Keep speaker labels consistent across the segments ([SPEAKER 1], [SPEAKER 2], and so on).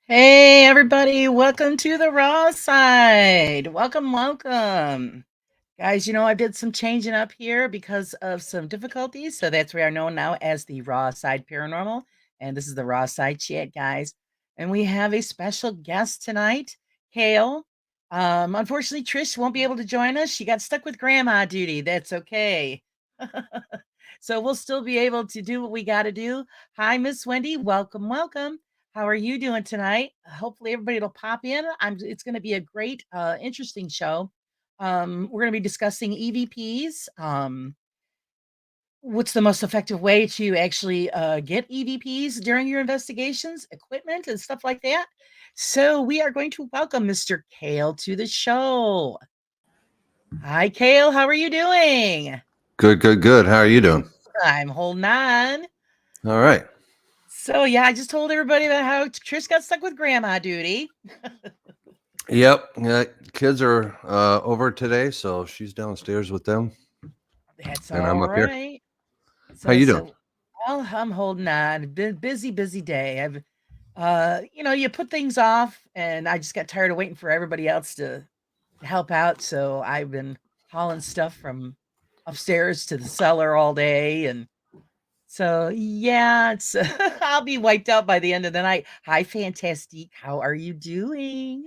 [SPEAKER 1] Hey, everybody, welcome to the Raw Side. Welcome. Guys, I did some changing up here because of some difficulties. So that's we are known now as the Raw Side Paranormal. And this is the Raw Side Chat, guys. And we have a special guest tonight, Kale. Unfortunately, Trish won't be able to join us. She got stuck with grandma duty. That's okay. So we'll still be able to do what we got to do. Hi, Miss Wendy. Welcome. How are you doing tonight? Hopefully everybody will pop in. It's going to be a great, interesting show. We're going to be discussing EVPs. What's the most effective way to actually get EVPs during your investigations, equipment, and stuff like that. So we are going to welcome Mr. Kale to the show. Hi, Kale. How are you doing?
[SPEAKER 2] Good. How are you doing?
[SPEAKER 1] I'm holding on.
[SPEAKER 2] All right.
[SPEAKER 1] So yeah, I just told everybody about how Trish got stuck with grandma duty.
[SPEAKER 2] Yep. Yeah, kids are over today, so she's downstairs with them.
[SPEAKER 1] That's
[SPEAKER 2] and
[SPEAKER 1] all
[SPEAKER 2] I'm up here.
[SPEAKER 1] right.
[SPEAKER 2] How you doing?
[SPEAKER 1] Well, I'm holding on. Been busy day. I've you put things off, and I just got tired of waiting for everybody else to help out. So I've been hauling stuff from upstairs to the cellar all day, and so yeah, it's I'll be wiped out by the end of the night. Hi, Fantastique. How are you doing?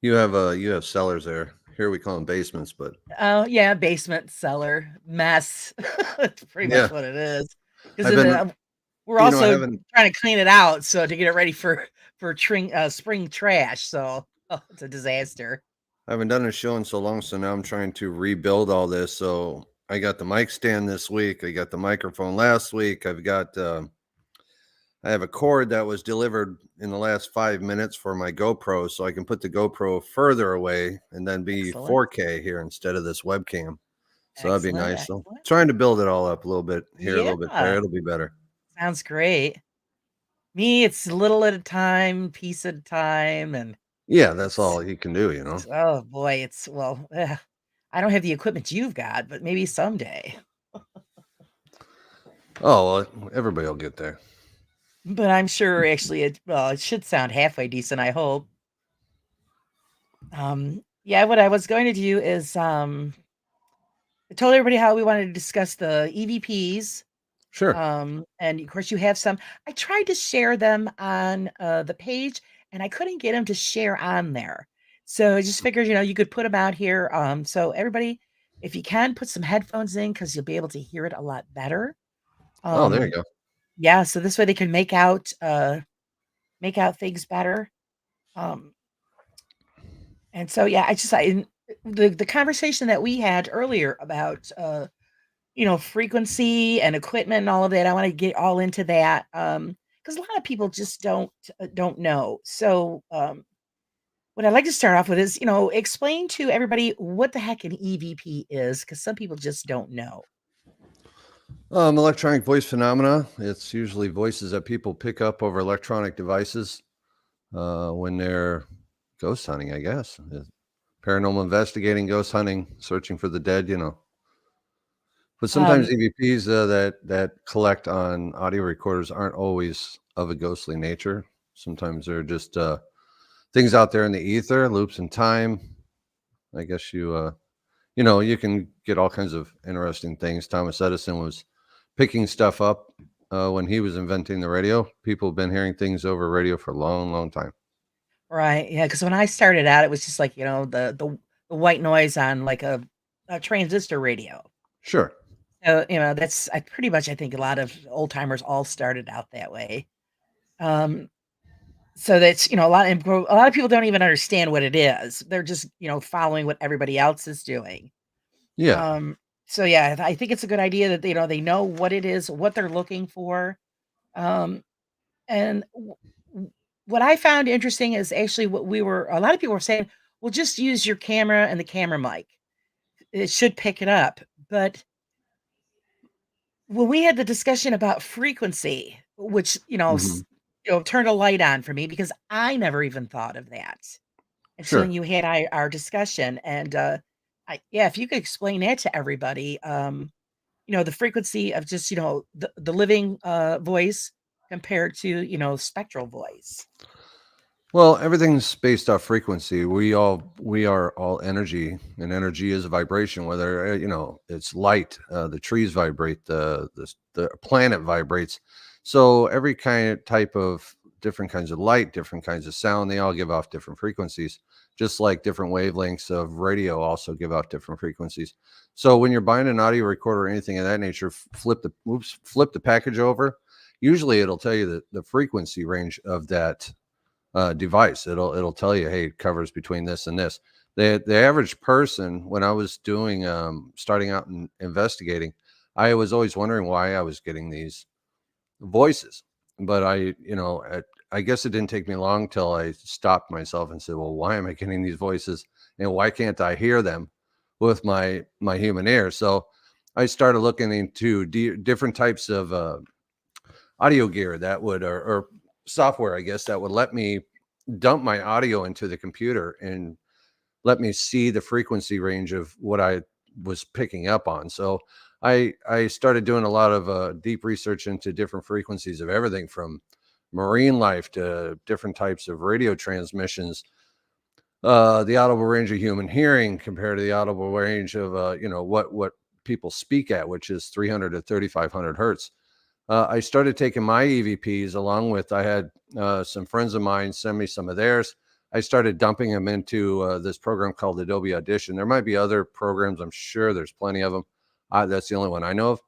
[SPEAKER 2] You have cellars there. Here we call them basements, but
[SPEAKER 1] Oh yeah, basement, cellar, mess. That's pretty much
[SPEAKER 2] yeah,
[SPEAKER 1] what it is.
[SPEAKER 2] I've been,
[SPEAKER 1] We're
[SPEAKER 2] I
[SPEAKER 1] also
[SPEAKER 2] haven't,
[SPEAKER 1] trying to clean it out so to get it ready for spring trash. So it's a disaster.
[SPEAKER 2] I haven't done a show in so long, so now I'm trying to rebuild all this. So I got the mic stand this week. I got the microphone last week. I have a cord that was delivered in the last 5 minutes for my GoPro, so I can put the GoPro further away and then be
[SPEAKER 1] Excellent.
[SPEAKER 2] 4K here instead of this webcam. So that'd be nice. So
[SPEAKER 1] Excellent.
[SPEAKER 2] trying to build it all up a little bit here, a little bit there.
[SPEAKER 1] Yeah,
[SPEAKER 2] It'll be better.
[SPEAKER 1] sounds great. Me, it's a little at a time, piece at a time, and
[SPEAKER 2] Yeah, that's
[SPEAKER 1] it's
[SPEAKER 2] all you can do, you know.
[SPEAKER 1] oh boy, it's I don't have the equipment you've got, but maybe someday.
[SPEAKER 2] Oh, well, everybody will get there.
[SPEAKER 1] But I'm sure actually it should sound halfway decent, I hope. Yeah, what I was going to do is I told everybody how we wanted to discuss the EVPs.
[SPEAKER 2] Sure.
[SPEAKER 1] And of course you have some. I tried to share them on the page and I couldn't get them to share on there. So I just figured, you could put them out here. So everybody, if you can put some headphones in because you'll be able to hear it a lot better.
[SPEAKER 2] Oh, there you go.
[SPEAKER 1] Yeah, so this way they can make out things better. Um, and so yeah, the conversation that we had earlier about frequency and equipment and all of that. I want to get all into that because a lot of people just don't know. So what I'd like to start off with is explain to everybody what the heck an EVP is because some people just don't know.
[SPEAKER 2] Electronic voice phenomena. It's usually voices that people pick up over electronic devices when they're ghost hunting, I guess. Paranormal investigating, ghost hunting, searching for the dead, But sometimes EVPs that collect on audio recorders aren't always of a ghostly nature. Sometimes they're just things out there in the ether, loops in time. I guess you can get all kinds of interesting things. Thomas Edison was picking stuff up when he was inventing the radio. People have been hearing things over radio for a long, long time.
[SPEAKER 1] Right. Yeah. Because when I started out, it was just like the white noise on like a transistor radio.
[SPEAKER 2] Sure.
[SPEAKER 1] That's I pretty much I think a lot of old timers all started out that way. Um, so that's, a lot of people don't even understand what it is. They're just, following what everybody else is doing.
[SPEAKER 2] Yeah.
[SPEAKER 1] Um, so yeah, I think it's a good idea that they know what it is, what they're looking for. Um, and what I found interesting is actually what a lot of people were saying, well, just use your camera and the camera mic. It should pick it up. But when we had the discussion about frequency, which,
[SPEAKER 2] Hmm.
[SPEAKER 1] turned a light on for me because I never even thought of that until
[SPEAKER 2] Sure.
[SPEAKER 1] you had our discussion. And yeah, if you could explain that to everybody, the frequency of just, the living voice compared to, spectral voice.
[SPEAKER 2] Well, everything's based off frequency. We are all energy, and energy is a vibration. Whether it's light, the trees vibrate, the planet vibrates. So every kind of type of different kinds of light, different kinds of sound, they all give off different frequencies. Just like different wavelengths of radio also give off different frequencies. So when you're buying an audio recorder or anything of that nature, flip the package over. Usually, it'll tell you the frequency range of that device. It'll tell you, hey, it covers between this and this. The average person, when I was doing starting out and investigating, I was always wondering why I was getting these voices. But I guess it didn't take me long till I stopped myself and said, well, why am I getting these voices, and why can't I hear them with my human ear? So I started looking into different types of audio gear that would, or software, I guess, that would let me dump my audio into the computer and let me see the frequency range of what I was picking up on. So I started doing a lot of deep research into different frequencies of everything from marine life to different types of radio transmissions. The audible range of human hearing compared to the audible range of what people speak at, which is 300 to 3,500 hertz. I started taking my EVPs along with, I had some friends of mine send me some of theirs. I started dumping them into this program called Adobe Audition. There might be other programs. I'm sure there's plenty of them. That's the only one I know of.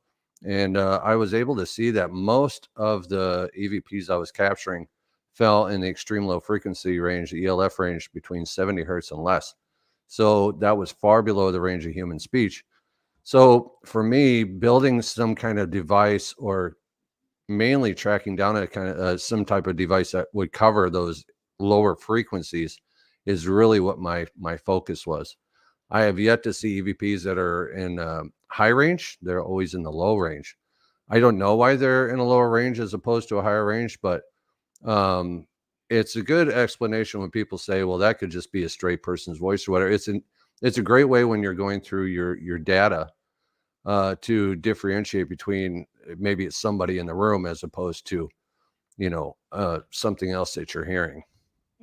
[SPEAKER 2] And I was able to see that most of the EVPs I was capturing fell in the extreme low frequency range, the ELF range between 70 hertz and less. So that was far below the range of human speech. So for me, building some kind of device, or mainly tracking down a kind of some type of device that would cover those lower frequencies, is really what my focus was. I have yet to see EVPs that are in high range. They're always in the low range. I don't know why they're in a lower range as opposed to a higher range, but um, it's a good explanation when people say, "Well, that could just be a straight person's voice or whatever." It's a great way when you're going through your data to differentiate between maybe it's somebody in the room as opposed to something else that you're hearing.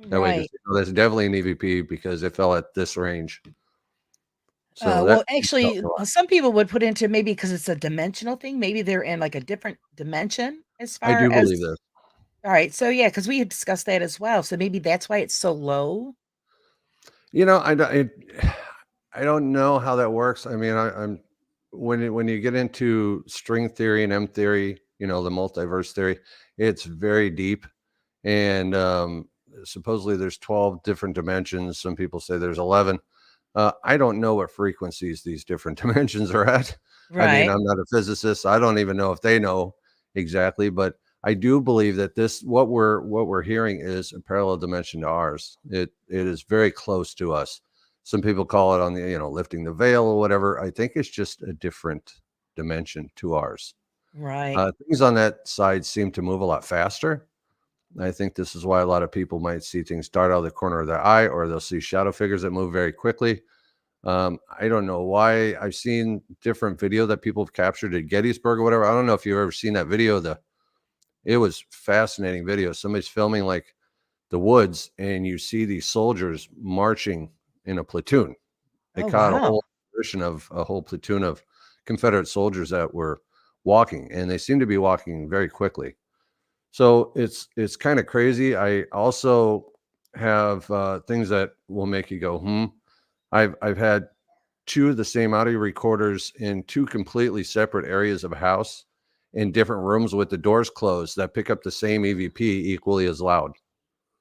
[SPEAKER 2] That way,
[SPEAKER 1] Right.
[SPEAKER 2] just that's definitely an EVP because it fell at this range. So that
[SPEAKER 1] Well, actually,
[SPEAKER 2] helps a lot.
[SPEAKER 1] some people would put into maybe because it's a dimensional thing. Maybe they're in like a different dimension as
[SPEAKER 2] I
[SPEAKER 1] far
[SPEAKER 2] do
[SPEAKER 1] as.
[SPEAKER 2] believe this.
[SPEAKER 1] All right. So yeah, because we had discussed that as well. So maybe that's why it's so low.
[SPEAKER 2] You know, I don't know how that works. I mean, I'm when you get into string theory and M theory, the multiverse theory, it's very deep. And supposedly there's 12 different dimensions. Some people say there's 11. I don't know what frequencies these different dimensions are at. I mean,
[SPEAKER 1] Right.
[SPEAKER 2] I'm not a physicist. I don't even know if they know exactly, but I do believe that this what we're hearing is a parallel dimension to ours. It is very close to us. Some people call it on the lifting the veil or whatever. I think it's just a different dimension to ours.
[SPEAKER 1] Right.
[SPEAKER 2] Things on that side seem to move a lot faster. I think this is why a lot of people might see things dart out of the corner of their eye, or they'll see shadow figures that move very quickly. I don't know why. I've seen different video that people have captured at Gettysburg or whatever. I don't know if you've ever seen that video. It was fascinating video. Somebody's filming like the woods, and you see these soldiers marching in a platoon. They
[SPEAKER 1] Oh
[SPEAKER 2] caught
[SPEAKER 1] wow.
[SPEAKER 2] a whole platoon of Confederate soldiers that were walking, and they seem to be walking very quickly. So it's kind of crazy. I also have things that will make you go, hmm. I've had two of the same audio recorders in two completely separate areas of a house in different rooms with the doors closed that pick up the same EVP equally as loud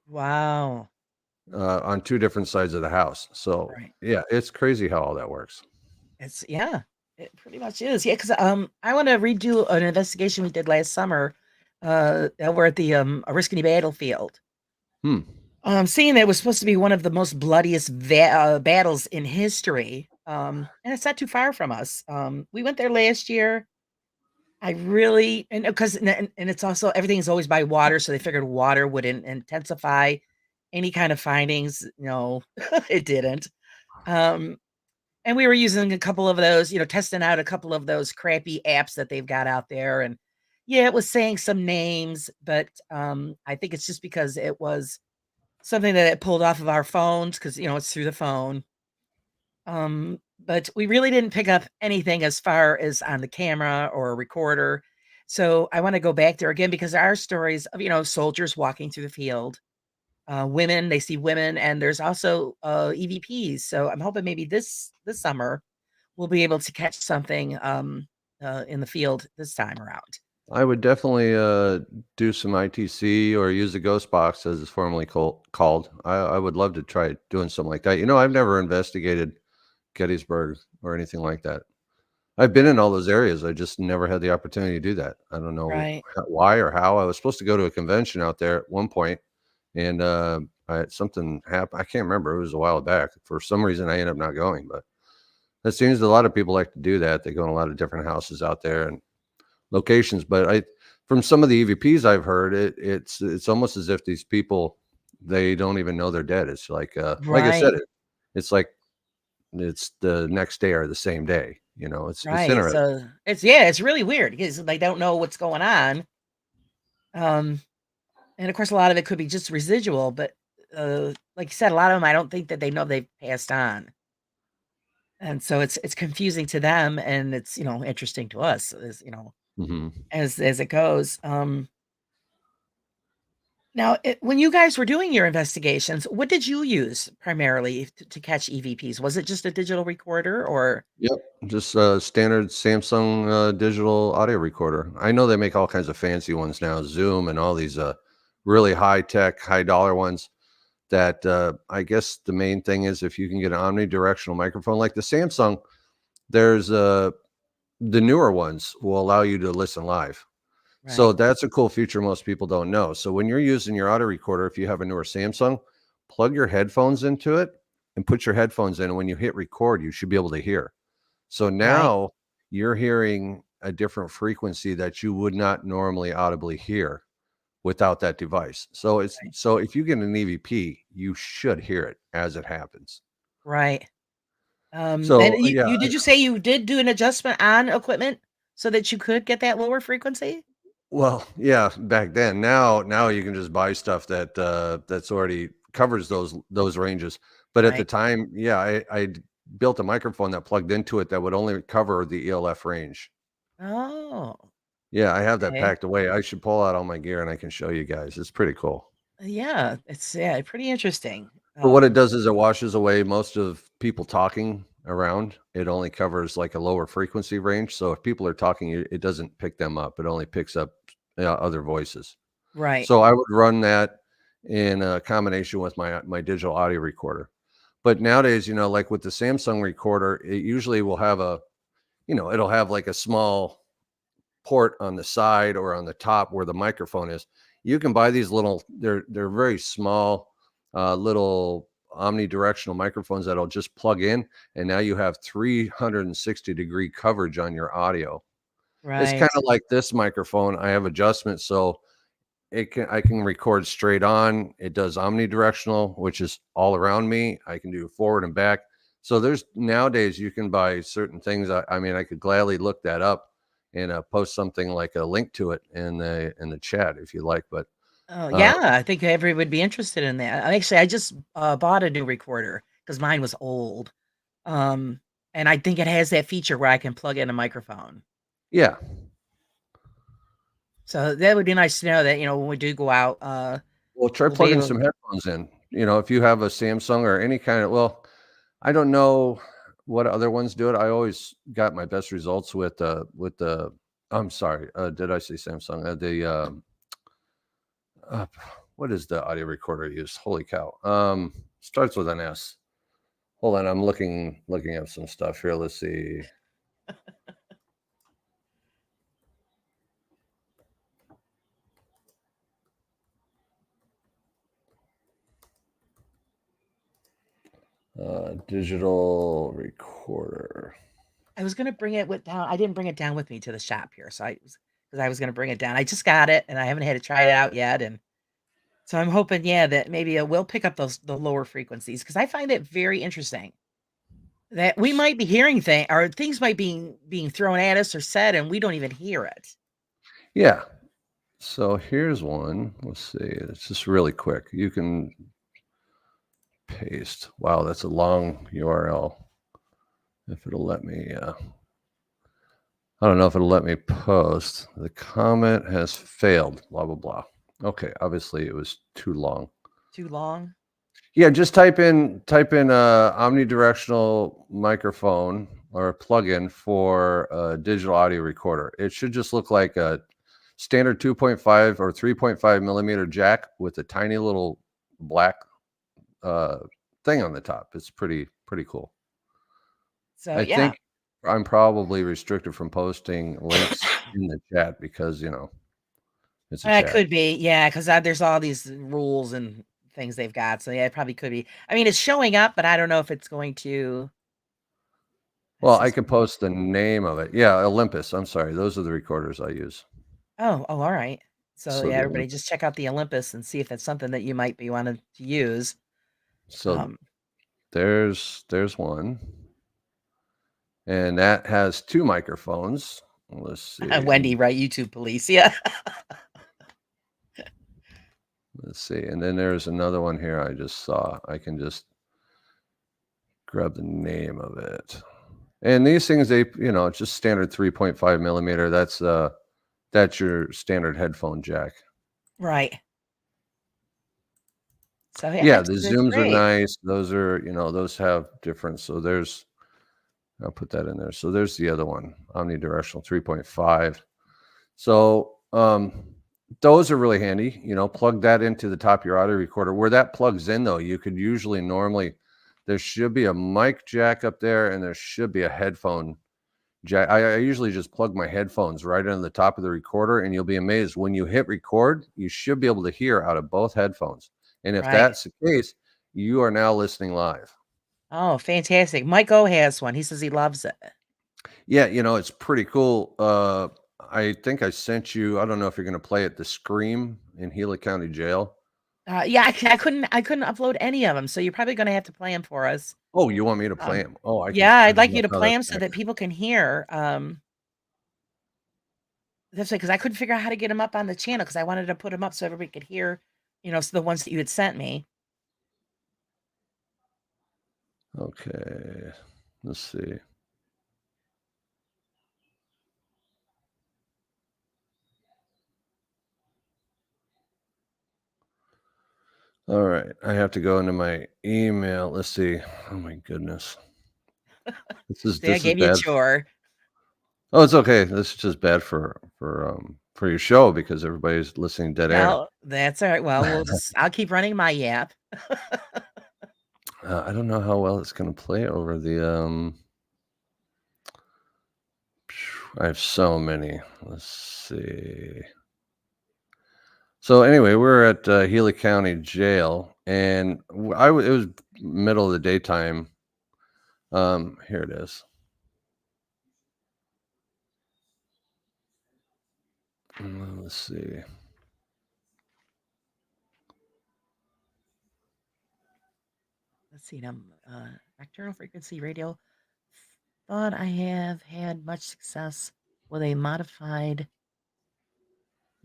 [SPEAKER 1] Wow.
[SPEAKER 2] on two different sides of the house. So
[SPEAKER 1] Right.
[SPEAKER 2] yeah, it's crazy how all that works.
[SPEAKER 1] It's yeah, it pretty much is. Yeah, 'cause, I wanna redo an investigation we did last summer, over at the, Oriskany Battlefield.
[SPEAKER 2] Hmm.
[SPEAKER 1] Seeing that it was supposed to be one of the most bloodiest battles in history, and it's not too far from us. We went there last year. I really and because and it's also everything is always by water, so they figured water would intensify any kind of findings. No, it didn't. Um, and we were using a couple of those, testing out a couple of those crappy apps that they've got out there, and yeah, it was saying some names, but I think it's just because it was something that it pulled off of our phones because it's through the phone. But we really didn't pick up anything as far as on the camera or a recorder. So I want to go back there again because there are stories of, soldiers walking through the field, women, they see women, and there's also EVPs. So I'm hoping maybe this summer we'll be able to catch something in the field this time around.
[SPEAKER 2] I would definitely do some ITC or use a ghost box as it's formerly called. I would love to try doing something like that. I've never investigated Gettysburg or anything like that. I've been in all those areas. I just never had the opportunity to do that. I don't know
[SPEAKER 1] Right.
[SPEAKER 2] why or how. I was supposed to go to a convention out there at one point, and something happened. I can't remember. It was a while back. For some reason, I ended up not going. But it seems a lot of people like to do that. They go in a lot of different houses out there and locations. But from some of the EVPs I've heard, it's almost as if these people they don't even know they're dead. It's like I said,
[SPEAKER 1] Right.
[SPEAKER 2] it's like it's the next day or the same day. It's
[SPEAKER 1] Right.
[SPEAKER 2] interesting.
[SPEAKER 1] So it's yeah, it's really weird because they don't know what's going on. Um, and of course, a lot of it could be just residual, but like you said, a lot of them I don't think that they know they've passed on. And so it's confusing to them and it's, interesting to us as,
[SPEAKER 2] Hmm.
[SPEAKER 1] as it goes. Now, when you guys were doing your investigations, what did you use primarily to catch EVPs? Was it just a digital recorder or
[SPEAKER 2] Yep, just a standard Samsung digital audio recorder. I know they make all kinds of fancy ones now, Zoom and all these really high tech, high dollar ones. That I guess the main thing is if you can get an omnidirectional microphone like the Samsung, there's the newer ones will allow you to listen live. So
[SPEAKER 1] right,
[SPEAKER 2] that's a cool feature most people don't know. So when you're using your audio recorder, if you have a newer Samsung, plug your headphones into it and put your headphones in. And when you hit record, you should be able to hear. So
[SPEAKER 1] right,
[SPEAKER 2] now you're hearing a different frequency that you would not normally audibly hear without that device. So if you get an EVP, you should hear it as it happens.
[SPEAKER 1] right? And
[SPEAKER 2] So
[SPEAKER 1] you,
[SPEAKER 2] yeah,
[SPEAKER 1] you did you say you did do an adjustment on equipment so that you could get that lower frequency?
[SPEAKER 2] well, yeah, back then. Now you can just buy stuff that that's already covers those ranges. But at the
[SPEAKER 1] Right.
[SPEAKER 2] time, yeah, I built a microphone that plugged into it that would only cover the ELF range.
[SPEAKER 1] Oh,
[SPEAKER 2] Yeah, I have that
[SPEAKER 1] okay.
[SPEAKER 2] packed away. I should pull out all my gear and I can show you guys. It's pretty cool.
[SPEAKER 1] Yeah, it's yeah, pretty interesting.
[SPEAKER 2] But what it does is it washes away most of people talking around. It only covers like a lower frequency range. So if people are talking, it doesn't pick them up. It only picks up other voices.
[SPEAKER 1] Right,
[SPEAKER 2] So I would run that in a combination with my digital audio recorder. But nowadays, like with the Samsung recorder, it usually will have it'll have like a small port on the side or on the top where the microphone is. You can buy these little, they're very small, little omnidirectional microphones that'll just plug in, and now you have 360-degree coverage on your audio. It's kind
[SPEAKER 1] right.
[SPEAKER 2] of like this microphone. I have adjustments, so I can record straight on. It does omnidirectional, which is all around me. I can do forward and back. So there's nowadays you can buy certain things. I mean, I could gladly look that up and post something like a link to it in the chat if you like. But
[SPEAKER 1] Oh,
[SPEAKER 2] uh,
[SPEAKER 1] yeah, I think everyone would be interested in that. Actually, I just, bought a new recorder because mine was old, um, and I think it has that feature where I can plug in a microphone.
[SPEAKER 2] yeah,
[SPEAKER 1] So that would be nice to know that, when we do go out,
[SPEAKER 2] well, try
[SPEAKER 1] we'll be
[SPEAKER 2] plugging
[SPEAKER 1] able
[SPEAKER 2] some headphones in. If you have a Samsung or any kind of, well, I don't know. what other ones do it. I always got my best results with the. I'm sorry. Did I say Samsung? Uh, what is the audio recorder I use? Holy cow. Starts with an S. Hold on, I'm looking up some stuff here. Let's see. Digital recorder.
[SPEAKER 1] I was gonna bring it down. I didn't bring it down with me to the shop here, so because I was gonna bring it down. I just got it, and I haven't had to try it out yet, and so I'm hoping, yeah, that maybe it will pick up the lower frequencies because I find it very interesting that we might be hearing things might being thrown at us or said, and we don't even hear it.
[SPEAKER 2] Yeah. So here's one. Let's see. It's just really quick. You can paste. Wow, that's a long URL. If it'll let me, I don't know if it'll let me post. The comment has failed. Blah blah blah. Okay, obviously it was too long.
[SPEAKER 1] Too long?
[SPEAKER 2] Yeah, just type in omnidirectional microphone or a plugin for a digital audio recorder. It should just look like a standard 2.5 or 3.5 millimeter jack with a tiny little black thing on the top. It's pretty cool.
[SPEAKER 1] So,
[SPEAKER 2] I
[SPEAKER 1] yeah.
[SPEAKER 2] think I'm probably restricted from posting links in the chat because it's a
[SPEAKER 1] It
[SPEAKER 2] chat.
[SPEAKER 1] could be, yeah, 'cause, there's all these rules and things they've got, so, yeah, it probably could be. I mean, it's showing up, but I don't know if it's going to
[SPEAKER 2] Well,
[SPEAKER 1] let's
[SPEAKER 2] I
[SPEAKER 1] see.
[SPEAKER 2] could post the name of it. Yeah, Olympus. I'm sorry. Those are the recorders I use.
[SPEAKER 1] Oh, alright. So,
[SPEAKER 2] So
[SPEAKER 1] yeah,
[SPEAKER 2] the
[SPEAKER 1] everybody
[SPEAKER 2] Olympus.
[SPEAKER 1] just check out the Olympus and see if that's something that you might be wanting to use.
[SPEAKER 2] So
[SPEAKER 1] Um,
[SPEAKER 2] there's one, and that has two microphones. Let's see.
[SPEAKER 1] Wendy, right? YouTube police, yeah.
[SPEAKER 2] Let's see. And then there's another one here I just saw. I can just grab the name of it. And these things, it's just standard 3.5 millimeter. That's your standard headphone jack.
[SPEAKER 1] Right. So, yeah,
[SPEAKER 2] Yeah,
[SPEAKER 1] that's
[SPEAKER 2] the
[SPEAKER 1] that's
[SPEAKER 2] zooms are
[SPEAKER 1] great.
[SPEAKER 2] nice. Those are, those have difference. So I'll put that in there. So there's the other one, omnidirectional 3.5. So those are really handy. Plug that into the top of your audio recorder. Where that plugs in, though, you could usually there should be a mic jack up there, and there should be a headphone jack. I usually just plug my headphones right into the top of the recorder, and you'll be amazed when you hit record, you should be able to hear out of both headphones. And if
[SPEAKER 1] Right.
[SPEAKER 2] that's the case, you are now listening live.
[SPEAKER 1] Oh, fantastic. Mike O has one. He says he loves it.
[SPEAKER 2] Yeah, it's pretty cool. I think I sent you. I don't know if you're going to play it. The Scream in Gila County Jail.
[SPEAKER 1] Yeah, I couldn't upload any of them, so you're probably gonna have to play them for us.
[SPEAKER 2] Oh, you want me to play them? Oh, I can.
[SPEAKER 1] Yeah,
[SPEAKER 2] I
[SPEAKER 1] I'd like you
[SPEAKER 2] love
[SPEAKER 1] to
[SPEAKER 2] how
[SPEAKER 1] play
[SPEAKER 2] that's
[SPEAKER 1] them so
[SPEAKER 2] back.
[SPEAKER 1] that people can hear, that's because I couldn't figure out how to get them up on the channel because I wanted to put them up so everybody could hear, the ones that you had sent me.
[SPEAKER 2] Okay, let's see. All right, I have to go into my email. Let's see. Oh my goodness,
[SPEAKER 1] See, I
[SPEAKER 2] this is
[SPEAKER 1] gave you a
[SPEAKER 2] bad.
[SPEAKER 1] chore.
[SPEAKER 2] Oh, it's okay. This is just bad for your show because everybody's listening dead air.
[SPEAKER 1] Well, that's alright. Well, I'll keep running my yap.
[SPEAKER 2] I don't know how well it's going to play over the I have so many. Let's see. So anyway, we're at Gila County Jail, and it was middle of the daytime. Here it is. Let's see.
[SPEAKER 1] Let's see, nocturnal frequency radio. Thought I have had much success with a modified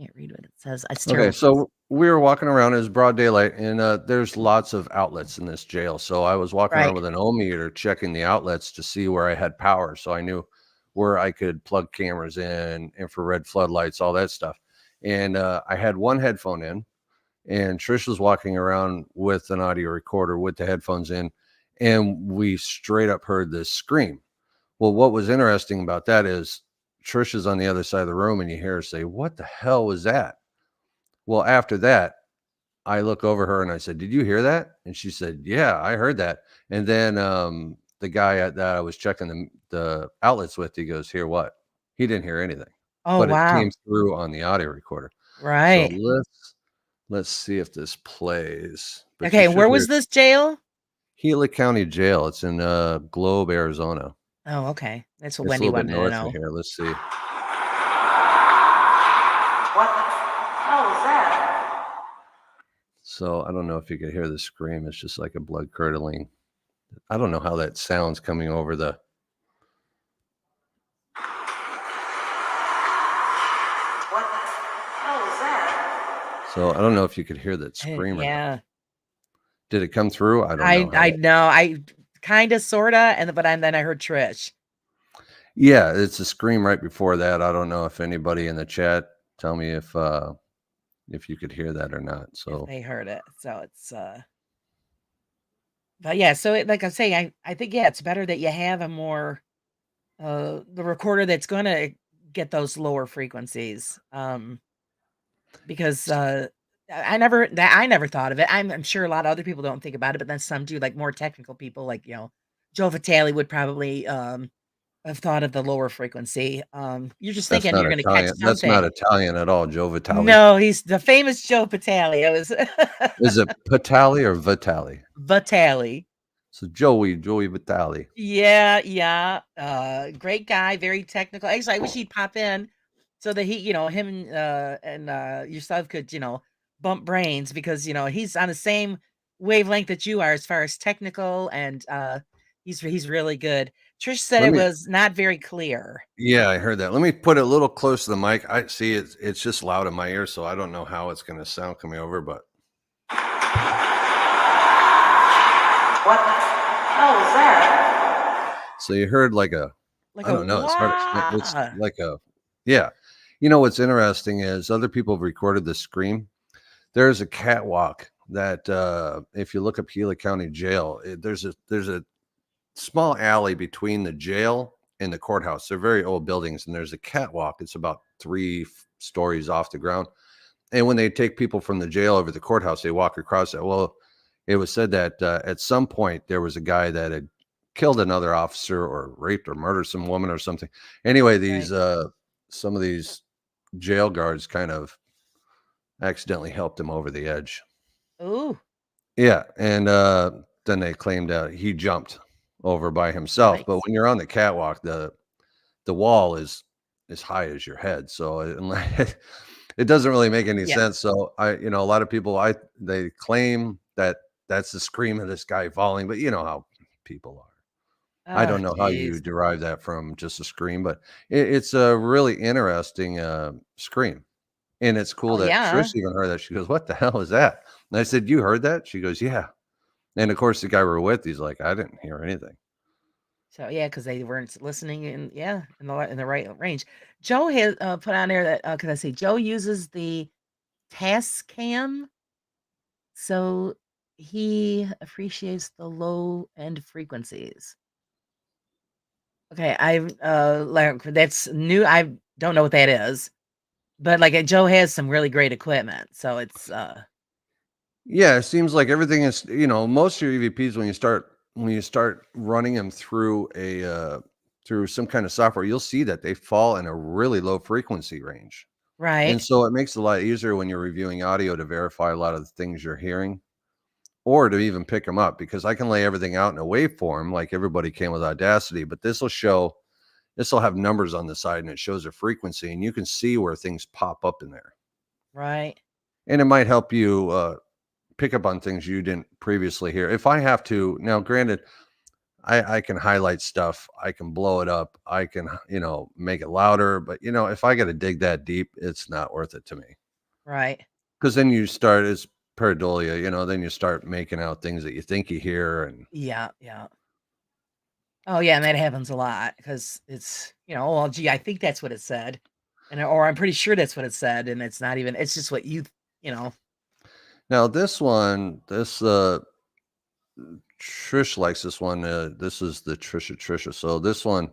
[SPEAKER 1] can't read what it says. It's
[SPEAKER 2] Okay,
[SPEAKER 1] terrible.
[SPEAKER 2] so we were walking around. It was broad daylight, and there's lots of outlets in this jail. So I was walking around
[SPEAKER 1] Right.
[SPEAKER 2] with an ohm meter, checking the outlets to see where I had power, so I knew where I could plug cameras in, infrared floodlights, all that stuff. And I had one headphone in, and Trish was walking around with an audio recorder with the headphones in, and we straight up heard this scream. Well, what was interesting about that is Trish is on the other side of the room, and you hear her say, "What the hell was that?" Well, after that, I look over her and I said, "Did you hear that?" And she said, "Yeah, I heard that." And then the guy that I was checking the outlets with, he goes, "Hear what?" He didn't hear anything,
[SPEAKER 1] Oh,
[SPEAKER 2] but it
[SPEAKER 1] wow.
[SPEAKER 2] came through on the audio recorder. So
[SPEAKER 1] Right.
[SPEAKER 2] let's see if this plays. But you
[SPEAKER 1] Okay,
[SPEAKER 2] should
[SPEAKER 1] where
[SPEAKER 2] hear
[SPEAKER 1] was this jail?
[SPEAKER 2] Gila County Jail. It's in Globe, Arizona.
[SPEAKER 1] Oh, okay. That's what
[SPEAKER 2] It's a
[SPEAKER 1] Wendy
[SPEAKER 2] little bit
[SPEAKER 1] wanted to
[SPEAKER 2] north of
[SPEAKER 1] know.
[SPEAKER 2] here. Let's see.
[SPEAKER 1] What the hell was that?
[SPEAKER 2] So I don't know if you could hear the scream. It's just like a blood curdling. I don't know how that sounds coming over the.
[SPEAKER 1] What the hell was that?
[SPEAKER 2] So I don't know if you could hear that scream or not.
[SPEAKER 1] Yeah.
[SPEAKER 2] Did it come through? I don't know
[SPEAKER 1] I
[SPEAKER 2] how
[SPEAKER 1] I
[SPEAKER 2] that.
[SPEAKER 1] know, I kinda, sorta, then I heard Trish,
[SPEAKER 2] Yeah, it's a scream right before that. I don't know if anybody in the chat tell me if you could hear that or not.
[SPEAKER 1] if
[SPEAKER 2] So
[SPEAKER 1] they heard it, so it's, but yeah, so like I'm saying, I think, yeah, it's better that you have a more, the recorder that's gonna get those lower frequencies, because, I never thought of it. I'm sure a lot of other people don't think about it, but then some do, like, more technical people, like, Joe Vitale would probably, have thought of the lower frequency. You're just
[SPEAKER 2] that's
[SPEAKER 1] thinking
[SPEAKER 2] not
[SPEAKER 1] you're gonna catch
[SPEAKER 2] Italian. That's not
[SPEAKER 1] something.
[SPEAKER 2] Italian at all. Joe Vitale.
[SPEAKER 1] No, he's the famous Joe Vitale. It was
[SPEAKER 2] Is it Patali or Vitale?
[SPEAKER 1] Vitale.
[SPEAKER 2] So Joey Vitale.
[SPEAKER 1] Yeah, yeah. Great guy, very technical. Actually, I wish he'd pop in so that him and yourself could, bump brains because, he's on the same wavelength that you are as far as technical and he's really good. Trish said
[SPEAKER 2] Let
[SPEAKER 1] it
[SPEAKER 2] me.
[SPEAKER 1] was not very clear.
[SPEAKER 2] Yeah, I heard that. Let me put it a little close to the mic. I see it's just loud in my ear, so I don't know how it's gonna sound coming over, but
[SPEAKER 1] What the hell was that?
[SPEAKER 2] so you heard like a
[SPEAKER 1] Like
[SPEAKER 2] I
[SPEAKER 1] a
[SPEAKER 2] don't know, it's hard to explain. It's
[SPEAKER 1] wah.
[SPEAKER 2] like a yeah. You know what's interesting is other people have recorded the scream. There's a catwalk that if you look up Gila County Jail, there's a small alley between the jail and the courthouse. They're very old buildings, and there's a catwalk. It's about three stories off the ground. And when they take people from the jail over to the courthouse, they walk across it. Well, it was said that at some point there was a guy that had killed another officer or raped or murdered some woman or something. Anyway,
[SPEAKER 1] Right.
[SPEAKER 2] these some of these jail guards kind of accidentally helped him over the edge.
[SPEAKER 1] Ooh,
[SPEAKER 2] Yeah, and then they claimed he jumped over by himself. But
[SPEAKER 1] yikes.
[SPEAKER 2] when you're on the catwalk, the wall is as high as your head, so it doesn't really make any
[SPEAKER 1] Yeah.
[SPEAKER 2] sense. So a lot of people, they claim that that's the scream of this guy falling, but you know how people are. I
[SPEAKER 1] Oh,
[SPEAKER 2] don't know how you
[SPEAKER 1] jeez.
[SPEAKER 2] derive that from just a scream, but it's a really interesting scream. And it's cool
[SPEAKER 1] Oh,
[SPEAKER 2] that Trish
[SPEAKER 1] yeah.
[SPEAKER 2] even heard that. She goes, "What the hell is that?" And I said, "You heard that?" She goes, "Yeah." And of course, the guy we're with, he's like, "I didn't hear anything."
[SPEAKER 1] So, yeah, because they weren't listening in, yeah, in the right range. Joe has, put on there that, 'cause I see Joe uses the Tascam, so he appreciates the low end frequencies. Okay, like, that's new, I don't know what that is, but, like, Joe has some really great equipment, so it's,
[SPEAKER 2] Yeah, it seems like everything is, most of your EVPs when you start running them through through some kind of software, you'll see that they fall in a really low frequency range. And
[SPEAKER 1] right,
[SPEAKER 2] so it makes it a lot easier when you're reviewing audio to verify a lot of the things you're hearing or to even pick them up because I can lay everything out in a waveform like everybody can with Audacity, but this will have numbers on the side and it shows a frequency and you can see where things pop up in there.
[SPEAKER 1] right,
[SPEAKER 2] And it might help you pick up on things you didn't previously hear. If I have to, now granted, I can highlight stuff, I can blow it up, I can, make it louder, but if I got to dig that deep, it's not worth it to me.
[SPEAKER 1] right.
[SPEAKER 2] Because then you start as pareidolia, then you start making out things that you think you hear. And
[SPEAKER 1] Yeah, yeah. Oh, yeah, and that happens a lot because it's, "Oh, well, gee, I think that's what it said," or "I'm pretty sure that's what it said," and it's not even, it's just what you know?
[SPEAKER 2] now this one, this Trish likes this one. This is the Trisha. So this one,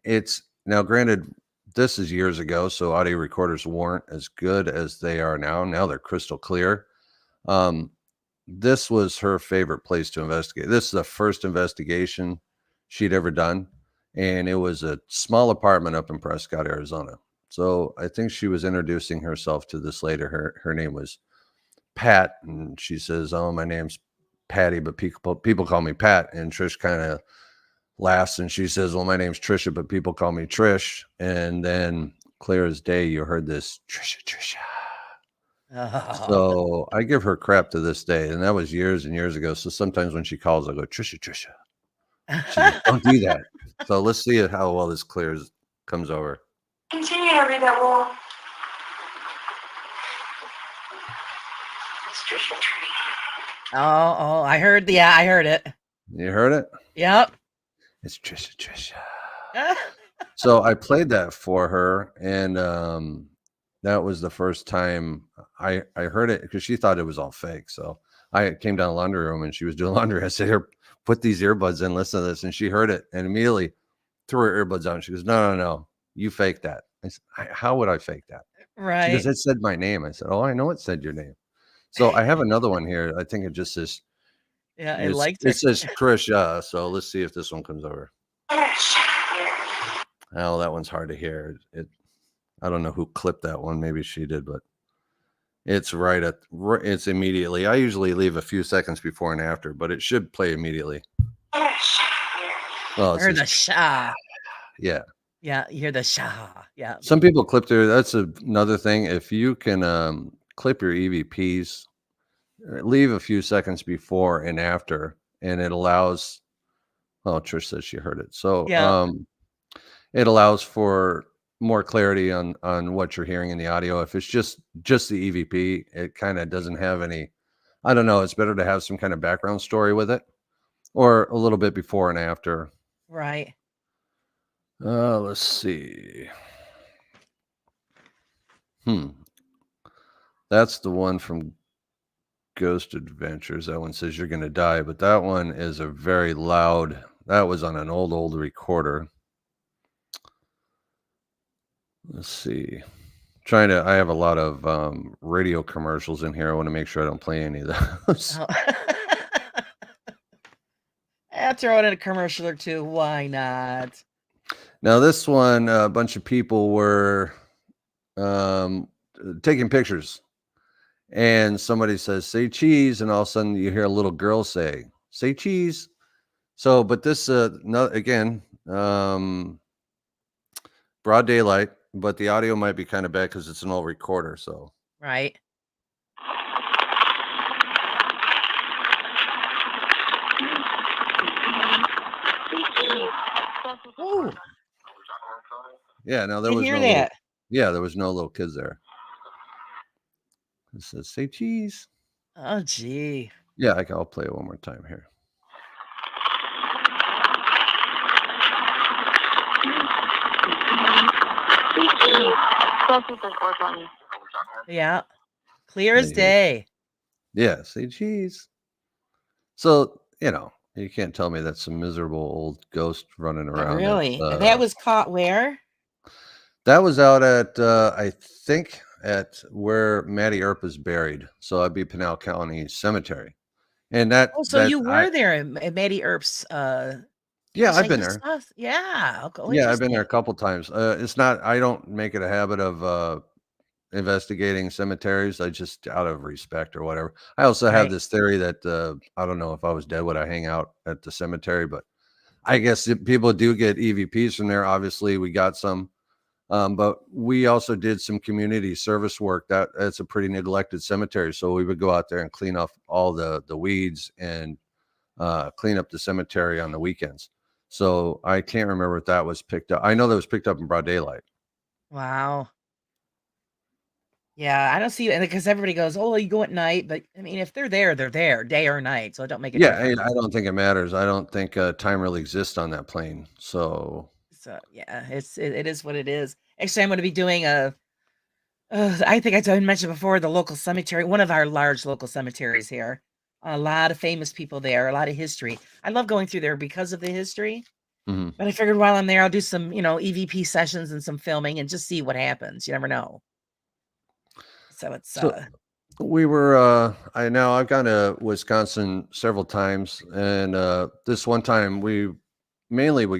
[SPEAKER 2] it's now granted, this is years ago, so audio recorders weren't as good as they are now. Now they're crystal clear. Um, this was her favorite place to investigate. This is the first investigation she'd ever done, and it was a small apartment up in Prescott, Arizona. So I think she was introducing herself to this lady. Her name was Pat, and she says, "Oh, my name's Patty, but people call me Pat." And Trish kind of laughs, and she says, "Well, my name's Trisha, but people call me Trish." And then, clear as day, you heard this Trisha.
[SPEAKER 1] Oh.
[SPEAKER 2] So I give her crap to this day, and that was years and years ago. So sometimes when she calls, I go, Trisha. She goes, "Don't do that." So let's see how well this comes over.
[SPEAKER 3] Continue to read that wall. It's Trish and Trish.
[SPEAKER 1] Oh, I heard it.
[SPEAKER 2] You heard it?
[SPEAKER 1] Yep.
[SPEAKER 2] It's Trisha. So I played that for her, and that was the first time I heard it, because she thought it was all fake. So I came down the laundry room, and she was doing laundry. I said, "Here, put these earbuds in, listen to this." And she heard it and immediately threw her earbuds on. She goes, No, you faked that. I said, "How would I fake that?" She goes,
[SPEAKER 1] Right.
[SPEAKER 2] "It said my name." I said, "Oh, I know it said your name." So I have another one here. I think it just says,
[SPEAKER 1] Yeah, I liked
[SPEAKER 2] it
[SPEAKER 1] her.
[SPEAKER 2] says Trish. So let's see if this one comes over. Oh, that one's hard to hear. I don't know who clipped that one. Maybe she did, but it's it's immediately. I usually leave a few seconds before and after, but it should play immediately. Well,
[SPEAKER 1] I heard the sha.
[SPEAKER 2] Yeah.
[SPEAKER 1] Yeah, you hear the sha. Yeah.
[SPEAKER 2] Some people clip their. That's another thing. If you can clip your EVPs, leave a few seconds before and after, and it allows. Well, Trish says she heard it, so
[SPEAKER 1] Yeah.
[SPEAKER 2] it allows for more clarity on what you're hearing in the audio. If it's just the EVP, it kind of doesn't have any. I don't know. It's better to have some kind of background story with it, or a little bit before and after.
[SPEAKER 1] Right.
[SPEAKER 2] Let's see. That's the one from Ghost Adventures. That one says you're going to die, but that one is a very loud. That was on an old recorder. Let's see. I have a lot of radio commercials in here. I want to make sure I don't play any of those.
[SPEAKER 1] Oh. I'll throw it in a commercial or two. Why not?
[SPEAKER 2] Now, this one, a bunch of people were taking pictures, and somebody says, "Say cheese," and all of a sudden you hear a little girl say, "Say cheese." So, but this, no, again, broad daylight, but the audio might be kind of bad because it's an old recorder. So,
[SPEAKER 1] Right. Ooh.
[SPEAKER 2] yeah, now there
[SPEAKER 1] Didn't
[SPEAKER 2] was
[SPEAKER 1] hear
[SPEAKER 2] no little,
[SPEAKER 1] that.
[SPEAKER 2] there was no little kids there. It says, "Say cheese."
[SPEAKER 1] Oh, gee.
[SPEAKER 2] Yeah, I'll play it one more time here.
[SPEAKER 1] Yeah. Clear as
[SPEAKER 2] Yeah.
[SPEAKER 1] day.
[SPEAKER 2] Yeah, say cheese. So, you can't tell me that's some miserable old ghost running around.
[SPEAKER 1] Really? That was caught where?
[SPEAKER 2] That was out at, I think, at where Matty Earp is buried. So that'd be Pinal County Cemetery. And
[SPEAKER 1] Oh, so you were there at Maddie Earp's,
[SPEAKER 2] yeah,
[SPEAKER 1] gosh,
[SPEAKER 2] I've been there.
[SPEAKER 1] Yeah. Oh,
[SPEAKER 2] Yeah, I've been there
[SPEAKER 1] interesting.
[SPEAKER 2] a couple times. It's not, I don't make it a habit of investigating cemeteries. I just, out of respect or whatever. I also have
[SPEAKER 1] Right.
[SPEAKER 2] this theory that I don't know if I was dead, would I hang out at the cemetery? But I guess people do get EVPs from there. Obviously, we got some. But we also did some community service work. That's a pretty neglected cemetery. So we would go out there and clean off all the weeds and clean up the cemetery on the weekends. So I can't remember if that was picked up. I know that was picked up in broad daylight.
[SPEAKER 1] Wow. Yeah, I don't see it because everybody goes, "Oh, you go at night," but I mean, if they're there, day or night, so it don't make a
[SPEAKER 2] Yeah,
[SPEAKER 1] difference.
[SPEAKER 2] I don't think it matters. I don't think time really exists on that plane. So
[SPEAKER 1] So yeah, it is what it is. Actually, I'm going to be doing I think I mentioned before, the local cemetery, one of our large local cemeteries here. A lot of famous people there, a lot of history. I love going through there because of the history.
[SPEAKER 2] Mhm.
[SPEAKER 1] But I figured while I'm there, I'll do some, EVP sessions and some filming and just see what happens. You never know. So it's
[SPEAKER 2] So we were I've gone to Wisconsin several times, and this one time we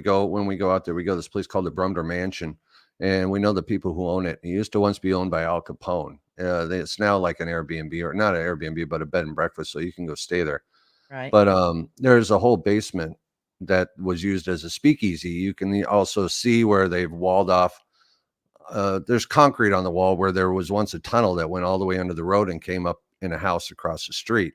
[SPEAKER 2] go when we go out there, we go to this place called the Brumder Mansion, and we know the people who own it. It used to once be owned by Al Capone. It's now like an Airbnb, or not an Airbnb, but a bed and breakfast, so you can go stay there.
[SPEAKER 1] right.
[SPEAKER 2] But there's a whole basement that was used as a speakeasy. You can also see where they've walled off. There's concrete on the wall where there was once a tunnel that went all the way under the road and came up in a house across the street.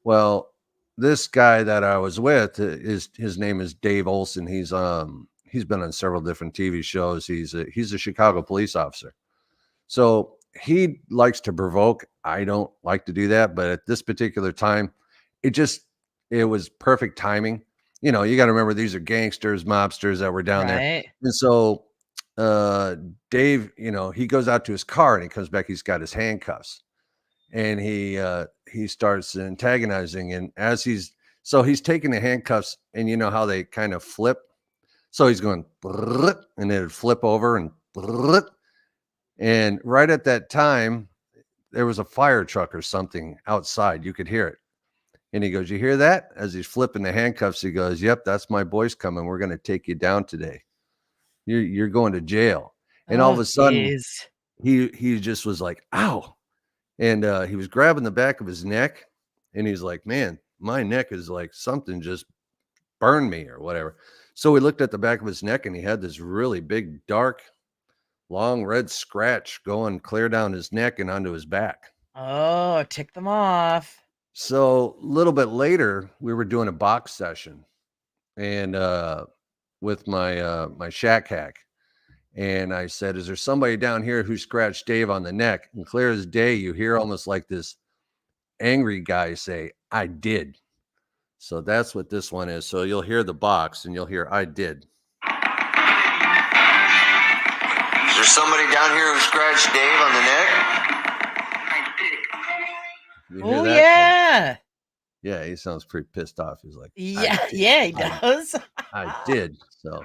[SPEAKER 2] Well, this guy that I was with, his name is Dave Olson. He's been on several different TV shows. He's a Chicago police officer. So he likes to provoke. I don't like to do that, but at this particular time, it just it was perfect timing. You know, you got to remember these are gangsters, mobsters that were down there.
[SPEAKER 1] Right.
[SPEAKER 2] And so uh Dave, he goes out to his car and he comes back, he's got his handcuffs, and he starts antagonizing, and he's taking the handcuffs, and you know how they kind of flip. So he's going and it'd flip over and and right at that time, there was a fire truck or something outside. You could hear it. And he goes, "You hear that?" As he's flipping the handcuffs, he goes, "Yep, that's my boys coming. We're going to take you down today. You're going to jail." And all
[SPEAKER 1] Oh,
[SPEAKER 2] of a sudden,
[SPEAKER 1] geez.
[SPEAKER 2] he just was like, "Ow." And he was grabbing the back of his neck, and he's like, "Man, my neck is like something just burned me or whatever." So we looked at the back of his neck, and he had this really big, dark, long red scratch going clear down his neck and onto his back.
[SPEAKER 1] Oh, tick them off.
[SPEAKER 2] So a little bit later, we were doing a box session, and with my shack hack. And I said, "Is there somebody down here who scratched Dave on the neck?" And clear as day, you hear almost like this angry guy say, "I did." So that's what this one is. So you'll hear the box and you'll hear, "I did." Is there somebody down here who scratched Dave on the neck?
[SPEAKER 3] I did.
[SPEAKER 2] You hear
[SPEAKER 1] Oh,
[SPEAKER 2] that?
[SPEAKER 1] yeah.
[SPEAKER 2] Yeah, he sounds pretty pissed off. He's like, "I
[SPEAKER 1] Yeah,
[SPEAKER 2] did.
[SPEAKER 1] yeah, he
[SPEAKER 2] I,
[SPEAKER 1] does.
[SPEAKER 2] I did." So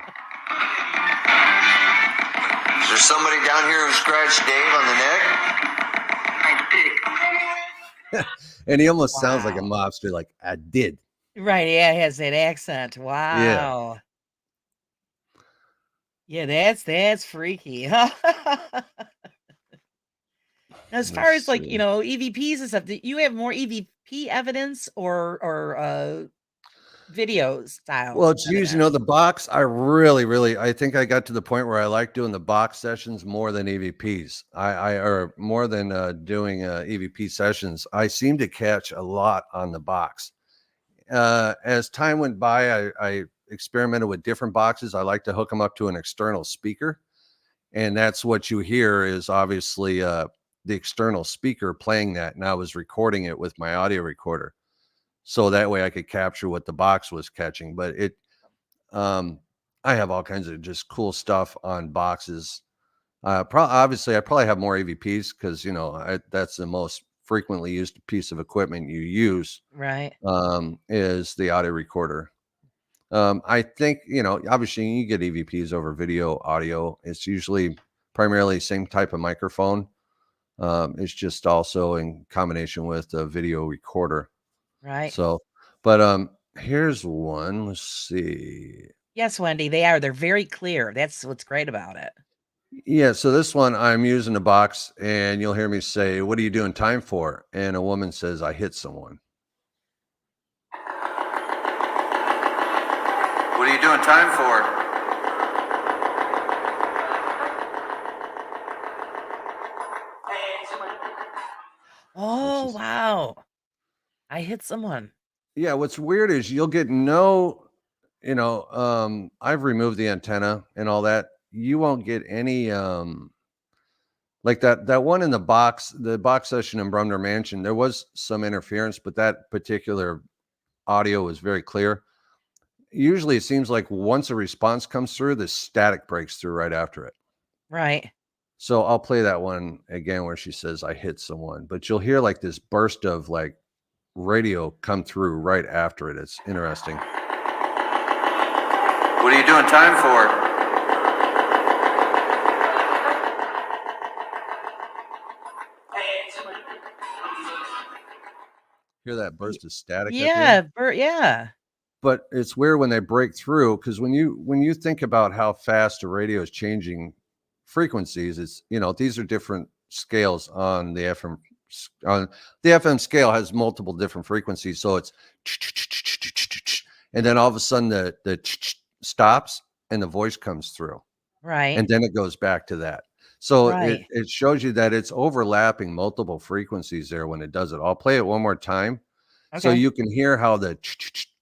[SPEAKER 2] is there somebody down here who scratched Dave on the neck?
[SPEAKER 3] I did.
[SPEAKER 2] And he almost sounds like a
[SPEAKER 1] Wow.
[SPEAKER 2] mobster, like, "I did."
[SPEAKER 1] Right, yeah, he has that accent.
[SPEAKER 2] Yeah.
[SPEAKER 1] Wow. Yeah, that's freaky. As far
[SPEAKER 2] Let's
[SPEAKER 1] as, like,
[SPEAKER 2] see.
[SPEAKER 1] EVPs and stuff, do you have more EVP evidence or video style
[SPEAKER 2] Well, it's usually,
[SPEAKER 1] evidence?
[SPEAKER 2] the box. I think I got to the point where I like doing the box sessions more than EVPs. Or more than doing EVP sessions. I seem to catch a lot on the box. As time went by, I experimented with different boxes. I like to hook them up to an external speaker, and that's what you hear is obviously the external speaker playing that, and I was recording it with my audio recorder, so that way I could capture what the box was catching. But um, I have all kinds of just cool stuff on boxes. Obviously, I probably have more EVPs because that's the most frequently used piece of equipment you use,
[SPEAKER 1] Right,
[SPEAKER 2] is the audio recorder. I think, obviously you get EVPs over video audio. It's usually primarily same type of microphone. It's just also in combination with a video recorder.
[SPEAKER 1] right.
[SPEAKER 2] So, but here's one. Let's see.
[SPEAKER 1] Yes, Wendy, they are. They're very clear. That's what's great about it.
[SPEAKER 2] Yeah, so this one I'm using a box, and you'll hear me say, "What are you doing time for?" And a woman says, "I hit someone." What are you doing time for? Which
[SPEAKER 1] Oh,
[SPEAKER 2] is
[SPEAKER 1] wow. I hit someone.
[SPEAKER 2] Yeah, what's weird is you'll get no, I've removed the antenna and all that. You won't get any like that one in the box session in Brumner Mansion. There was some interference, but that particular audio was very clear. Usually it seems like once a response comes through, the static breaks through right after it.
[SPEAKER 1] Right.
[SPEAKER 2] So I'll play that one again where she says, "I hit someone," but you'll hear like this burst of like radio come through right after it. It's interesting.
[SPEAKER 4] What are you doing time for?
[SPEAKER 2] Hear that burst of static at the
[SPEAKER 1] Yeah,
[SPEAKER 2] end?
[SPEAKER 1] yeah.
[SPEAKER 2] But it's weird when they break through, because when you think about how fast a radio is changing frequencies, it's, these are different scales on the FM. On the FM scale has multiple different frequencies, so it's and then all of a sudden the stops and the voice comes through,
[SPEAKER 1] Right.
[SPEAKER 2] and then it goes back to that. So
[SPEAKER 1] Right.
[SPEAKER 2] it shows you that it's overlapping multiple frequencies there when it does it. I'll play it one more time so
[SPEAKER 1] Okay.
[SPEAKER 2] you can hear how the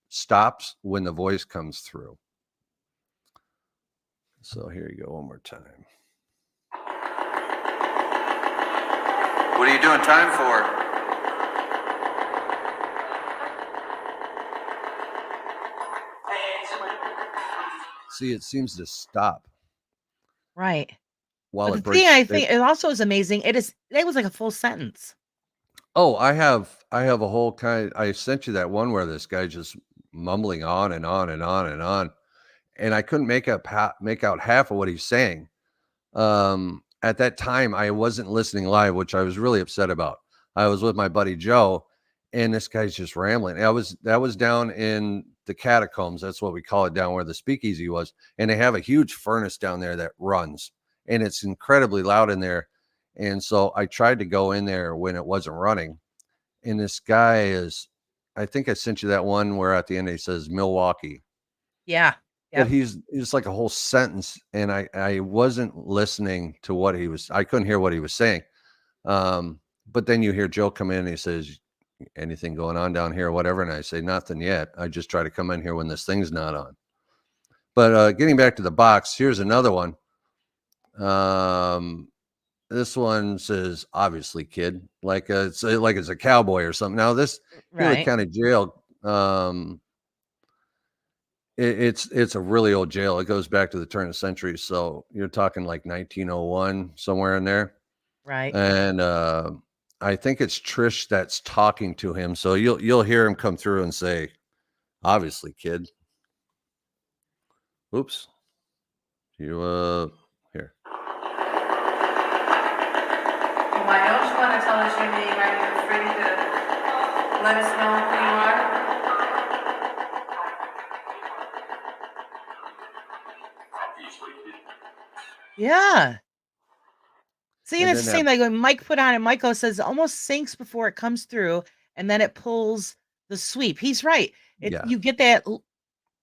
[SPEAKER 2] stops when the voice comes through. So here you go one more time.
[SPEAKER 4] What are you doing time for?
[SPEAKER 2] See, it seems to stop
[SPEAKER 1] Right.
[SPEAKER 2] while
[SPEAKER 1] But
[SPEAKER 2] it
[SPEAKER 1] the
[SPEAKER 2] breaks.
[SPEAKER 1] thing I think it also is amazing, it was like a full sentence.
[SPEAKER 2] Oh, I have a whole I sent you that one where this guy just mumbling on and on and on and on, and I couldn't make out half of what he's saying. At that time, I wasn't listening live, which I was really upset about. I was with my buddy Joe, and this guy's just rambling. That was down in the catacombs. That's what we call it, down where the speakeasy was, and they have a huge furnace down there that runs, and it's incredibly loud in there. And so I tried to go in there when it wasn't running, and this guy is, I think I sent you that one where at the end he says Milwaukee.
[SPEAKER 1] Yeah.
[SPEAKER 2] But
[SPEAKER 1] Yep.
[SPEAKER 2] it's like a whole sentence, and I wasn't listening to what I couldn't hear what he was saying. But then you hear Joe come in and he says, anything going on down here or whatever, and I say, nothing yet. I just try to come in here when this thing's not on. But getting back to the box, here's another one. This one says, obviously, kid, like it's a cowboy or something. Now this Healy
[SPEAKER 1] Right.
[SPEAKER 2] County Jail, it's a really old jail. It goes back to the turn of the century, so you're talking like 1901, somewhere in there.
[SPEAKER 1] Right.
[SPEAKER 2] And I think it's Trish that's talking to him, so you'll hear him come through and say, obviously, kid. Oops. You here.
[SPEAKER 3] Why don't you want to tell us your name? Are you free to let us know who you are?
[SPEAKER 1] Yeah. See, and
[SPEAKER 2] And
[SPEAKER 1] it's
[SPEAKER 2] then
[SPEAKER 1] the
[SPEAKER 2] that
[SPEAKER 1] same like when Mike put on and Michael says it almost sinks before it comes through, and then it pulls the sweep. He's right.
[SPEAKER 2] Yeah.
[SPEAKER 1] You get that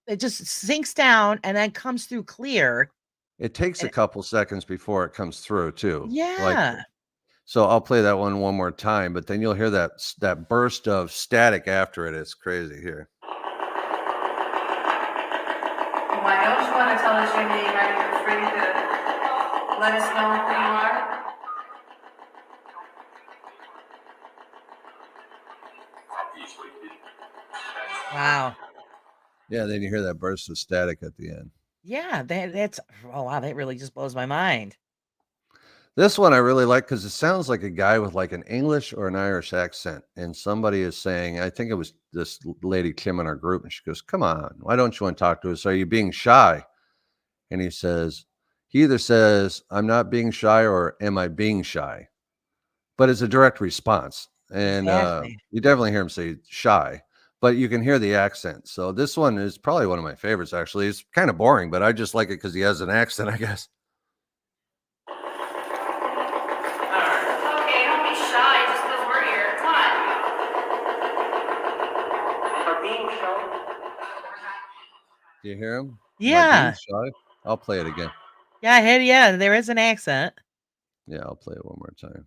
[SPEAKER 1] it just sinks down and then comes through clear.
[SPEAKER 2] It takes a couple seconds before it comes through too. Like,
[SPEAKER 1] Yeah.
[SPEAKER 2] so I'll play that one more time, but then you'll hear that burst of static after it. It's crazy here.
[SPEAKER 3] Why don't you want to tell us your name? Are you free to let us know who you are?
[SPEAKER 1] Wow.
[SPEAKER 2] Yeah, then you hear that burst of static at the end.
[SPEAKER 1] Yeah, that's oh wow, that really just blows my mind.
[SPEAKER 2] This one I really like because it sounds like a guy with like an English or an Irish accent. And somebody is saying, I think it was this lady Kim in our group, and she goes, come on, why don't you want to talk to us? Are you being shy? And he either says, I'm not being shy, or am I being shy? But it's a direct response. And
[SPEAKER 1] Exactly.
[SPEAKER 2] you definitely hear him say shy, but you can hear the accent. So this one is probably one of my favorites, actually. It's kind of boring, but I just like it because he has an accent, I guess.
[SPEAKER 3] Okay, don't be shy just because we're here. Come on. For being shy.
[SPEAKER 2] Do you hear him? Am I
[SPEAKER 1] Yeah.
[SPEAKER 2] being shy? I'll play it again.
[SPEAKER 1] Yeah, there is an accent.
[SPEAKER 2] Yeah, I'll play it one more time.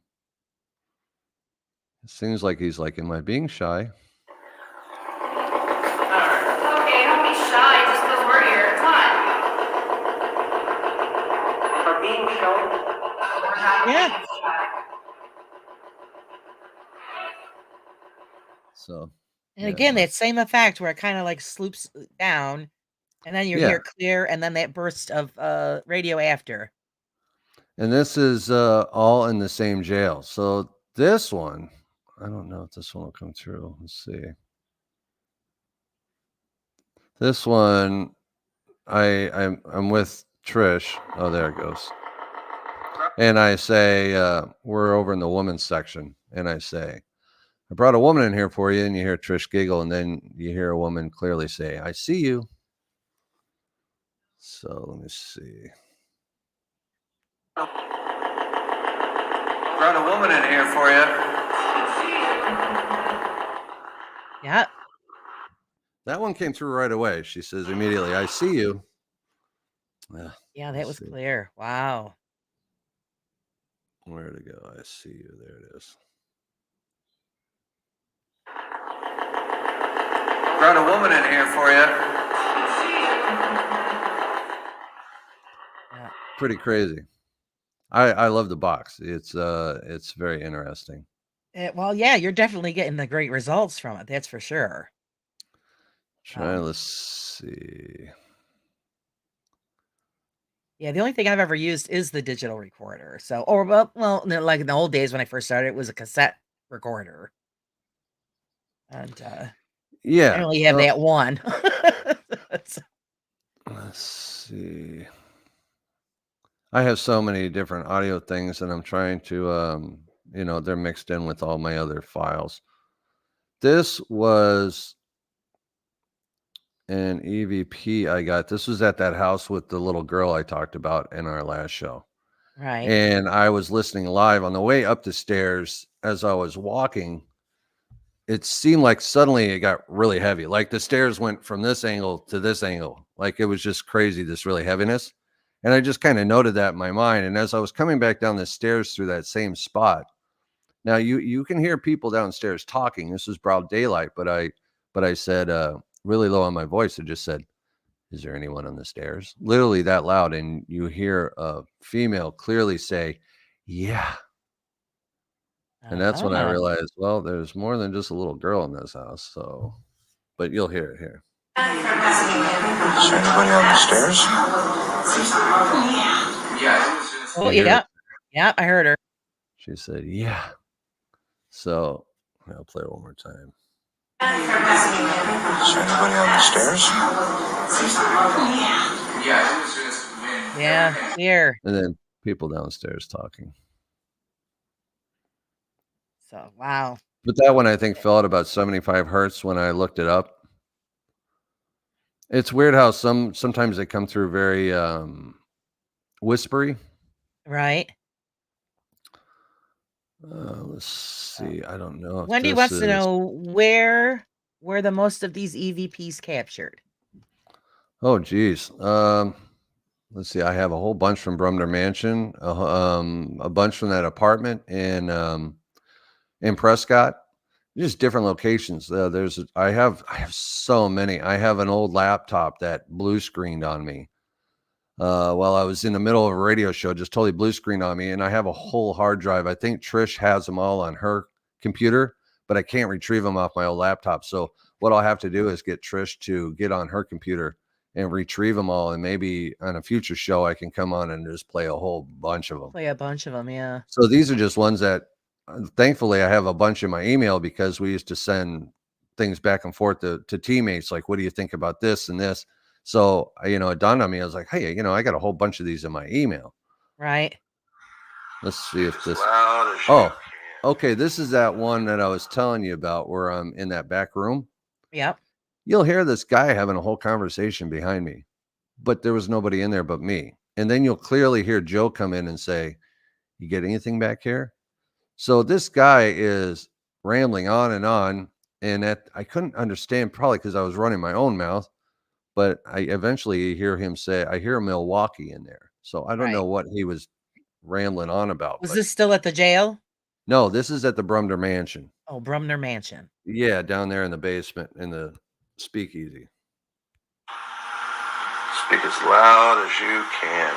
[SPEAKER 2] It seems like he's like, am I being shy?
[SPEAKER 3] Okay, don't be shy just because we're here. Come on. For being shy. We're not
[SPEAKER 1] Yeah.
[SPEAKER 3] being shy.
[SPEAKER 2] So,
[SPEAKER 1] And again, that same effect where it kind of like sloops down, and then you hear it clear, and then that burst of radio after.
[SPEAKER 2] And this is all in the same jail. So this one, I don't know if this one will come through. Let's see. This one, I'm with Trish. Oh, there it goes. And I say, we're over in the women's section, and I say, I brought a woman in here for you, and you hear Trish giggle, and then you hear a woman clearly say, I see you. So let me see.
[SPEAKER 4] Brought a woman in here for you.
[SPEAKER 1] Yeah.
[SPEAKER 2] That one came through right away. She says immediately, I see you.
[SPEAKER 1] Yeah, that
[SPEAKER 2] let's
[SPEAKER 1] was
[SPEAKER 2] see.
[SPEAKER 1] clear. Wow.
[SPEAKER 2] Where to go? I see you. There it is.
[SPEAKER 4] Brought a woman in here for you.
[SPEAKER 1] Yeah.
[SPEAKER 2] Pretty crazy. I love the box. It's very interesting.
[SPEAKER 1] Well, yeah, you're definitely getting the great results from it. That's for sure.
[SPEAKER 2] Let's see.
[SPEAKER 1] Yeah, the only thing I've ever used is the digital recorder. So, or well, like in the old days when I first started, it was a cassette recorder. And I
[SPEAKER 2] Yeah.
[SPEAKER 1] only have that one.
[SPEAKER 2] Let's see. I have so many different audio things, and I'm trying to, they're mixed in with all my other files. This was an EVP I got. This was at that house with the little girl I talked about in our last show.
[SPEAKER 1] Right.
[SPEAKER 2] And I was listening live on the way up the stairs. As I was walking, it seemed like suddenly it got really heavy. Like the stairs went from this angle to this angle. Like it was just crazy, this really heaviness. And I just kind of noted that in my mind. And as I was coming back down the stairs through that same spot, now you can hear people downstairs talking. This was broad daylight, but I said really low on my voice, I just said, is there anyone on the stairs? Literally that loud. And you hear a female clearly say, yeah. And that's when I realized, well, there's more than just a little girl in this house. So, but you'll hear it here.
[SPEAKER 5] Is there anybody on the stairs?
[SPEAKER 1] Oh, yeah. Yeah, I heard her.
[SPEAKER 2] She said, yeah. So I'll play it one more time.
[SPEAKER 5] Is there anybody on the stairs?
[SPEAKER 1] Yeah, here.
[SPEAKER 2] And then people downstairs talking.
[SPEAKER 1] So, wow.
[SPEAKER 2] But that one I think fell at about 75 hertz when I looked it up. It's weird how sometimes they come through very whispery.
[SPEAKER 1] Right.
[SPEAKER 2] Let's see. I don't know.
[SPEAKER 1] Wendy wants to know where were the most of these EVPs captured.
[SPEAKER 2] Oh, geez. Let's see. I have a whole bunch from Brumner Mansion, a bunch from that apartment in Prescott. Just different locations. I have so many. I have an old laptop that blue screened on me while I was in the middle of a radio show, just totally blue screened on me. And I have a whole hard drive. I think Trish has them all on her computer, but I can't retrieve them off my old laptop. So what I'll have to do is get Trish to get on her computer and retrieve them all. And maybe on a future show, I can come on and just play a whole bunch of them.
[SPEAKER 1] Play a bunch of them, yeah.
[SPEAKER 2] So these are just ones that thankfully I have a bunch in my email because we used to send things back and forth to teammates. Like, what do you think about this and this? So, it dawned on me. I was like, hey, I got a whole bunch of these in my email.
[SPEAKER 1] Right.
[SPEAKER 2] Let's see if this. Okay. This is that one that I was telling you about where I'm in that back room.
[SPEAKER 1] Yep.
[SPEAKER 2] You'll hear this guy having a whole conversation behind me, but there was nobody in there but me. And then you'll clearly hear Joe come in and say, you get anything back here? So this guy is rambling on, and I couldn't understand, probably because I was running my own mouth, but I eventually hear him say, I hear Milwaukee in there. So I don't know what he was rambling on about.
[SPEAKER 1] Was this still at the jail?
[SPEAKER 2] No, this is at the Brumner Mansion.
[SPEAKER 1] Oh, Brumner Mansion.
[SPEAKER 2] Yeah, down there in the basement in the speakeasy.
[SPEAKER 5] Speak as loud as you can.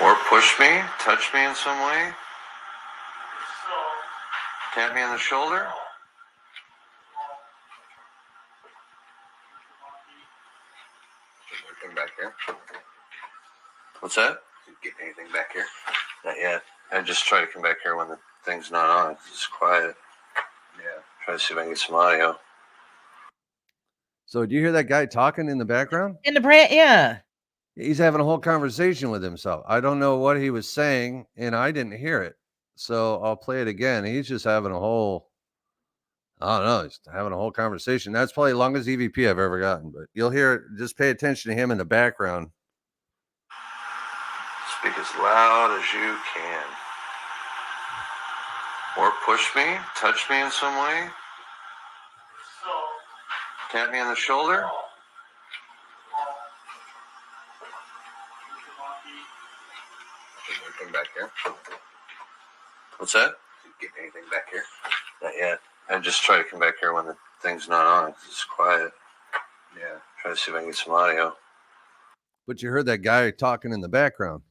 [SPEAKER 5] Or push me, touch me in some way. Tap me on the shoulder. Come back here. What's that? Did you get anything back here? Not yet. I just try to come back here when the thing's not on. It's quiet. Yeah. Try to see if I can get some audio.
[SPEAKER 2] So do you hear that guy talking in the background?
[SPEAKER 1] In the brand, yeah.
[SPEAKER 2] He's having a whole conversation with himself. I don't know what he was saying, and I didn't hear it. So I'll play it again. He's just having a whole, I don't know, he's having a whole conversation. That's probably the longest EVP I've ever gotten, but you'll hear it. Just pay attention to him in the background.
[SPEAKER 5] Speak as loud as you can. Or push me, touch me in some way. Tap me on the shoulder. Anything back here? What's that? Get anything back here? Not yet. I just try to come back here when the thing's not on. It's quiet. Yeah. Try to see if I can get some audio.
[SPEAKER 2] But you heard that guy talking in the background.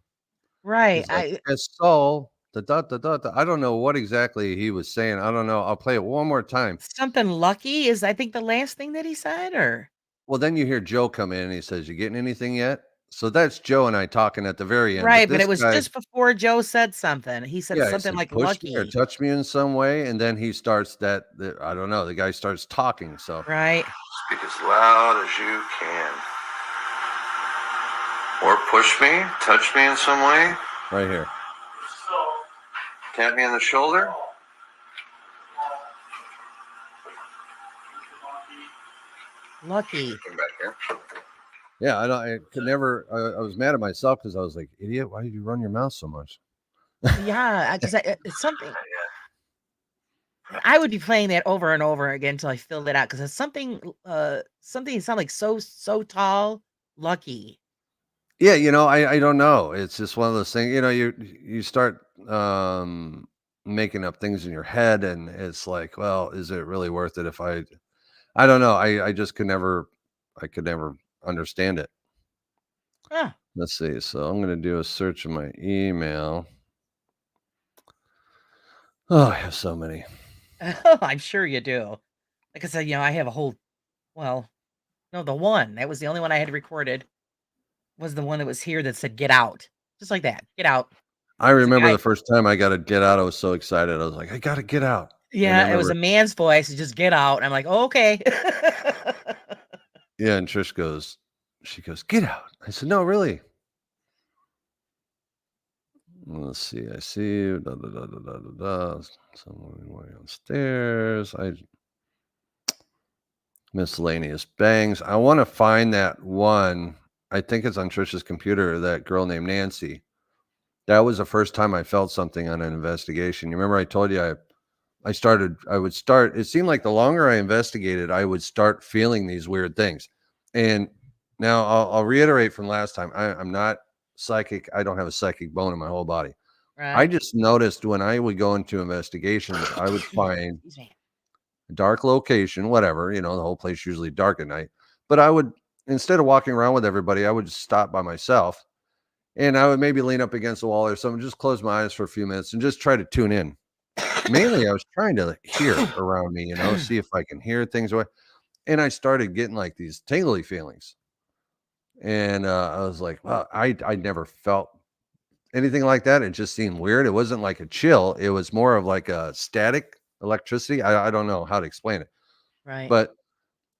[SPEAKER 1] Right.
[SPEAKER 2] He's like, so I don't know what exactly he was saying. I don't know. I'll play it one more time.
[SPEAKER 1] Something lucky is, I think, the last thing that he said, or
[SPEAKER 2] Well, then you hear Joe come in and he says, "You getting anything yet?" So that's Joe and I talking at the very end.
[SPEAKER 1] right, but
[SPEAKER 2] this
[SPEAKER 1] it was
[SPEAKER 2] guy,
[SPEAKER 1] just before Joe said something. He said
[SPEAKER 2] yeah, he
[SPEAKER 1] something
[SPEAKER 2] said,
[SPEAKER 1] like
[SPEAKER 2] "Push me or
[SPEAKER 1] lucky,
[SPEAKER 2] touch me in some way," and then he starts I don't know. The guy starts talking. So
[SPEAKER 1] right?
[SPEAKER 5] Speak as loud as you can. Or push me, touch me in some way.
[SPEAKER 2] right here.
[SPEAKER 5] Tap me on the shoulder.
[SPEAKER 1] Lucky.
[SPEAKER 5] Come back here.
[SPEAKER 2] Yeah, I could never. I was mad at myself because I was like, "Idiot! Why did you run your mouth so much?"
[SPEAKER 1] Yeah, because it's something. I would be playing that over and over again until I filled it out, because it's something. Something that sound like so tall. Lucky.
[SPEAKER 2] Yeah, I don't know. It's just one of those things. You start making up things in your head, and it's like, well, is it really worth it? If I don't know. I just I could never understand it.
[SPEAKER 1] Huh.
[SPEAKER 2] Let's see. So I'm going to do a search of my email. Oh, I have so many.
[SPEAKER 1] I'm sure you do. Like I said, I have a whole. Well, no, the one that was the only one I had recorded was the one that was here that said "get out," just like that. Get out.
[SPEAKER 2] I
[SPEAKER 1] It's a
[SPEAKER 2] remember
[SPEAKER 1] guy.
[SPEAKER 2] the first time I got to get out. I was so excited. I was like, I got to get out. And then
[SPEAKER 1] Yeah, it was a man's voice. Just get out. I'm like, oh, okay.
[SPEAKER 2] yeah. And Trish she goes, get out. I said, no, really. Let's see. I see you. Da, da, da, da, da, da, da. Someone way downstairs. Miscellaneous bangs. I want to find that one. I think it's on Trish's computer. That girl named Nancy. That was the first time I felt something on an investigation. You remember I told you I would start, it seemed like the longer I investigated, I would start feeling these weird things. And now I'll reiterate from last time, I'm not psychic. I don't have a psychic bone in my whole body. I
[SPEAKER 1] Right.
[SPEAKER 2] just noticed when I would go into investigations, I would find
[SPEAKER 1] Excuse me.
[SPEAKER 2] a dark location, whatever, the whole place usually dark at night. But I would, instead of walking around with everybody, I would just stop by myself. And I would maybe lean up against the wall or something, just close my eyes for a few minutes and just try to tune in. Mainly, I was trying to hear around me, see if I can hear things. And I started getting like these tingly feelings. And I was like, well, I never felt anything like that. It just seemed weird. It wasn't like a chill. It was more of like a static electricity. I don't know how to explain it.
[SPEAKER 1] Right.
[SPEAKER 2] But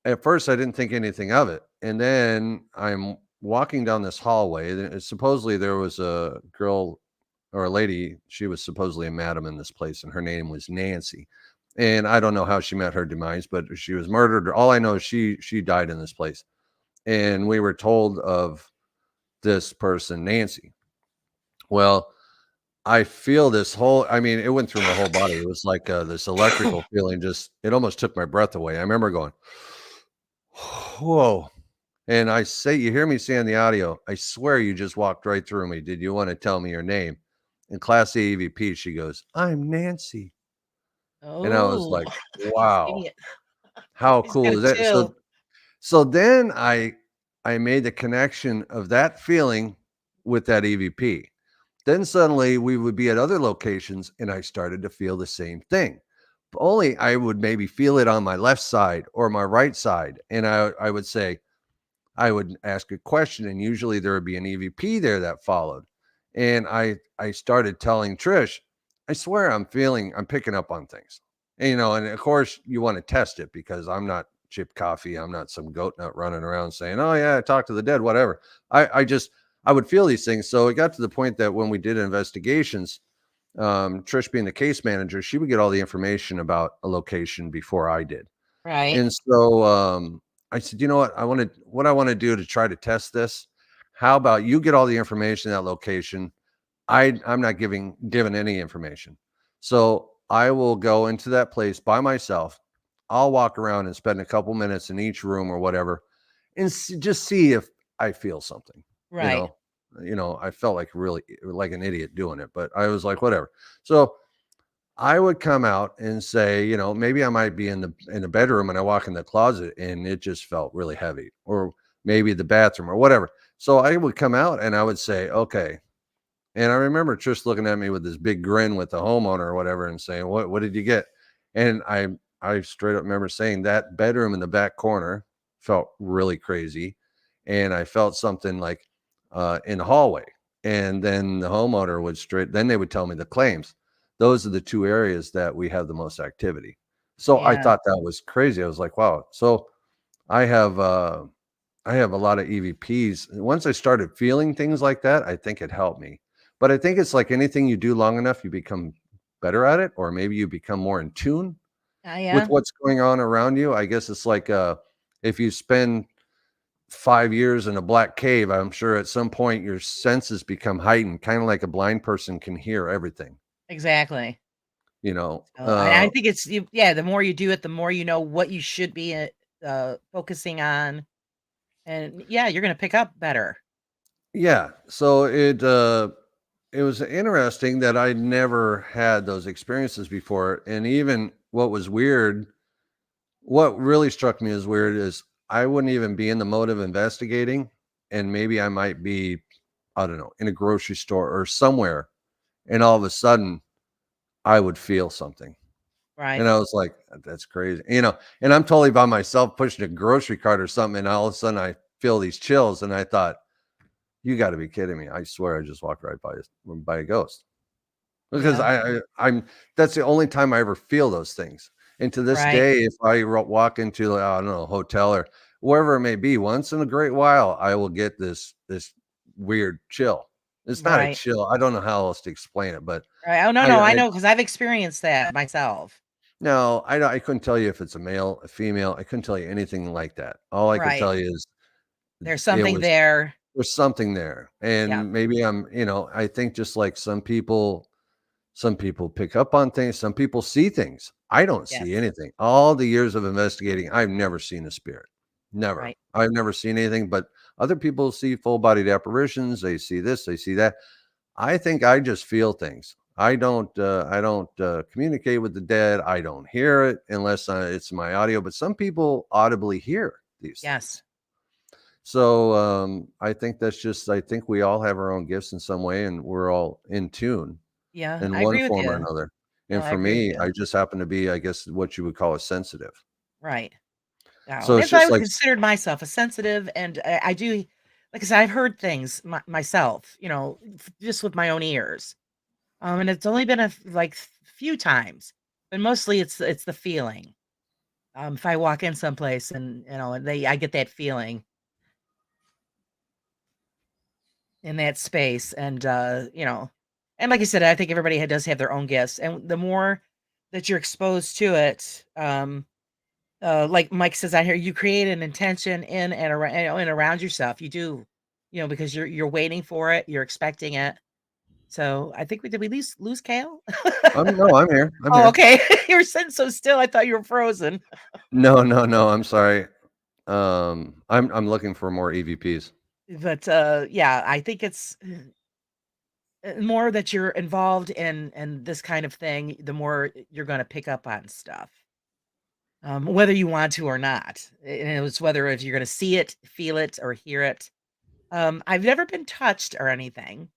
[SPEAKER 2] at first, I didn't think anything of it. And then I'm walking down this hallway. And supposedly there was a girl or a lady. She was supposedly a madam in this place, and her name was Nancy. And I don't know how she met her demise, but she was murdered. All I know is she died in this place. And we were told of this person, Nancy. Well, I feel this whole, I mean, it went through my whole body. It was like this electrical feeling, it almost took my breath away. I remember going, whoa. And you hear me saying the audio, I swear you just walked right through me. Did you want to tell me your name? In Class A EVP, she goes, I'm Nancy. And I was
[SPEAKER 1] Oh,
[SPEAKER 2] like,
[SPEAKER 1] just give
[SPEAKER 2] wow,
[SPEAKER 1] me it.
[SPEAKER 2] how
[SPEAKER 1] Just got
[SPEAKER 2] cool
[SPEAKER 1] a
[SPEAKER 2] is that?
[SPEAKER 1] chill.
[SPEAKER 2] So then I made the connection of that feeling with that EVP. Then suddenly we would be at other locations and I started to feel the same thing. Only I would maybe feel it on my left side or my right side. And I would say, I would ask a question, and usually there would be an EVP there that followed. And I started telling Trish, I swear I'm picking up on things. And, and of course you want to test it because I'm not Chip Coffee. I'm not some goat nut running around saying, oh yeah, I talked to the dead, whatever. I would feel these things. So it got to the point that when we did investigations, Trish being the case manager, she would get all the information about a location before I did.
[SPEAKER 1] Right.
[SPEAKER 2] And so I said, you know what? What I want to do to try to test this. How about you get all the information, that location? I'm not given any information. So I will go into that place by myself. I'll walk around and spend a couple minutes in each room or whatever and just see if I feel something. You
[SPEAKER 1] Right.
[SPEAKER 2] know, I felt like really like an idiot doing it, but I was like, whatever. So I would come out and say, maybe I might be in the bedroom and I walk in the closet and it just felt really heavy, or maybe the bathroom or whatever. So I would come out and I would say, okay. And I remember Trish looking at me with this big grin with the homeowner or whatever and saying, what did you get? And I straight up remember saying that bedroom in the back corner felt really crazy. And I felt something like in the hallway. And then the homeowner then they would tell me the claims. Those are the two areas that we have the most activity. So I
[SPEAKER 1] Yeah.
[SPEAKER 2] thought that was crazy. I was like, wow. So I have a lot of EVPs. Once I started feeling things like that, I think it helped me. But I think it's like anything you do long enough, you become better at it, or maybe you become more in tune with
[SPEAKER 1] Yeah.
[SPEAKER 2] what's going on around you. I guess it's like if you spend 5 years in a black cave, I'm sure at some point your senses become heightened, kind of like a blind person can hear everything,
[SPEAKER 1] Exactly.
[SPEAKER 2] you know.
[SPEAKER 1] So I think it's the more you do it, the more you know what you should be focusing on, and you're gonna pick up better.
[SPEAKER 2] Yeah. So it was interesting that I never had those experiences before. And even what really struck me as weird is I wouldn't even be in the mode of investigating. And maybe I might be, I don't know, in a grocery store or somewhere. And all of a sudden I would feel something.
[SPEAKER 1] Right.
[SPEAKER 2] And I was like, that's crazy. And I'm totally by myself pushing a grocery cart or something. And all of a sudden I feel these chills. And I thought, you got to be kidding me. I swear I just walked right by a ghost. Because
[SPEAKER 1] Yeah.
[SPEAKER 2] I'm that's the only time I ever feel those things. And to this
[SPEAKER 1] Right.
[SPEAKER 2] day, if I walk into, I don't know, a hotel or wherever it may be, once in a great while, I will get this weird chill. It's not a
[SPEAKER 1] Right.
[SPEAKER 2] chill. I don't know how else to explain it, but
[SPEAKER 1] Right. Oh, no,
[SPEAKER 2] I
[SPEAKER 1] no, I
[SPEAKER 2] I
[SPEAKER 1] know because 'cause I've experienced that myself.
[SPEAKER 2] no, I couldn't tell you if it's a male, a female. I couldn't tell you anything like that. All I could
[SPEAKER 1] Right.
[SPEAKER 2] tell you is
[SPEAKER 1] There's
[SPEAKER 2] it
[SPEAKER 1] something
[SPEAKER 2] was
[SPEAKER 1] there.
[SPEAKER 2] there's something there.
[SPEAKER 1] Yeah.
[SPEAKER 2] And maybe I think just like some people pick up on things. Some people see things. I don't see
[SPEAKER 1] Yes.
[SPEAKER 2] anything. All the years of investigating, I've never seen a spirit. Never.
[SPEAKER 1] Right.
[SPEAKER 2] I've never seen anything, but other people see full-bodied apparitions. They see this, they see that. I think I just feel things. I don't communicate with the dead. I don't hear it unless it's my audio, but some people audibly hear these things.
[SPEAKER 1] Yes.
[SPEAKER 2] So I think we all have our own gifts in some way, and we're all in tune
[SPEAKER 1] Yeah,
[SPEAKER 2] in
[SPEAKER 1] I
[SPEAKER 2] one
[SPEAKER 1] agree with
[SPEAKER 2] form or
[SPEAKER 1] you.
[SPEAKER 2] another.
[SPEAKER 1] No,
[SPEAKER 2] And
[SPEAKER 1] I
[SPEAKER 2] for
[SPEAKER 1] agree with
[SPEAKER 2] me,
[SPEAKER 1] you.
[SPEAKER 2] I just happen to be, I guess, what you would call a sensitive.
[SPEAKER 1] Right. No,
[SPEAKER 2] So it's
[SPEAKER 1] that's why I
[SPEAKER 2] just
[SPEAKER 1] would
[SPEAKER 2] like,
[SPEAKER 1] considered myself a sensitive, and I do like I said, I've heard things myself, just with my own ears. And it's only been few times, but mostly it's the feeling. If I walk in someplace and I get that feeling in that space, and like I said, I think everybody does have their own gifts, and the more that you're exposed to it, like Mike says out here, you create an intention in and around and around yourself. You do, because you're waiting for it, you're expecting it. So I think we lose Kale?
[SPEAKER 2] no, I'm here. I'm
[SPEAKER 1] Oh,
[SPEAKER 2] here.
[SPEAKER 1] okay. You were sitting so still. I thought you were frozen.
[SPEAKER 2] No, no, no. I'm sorry. I'm looking for more EVPs.
[SPEAKER 1] But I think it's more that you're involved in this kind of thing, the more you're going to pick up on stuff. Whether you want to or not. And it's whether if you're going to see it, feel it, or hear it. I've never been touched or anything.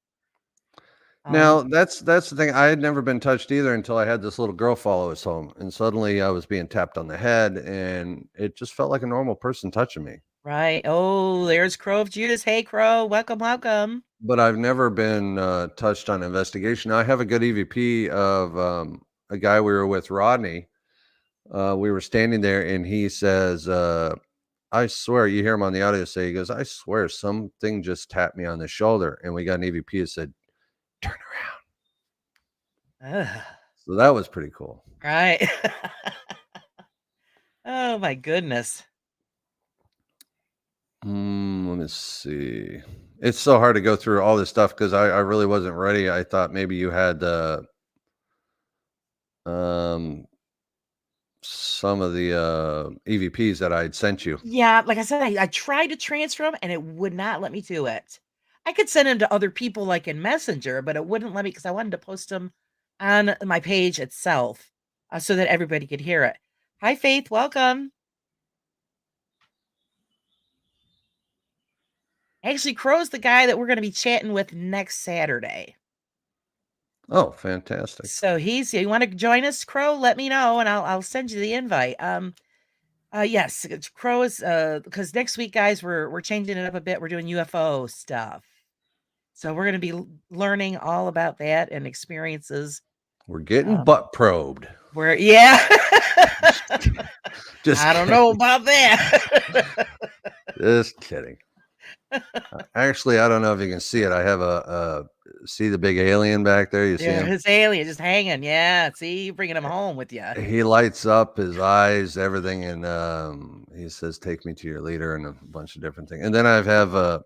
[SPEAKER 2] Now that's the thing. I had never been touched either until I had this little girl follow us home, and suddenly I was being tapped on the head, and it just felt like a normal person touching me.
[SPEAKER 1] Right. Oh, there's Crow of Judas. Hey, Crow. Welcome, welcome.
[SPEAKER 2] but I've never been touched on investigation. I have a good EVP of a guy we were with, Rodney. We were standing there, and he says, "I swear," you hear him on the audio say, he goes, "I swear something just tapped me on the shoulder," and we got an EVP that said, "Turn around."
[SPEAKER 1] Ugh,
[SPEAKER 2] So that was pretty cool.
[SPEAKER 1] right. Oh my goodness.
[SPEAKER 2] Let me see. It's so hard to go through all this stuff because I really wasn't ready. I thought maybe you had um, some of the EVPs that I'd sent you.
[SPEAKER 1] Yeah, like I said, I tried to transfer them and it would not let me do it. I could send them to other people like in Messenger, but it wouldn't let me because I wanted to post them on my page itself so that everybody could hear it. Hi, Faith. Welcome. Actually, Crow's the guy that we're going to be chatting with next Saturday.
[SPEAKER 2] Oh, fantastic.
[SPEAKER 1] So you want to join us, Crow? Let me know and I'll send you the invite. Yes, Crow is because next week, guys, we're changing it up a bit. We're doing UFO stuff. So we're going to be learning all about that and experiences.
[SPEAKER 2] We're getting butt probed.
[SPEAKER 1] Yeah.
[SPEAKER 2] Just
[SPEAKER 1] I don't know about that.
[SPEAKER 2] Just kidding. Actually, I don't know if you can see it. I have see the big alien back there? You see
[SPEAKER 1] Yeah,
[SPEAKER 2] him?
[SPEAKER 1] his alien just hanging. Yeah, see, you're bringing him home with you.
[SPEAKER 2] He lights up his eyes, everything, and he says, "Take me to your leader," and a bunch of different things. And then I have a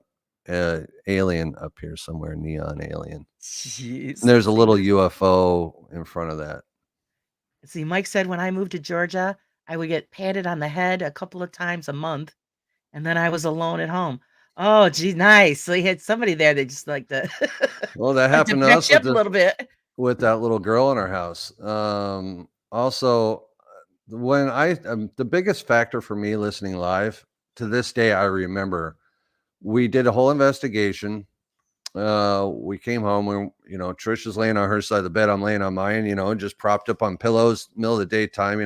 [SPEAKER 2] alien up here somewhere, neon alien.
[SPEAKER 1] Jeez.
[SPEAKER 2] And there's a little UFO in front of that.
[SPEAKER 1] See, Mike said when I moved to Georgia, I would get patted on the head a couple of times a month, and then I was alone at home. Oh, gee, nice. So you had somebody there that just like to
[SPEAKER 2] Well, that
[SPEAKER 1] like to
[SPEAKER 2] happened to
[SPEAKER 1] back
[SPEAKER 2] us
[SPEAKER 1] you up a little bit.
[SPEAKER 2] with that little girl in our house. Also, when the biggest factor for me listening live to this day, I remember we did a whole investigation. We came home when, Trish is laying on her side of the bed. I'm laying on mine, just propped up on pillows, middle of the daytime,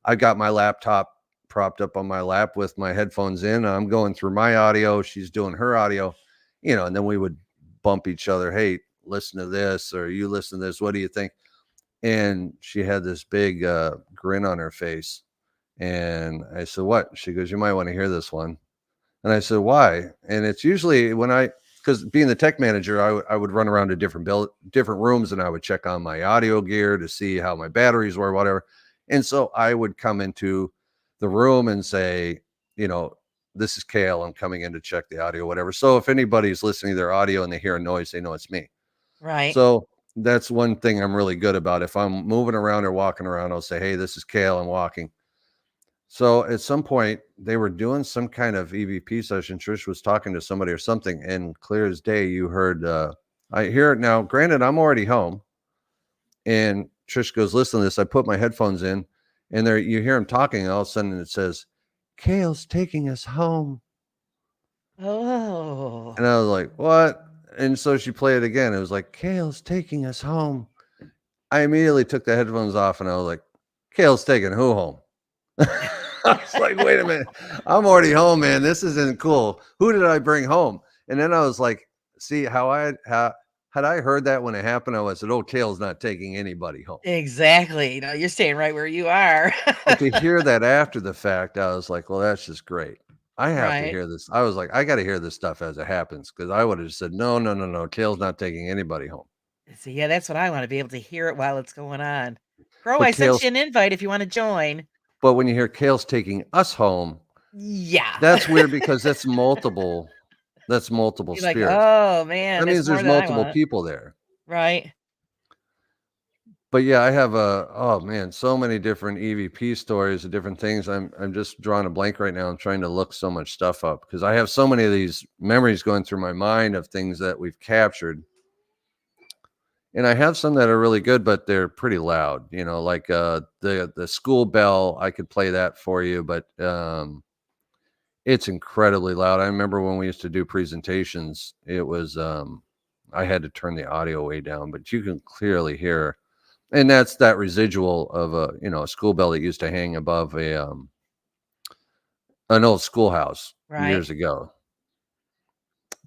[SPEAKER 2] I got my laptop propped up on my lap with my headphones in. I'm going through my audio. She's doing her audio, and then we would bump each other. Hey, listen to this, or you listen to this. What do you think? And she had this big grin on her face. And I said, "What?" She goes, "You might want to hear this one." And I said, "Why?" And it's usually because being the tech manager, I would run around to different rooms, and I would check on my audio gear to see how my batteries were, whatever. And so I would come into the room and say, "This is Kale. I'm coming in to check the audio, whatever." So if anybody's listening to their audio and they hear a noise, they know it's me.
[SPEAKER 1] Right.
[SPEAKER 2] So that's one thing I'm really good about. If I'm moving around or walking around, I'll say, "Hey, this is Kale. I'm walking." So at some point, they were doing some kind of EVP session. Trish was talking to somebody or something, and clear as day, you heard. I hear it now. Granted, I'm already home, and Trish goes, "Listen to this." I put my headphones in, and there you hear him talking. And all of a sudden, it says, "Kale's taking us home,"
[SPEAKER 1] Oh.
[SPEAKER 2] and I was like, "What?" And so she played it again. It was like, "Kale's taking us home." I immediately took the headphones off, and I was like, "Kale's taking who home?" I was like, "Wait a minute, I'm already home, man. This isn't cool. Who did I bring home?" And then I was like, see how had I heard that when it happened, I said, "Oh, Kale's not taking anybody home."
[SPEAKER 1] Exactly. No, you're staying right where you are.
[SPEAKER 2] But to hear that after the fact, I was like, "Well, that's just great. I have to
[SPEAKER 1] Right.
[SPEAKER 2] hear this." I was like, "I got to hear this stuff as it happens," because I would have said, "No, no, no, no. Kale's not taking anybody home."
[SPEAKER 1] See, yeah, that's what I want to be able to hear it while it's going on. Crow,
[SPEAKER 2] But
[SPEAKER 1] I sent
[SPEAKER 2] Kale's,
[SPEAKER 1] you an invite if you want to join.
[SPEAKER 2] but when you hear Kale's taking us home,
[SPEAKER 1] Yeah.
[SPEAKER 2] that's weird because that's multiple. That's multiple
[SPEAKER 1] You're like,
[SPEAKER 2] spirits.
[SPEAKER 1] oh man,
[SPEAKER 2] That
[SPEAKER 1] that's
[SPEAKER 2] means
[SPEAKER 1] more
[SPEAKER 2] there's
[SPEAKER 1] than I
[SPEAKER 2] multiple
[SPEAKER 1] want.
[SPEAKER 2] people there.
[SPEAKER 1] Right.
[SPEAKER 2] But yeah, I have oh man, so many different EVP stories of different things. I'm just drawing a blank right now. I'm trying to look so much stuff up because I have so many of these memories going through my mind of things that we've captured. And I have some that are really good, but they're pretty loud, like the school bell. I could play that for you, but it's incredibly loud. I remember when we used to do presentations, it was I had to turn the audio way down, but you can clearly hear. And that's that residual of a school bell that used to hang above an old schoolhouse
[SPEAKER 1] Right.
[SPEAKER 2] years ago.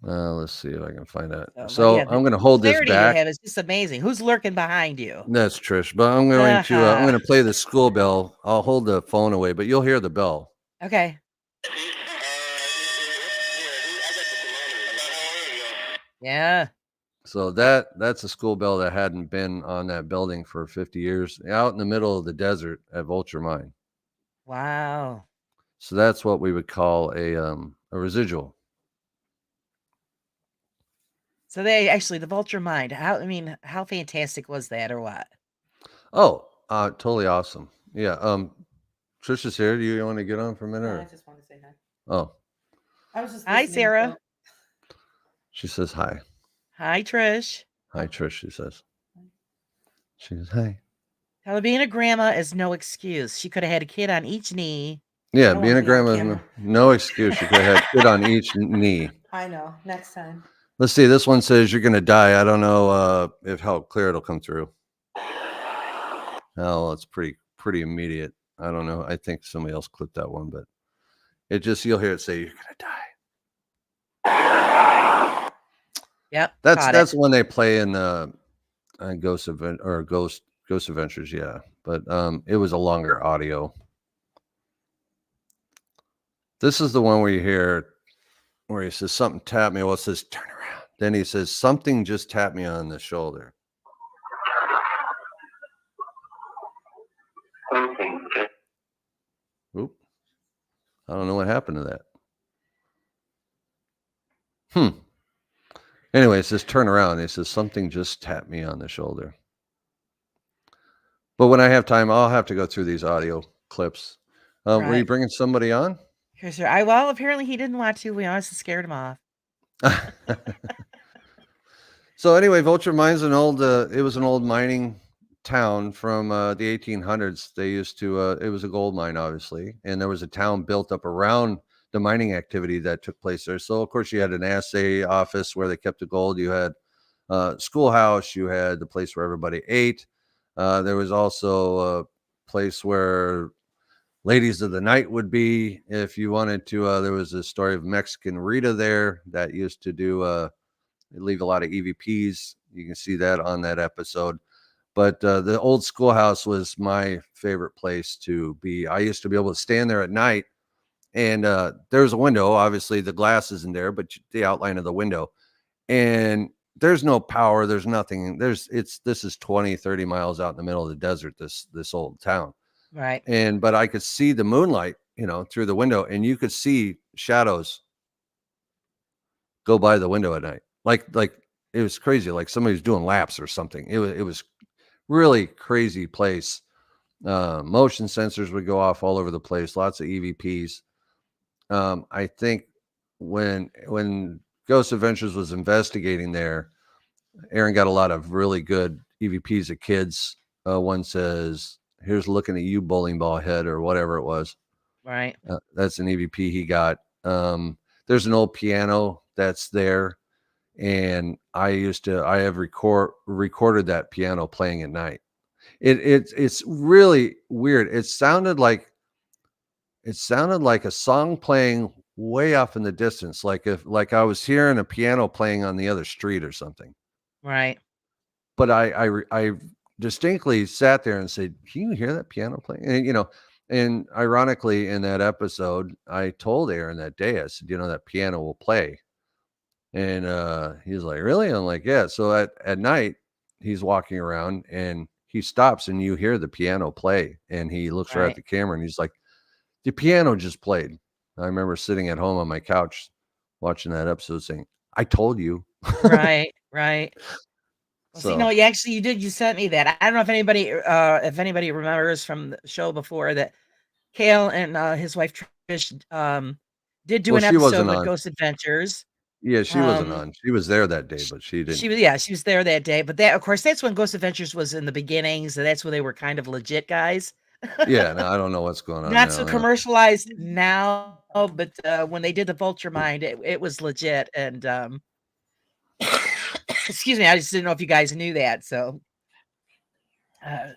[SPEAKER 2] Let's see if I can find that.
[SPEAKER 1] So,
[SPEAKER 2] So
[SPEAKER 1] yeah,
[SPEAKER 2] I'm going to
[SPEAKER 1] the
[SPEAKER 2] hold this
[SPEAKER 1] clarity you
[SPEAKER 2] back.
[SPEAKER 1] have is just amazing. Who's lurking behind you?
[SPEAKER 2] That's Trish, but I'm going to play the school bell. I'll hold the phone away, but you'll hear the bell.
[SPEAKER 1] Okay. Yeah.
[SPEAKER 2] So that's a school bell that hadn't been on that building for 50 years, out in the middle of the desert at Vulture Mine.
[SPEAKER 1] Wow.
[SPEAKER 2] So that's what we would call a residual.
[SPEAKER 1] So they actually the Vulture Mind. How fantastic was that, or what?
[SPEAKER 2] Oh, totally awesome. Yeah. Trish is here. Do you want to get on for a minute?
[SPEAKER 3] No,
[SPEAKER 2] Or?
[SPEAKER 3] I just want to say hi.
[SPEAKER 2] Oh,
[SPEAKER 3] I was just
[SPEAKER 1] Hi,
[SPEAKER 3] listening,
[SPEAKER 1] Sarah.
[SPEAKER 2] she says hi.
[SPEAKER 1] Hi, Trish.
[SPEAKER 2] Hi, Trish. She says. She says hi.
[SPEAKER 1] Tell her being a grandma is no excuse. She could have had a kid on each knee.
[SPEAKER 2] Yeah,
[SPEAKER 3] don't
[SPEAKER 2] being
[SPEAKER 3] wanna
[SPEAKER 2] a
[SPEAKER 3] be on
[SPEAKER 2] grandma,
[SPEAKER 3] camera.
[SPEAKER 2] no excuse. You could have had kid on each knee.
[SPEAKER 3] I know. Next time.
[SPEAKER 2] Let's see. This one says you're going to die. I don't know if how clear it'll come through. Oh, it's pretty immediate. I don't know. I think somebody else clipped that one, but it just you'll hear it say you're going to die.
[SPEAKER 1] Yep.
[SPEAKER 2] That's when they play in Ghost Adventures. Yeah, but it was a longer audio. This is the one where you hear where he says something tapped me. Well, it says turn around. Then he says something just tapped me on the shoulder. Oop. I don't know what happened to that. Anyway, it says turn around. It says something just tapped me on the shoulder. But when I have time, I'll have to go through these audio clips. Were you
[SPEAKER 1] Right.
[SPEAKER 2] bringing somebody on?
[SPEAKER 1] Here's her. Well, apparently he didn't want to. We honestly scared him off.
[SPEAKER 2] So anyway, Vulture Mine's an old. It was an old mining town from the 1800s. They used to. It was a gold mine, obviously, and there was a town built up around the mining activity that took place there. So of course, you had an assay office where they kept the gold. You had schoolhouse. You had the place where everybody ate. There was also a place where ladies of the night would be if you wanted to. There was a story of Mexican Rita there that used to do. They leave a lot of EVPs. You can see that on that episode. But the old schoolhouse was my favorite place to be. I used to be able to stand there at night, and there's a window. Obviously, the glass isn't there, but the outline of the window. And there's no power. There's nothing. This is 20, 30 miles out in the middle of the desert, this old town.
[SPEAKER 1] Right.
[SPEAKER 2] But I could see the moonlight, through the window, and you could see shadows go by the window at night. Like it was crazy, like somebody was doing laps or something. It was really crazy place. Motion sensors would go off all over the place, lots of EVPs. I think when Ghost Adventures was investigating there, Aaron got a lot of really good EVPs of kids. One says, "Here's looking at you, bowling ball head," or whatever it was.
[SPEAKER 1] Right.
[SPEAKER 2] That's an EVP he got. There's an old piano that's there, and I have recorded that piano playing at night. It's really weird. It sounded like a song playing way off in the distance, like I was hearing a piano playing on the other street or something.
[SPEAKER 1] Right.
[SPEAKER 2] But I distinctly sat there and said, "Can you hear that piano playing?" And ironically, in that episode, I told Aaron that day, I said, "That piano will play." And he's like, "Really?" I'm like, "Yeah." So at night, he's walking around and he stops and you hear the piano play. And he looks right at the camera and he's like, "The piano just played." I remember sitting at home on my couch watching that episode saying, "I told you."
[SPEAKER 1] Right. Right. Well,
[SPEAKER 2] So
[SPEAKER 1] you did. You sent me that. I don't know if anybody remembers from the show before that Kale and his wife Trish did do
[SPEAKER 2] well,
[SPEAKER 1] an
[SPEAKER 2] she
[SPEAKER 1] episode
[SPEAKER 2] wasn't
[SPEAKER 1] with
[SPEAKER 2] on.
[SPEAKER 1] Ghost Adventures.
[SPEAKER 2] Yeah, she wasn't on. She was there that day, but she didn't.
[SPEAKER 1] She was there that day. But that, of course, that's when Ghost Adventures was in the beginnings. So that's when they were kind of legit guys.
[SPEAKER 2] Yeah, no, I don't know what's going on
[SPEAKER 1] Not
[SPEAKER 2] now.
[SPEAKER 1] so commercialized now, but when they did the Vulture Mind, it was legit. And excuse me, I just didn't know if you guys knew that. So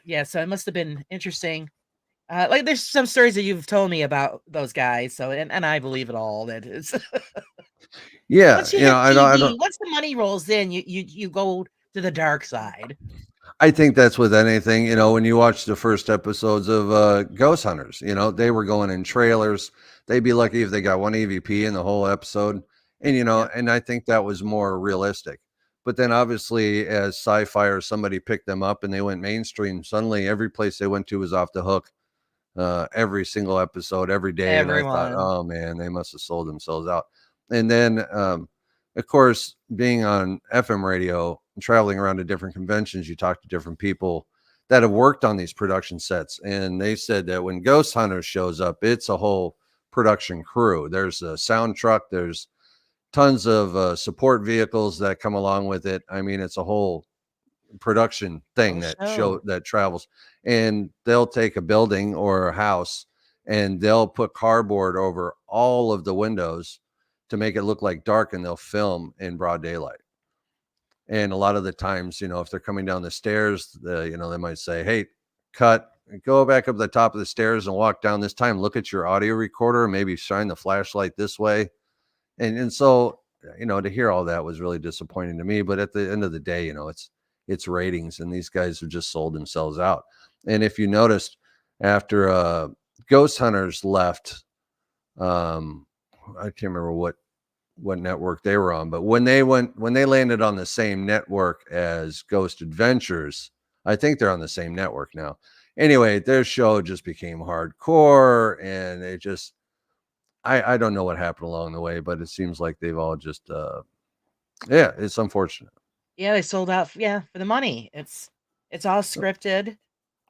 [SPEAKER 1] yeah, so it must have been interesting Like there's some stories that you've told me about those guys, so and I believe it all. That is,
[SPEAKER 2] Yeah,
[SPEAKER 1] once you hit
[SPEAKER 2] I
[SPEAKER 1] TV,
[SPEAKER 2] don't.
[SPEAKER 1] once the money rolls in, you go to the dark side.
[SPEAKER 2] I think that's with anything. When you watch the first episodes of Ghost Hunters, they were going in trailers. They'd be lucky if they got one EVP in the whole episode, and
[SPEAKER 1] Yep.
[SPEAKER 2] and I think that was more realistic. But then obviously, as sci-fi or somebody picked them up and they went mainstream, suddenly every place they went to was off the hook. Every single episode, every day, and I thought,
[SPEAKER 1] Everyone.
[SPEAKER 2] oh man, they must have sold themselves out. And then, of course, being on FM radio, traveling around to different conventions, you talk to different people that have worked on these production sets, and they said that when Ghost Hunter shows up, it's a whole production crew. There's a sound truck, there's tons of support vehicles that come along with it. I mean, it's a whole production thing
[SPEAKER 1] Oh,
[SPEAKER 2] that
[SPEAKER 1] show.
[SPEAKER 2] travels, and they'll take a building or a house and they'll put cardboard over all of the windows to make it look like dark, and they'll film in broad daylight. And a lot of the times, if they're coming down the stairs, they might say, hey, cut, go back up the top of the stairs and walk down this time, look at your audio recorder, maybe shine the flashlight this way. And so, to hear all that was really disappointing to me. But at the end of the day, it's ratings, and these guys have just sold themselves out. And if you noticed, after Ghost Hunters left, I can't remember what network they were on, but when they landed on the same network as Ghost Adventures, I think they're on the same network now. Anyway, their show just became hardcore, and it just I don't know what happened along the way, but it seems like they've all just yeah, it's unfortunate.
[SPEAKER 1] Yeah, they sold out. Yeah, for the money. It's all scripted.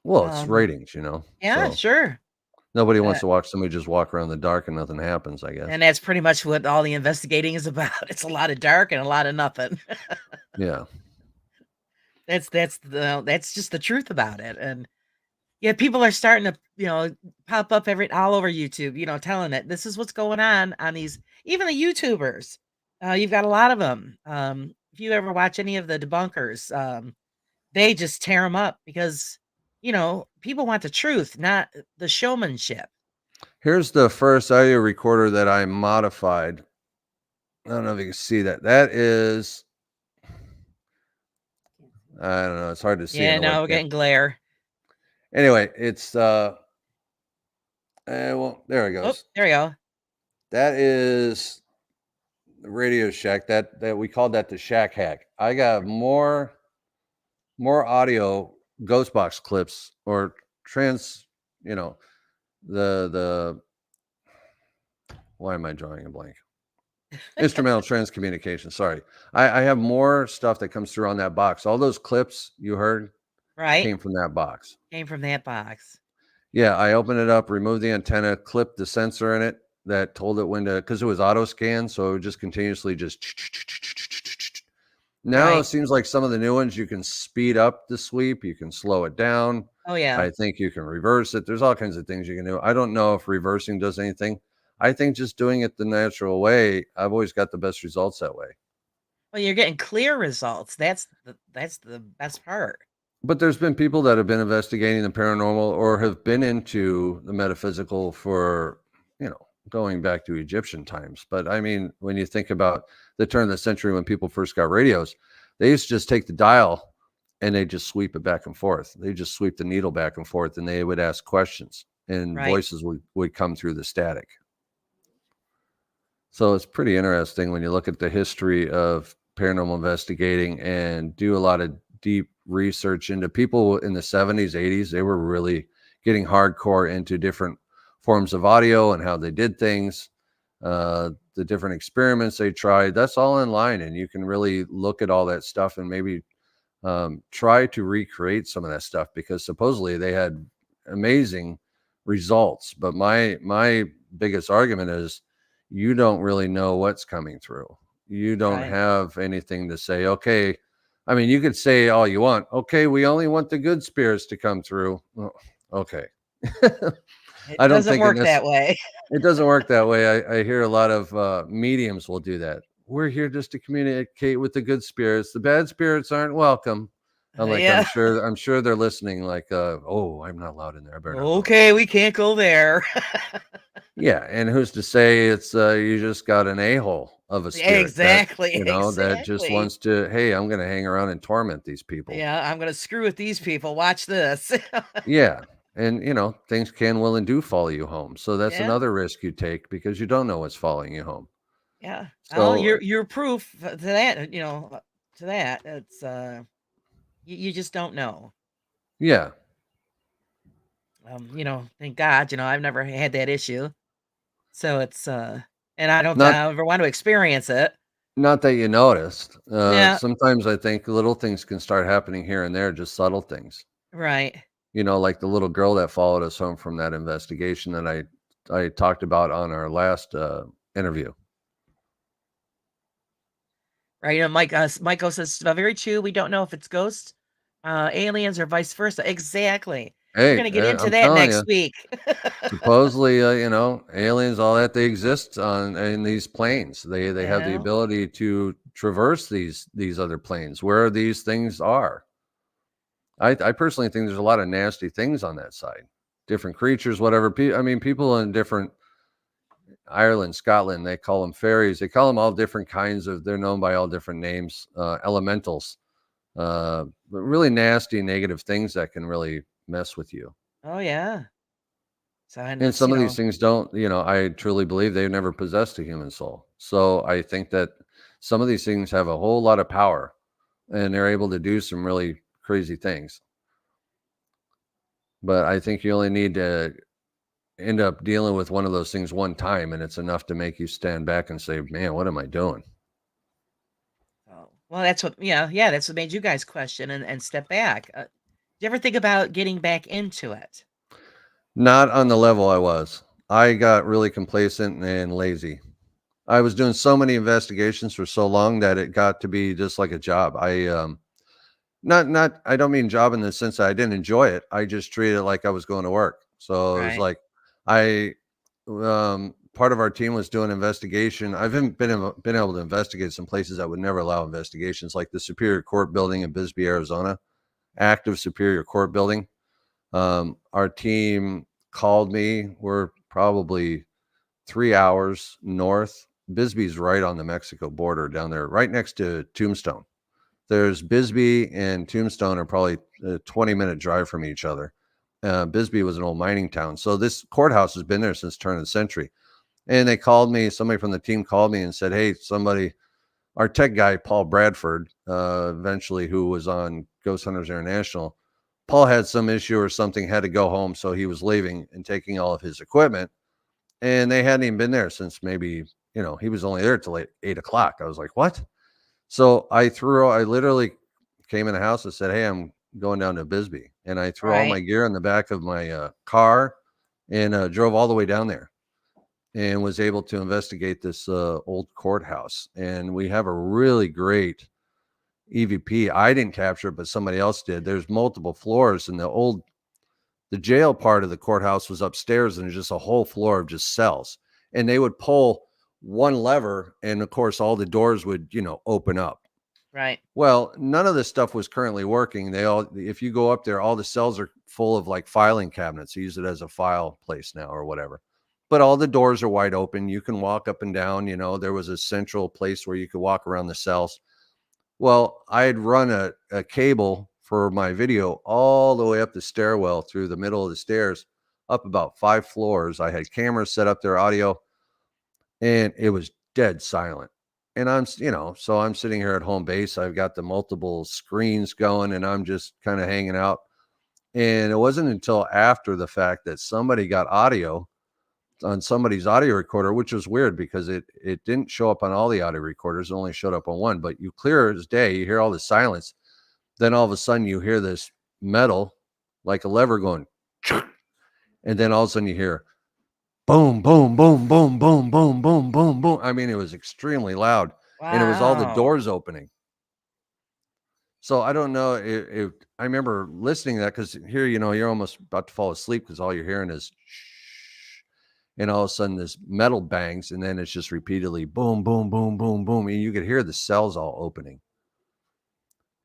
[SPEAKER 2] Well, it's
[SPEAKER 1] Um,
[SPEAKER 2] ratings,
[SPEAKER 1] yeah,
[SPEAKER 2] so
[SPEAKER 1] sure.
[SPEAKER 2] nobody
[SPEAKER 1] Uh,
[SPEAKER 2] wants to watch somebody just walk around in the dark and nothing happens, I guess.
[SPEAKER 1] and that's pretty much what all the investigating is about. It's a lot of dark and a lot of nothing.
[SPEAKER 2] Yeah.
[SPEAKER 1] That's just the truth about it. And yeah, people are starting to, pop up all over YouTube, telling it this is what's going on these, even the YouTubers. You've got a lot of them. If you ever watch any of the debunkers, they just tear them up because, people want the truth, not the showmanship.
[SPEAKER 2] Here's the first audio recorder that I modified. I don't know if you can see that. That is, I don't know, it's hard to see in
[SPEAKER 1] Yeah,
[SPEAKER 2] the
[SPEAKER 1] no, we're
[SPEAKER 2] webcam.
[SPEAKER 1] getting glare.
[SPEAKER 2] Anyway, it's well, there it
[SPEAKER 1] Oh,
[SPEAKER 2] goes.
[SPEAKER 1] there we go.
[SPEAKER 2] That is the Radio Shack. That we called that the Shack Hack. I got more audio ghost box clips or trans, the why am I drawing a blank? Instrumental transcommunication. Sorry. I have more stuff that comes through on that box. All those clips you heard
[SPEAKER 1] Right.
[SPEAKER 2] came from that box.
[SPEAKER 1] Came from that box.
[SPEAKER 2] Yeah, I opened it up, removed the antenna, clipped the sensor in it that told it when to, because it was auto scan, so it would just continuously just. Now it
[SPEAKER 1] Right.
[SPEAKER 2] seems like some of the new ones you can speed up the sweep, you can slow it down.
[SPEAKER 1] Oh, yeah.
[SPEAKER 2] I think you can reverse it. There's all kinds of things you can do. I don't know if reversing does anything. I think just doing it the natural way, I've always got the best results that way.
[SPEAKER 1] Well, you're getting clear results. That's the best part.
[SPEAKER 2] But there's been people that have been investigating the paranormal or have been into the metaphysical for, going back to Egyptian times. But I mean, when you think about the turn of the century when people first got radios, they used to just take the dial and they just sweep it back and forth. They just sweep the needle back and forth, and they would ask questions, and
[SPEAKER 1] Right.
[SPEAKER 2] voices would come through the static. So it's pretty interesting when you look at the history of paranormal investigating and do a lot of deep research into people in the 70s, 80s. They were really getting hardcore into different forms of audio and how they did things, the different experiments they tried. That's all in line, and you can really look at all that stuff and maybe try to recreate some of that stuff, because supposedly they had amazing results. But my biggest argument is you don't really know what's coming through. You don't
[SPEAKER 1] Right.
[SPEAKER 2] have anything to say, okay. I mean, you could say all you want. Okay, we only want the good spirits to come through. Well, okay.
[SPEAKER 1] It
[SPEAKER 2] I don't
[SPEAKER 1] doesn't
[SPEAKER 2] think
[SPEAKER 1] work that way.
[SPEAKER 2] it doesn't work that way. I hear a lot of mediums will do that. We're here just to communicate with the good spirits. The bad spirits aren't welcome. I'm like,
[SPEAKER 1] Yeah.
[SPEAKER 2] I'm sure they're listening like, oh, I'm not allowed in there. I better not go in
[SPEAKER 1] Okay, we can't go there.
[SPEAKER 2] Yeah, and who's to say it's you just got an a-hole of a spirit that,
[SPEAKER 1] Exactly,
[SPEAKER 2] that just
[SPEAKER 1] exactly.
[SPEAKER 2] wants to, hey, I'm going to hang around and torment these people.
[SPEAKER 1] Yeah, I'm gonna screw with these people. Watch this.
[SPEAKER 2] Yeah. And things can, will, and do follow you home. So that's
[SPEAKER 1] Yeah,
[SPEAKER 2] another risk you take because you don't know what's following you home.
[SPEAKER 1] yeah. Oh,
[SPEAKER 2] So
[SPEAKER 1] you're proof to that. To that. It's you just don't know.
[SPEAKER 2] yeah,
[SPEAKER 1] Thank God. I've never had that issue, so it's and I don't
[SPEAKER 2] not
[SPEAKER 1] ever want to experience it.
[SPEAKER 2] not that you noticed.
[SPEAKER 1] Yeah,
[SPEAKER 2] Sometimes I think little things can start happening here and there, just subtle things.
[SPEAKER 1] right.
[SPEAKER 2] Like the little girl that followed us home from that investigation that I talked about on our last interview.
[SPEAKER 1] Right. Michael says very true. We don't know if it's ghosts, aliens, or vice versa. Exactly. We're
[SPEAKER 2] Hey,
[SPEAKER 1] gonna get into
[SPEAKER 2] I'm
[SPEAKER 1] that
[SPEAKER 2] telling
[SPEAKER 1] next
[SPEAKER 2] you.
[SPEAKER 1] week.
[SPEAKER 2] Supposedly, aliens, all that, they exist in these planes. They have the
[SPEAKER 1] Yeah.
[SPEAKER 2] ability to traverse these other planes where these things are. I personally think there's a lot of nasty things on that side, different creatures, whatever. I mean, people in different Ireland, Scotland, they call them fairies. They call them all different kinds of. They're known by all different names, elementals, but really nasty, negative things that can really mess with you.
[SPEAKER 1] Oh yeah. So and
[SPEAKER 2] And
[SPEAKER 1] it's
[SPEAKER 2] some of these things don't, I truly believe they've never possessed a human soul. So I think that some of these things have a whole lot of power and they're able to do some really crazy things. But I think you only need to end up dealing with one of those things one time, and it's enough to make you stand back and say, man, what am I doing?
[SPEAKER 1] Oh, well, that's what. Yeah. That's what made you guys question and step back. Do you ever think about getting back into it?
[SPEAKER 2] Not on the level I was. I got really complacent and lazy. I was doing so many investigations for so long that it got to be just like a job. Not I don't mean job in the sense that I didn't enjoy it. I just treated it like I was going to work. So it was
[SPEAKER 1] Right.
[SPEAKER 2] like I part of our team was doing investigation. I've been able to investigate some places that would never allow investigations, like the Superior Court building in Bisbee, Arizona, active Superior Court building. Our team called me. We're probably 3 hours north. Bisbee's right on the Mexico border down there, right next to Tombstone. There's Bisbee and Tombstone are probably a 20-minute drive from each other. Bisbee was an old mining town. So this courthouse has been there since the turn of the century. And they called me, somebody from the team called me and said, hey, our tech guy, Paul Bradford, eventually who was on Ghost Hunters International, Paul had some issue or something, had to go home. So he was leaving and taking all of his equipment. And they hadn't even been there since maybe, he was only there till 8 o'clock. I was like, what? So I literally came in the house and said, hey, I'm going down to Bisbee. And I threw all my
[SPEAKER 1] Right.
[SPEAKER 2] gear in the back of my car and drove all the way down there and was able to investigate this old courthouse. And we have a really great EVP. I didn't capture it, but somebody else did. There's multiple floors, and the jail part of the courthouse was upstairs, and there's just a whole floor of just cells. And they would pull one lever, and of course, all the doors would, open up.
[SPEAKER 1] Right.
[SPEAKER 2] Well, none of this stuff was currently working. If you go up there, all the cells are full of like filing cabinets. You use it as a file place now or whatever. But all the doors are wide open. You can walk up and down. There was a central place where you could walk around the cells. Well, I had run a cable for my video all the way up the stairwell through the middle of the stairs, up about 5 floors. I had cameras set up there, audio, and it was dead silent. And so I'm sitting here at home base. I've got the multiple screens going and I'm just kind of hanging out. And it wasn't until after the fact that somebody got audio on somebody's audio recorder, which was weird because it didn't show up on all the audio recorders. It only showed up on one, but you clear as day, you hear all the silence. Then all of a sudden you hear this metal, like a lever going, and then all of a sudden you hear boom, boom, boom, boom, boom, boom, boom, boom, boom. I mean, it was extremely loud, and it was all the
[SPEAKER 1] Wow.
[SPEAKER 2] doors opening. So I don't know if I remember listening to that because here, you're almost about to fall asleep because all you're hearing is shh, and all of a sudden this metal bangs, and then it's just repeatedly boom, boom, boom, boom, boom, and you could hear the cells all opening.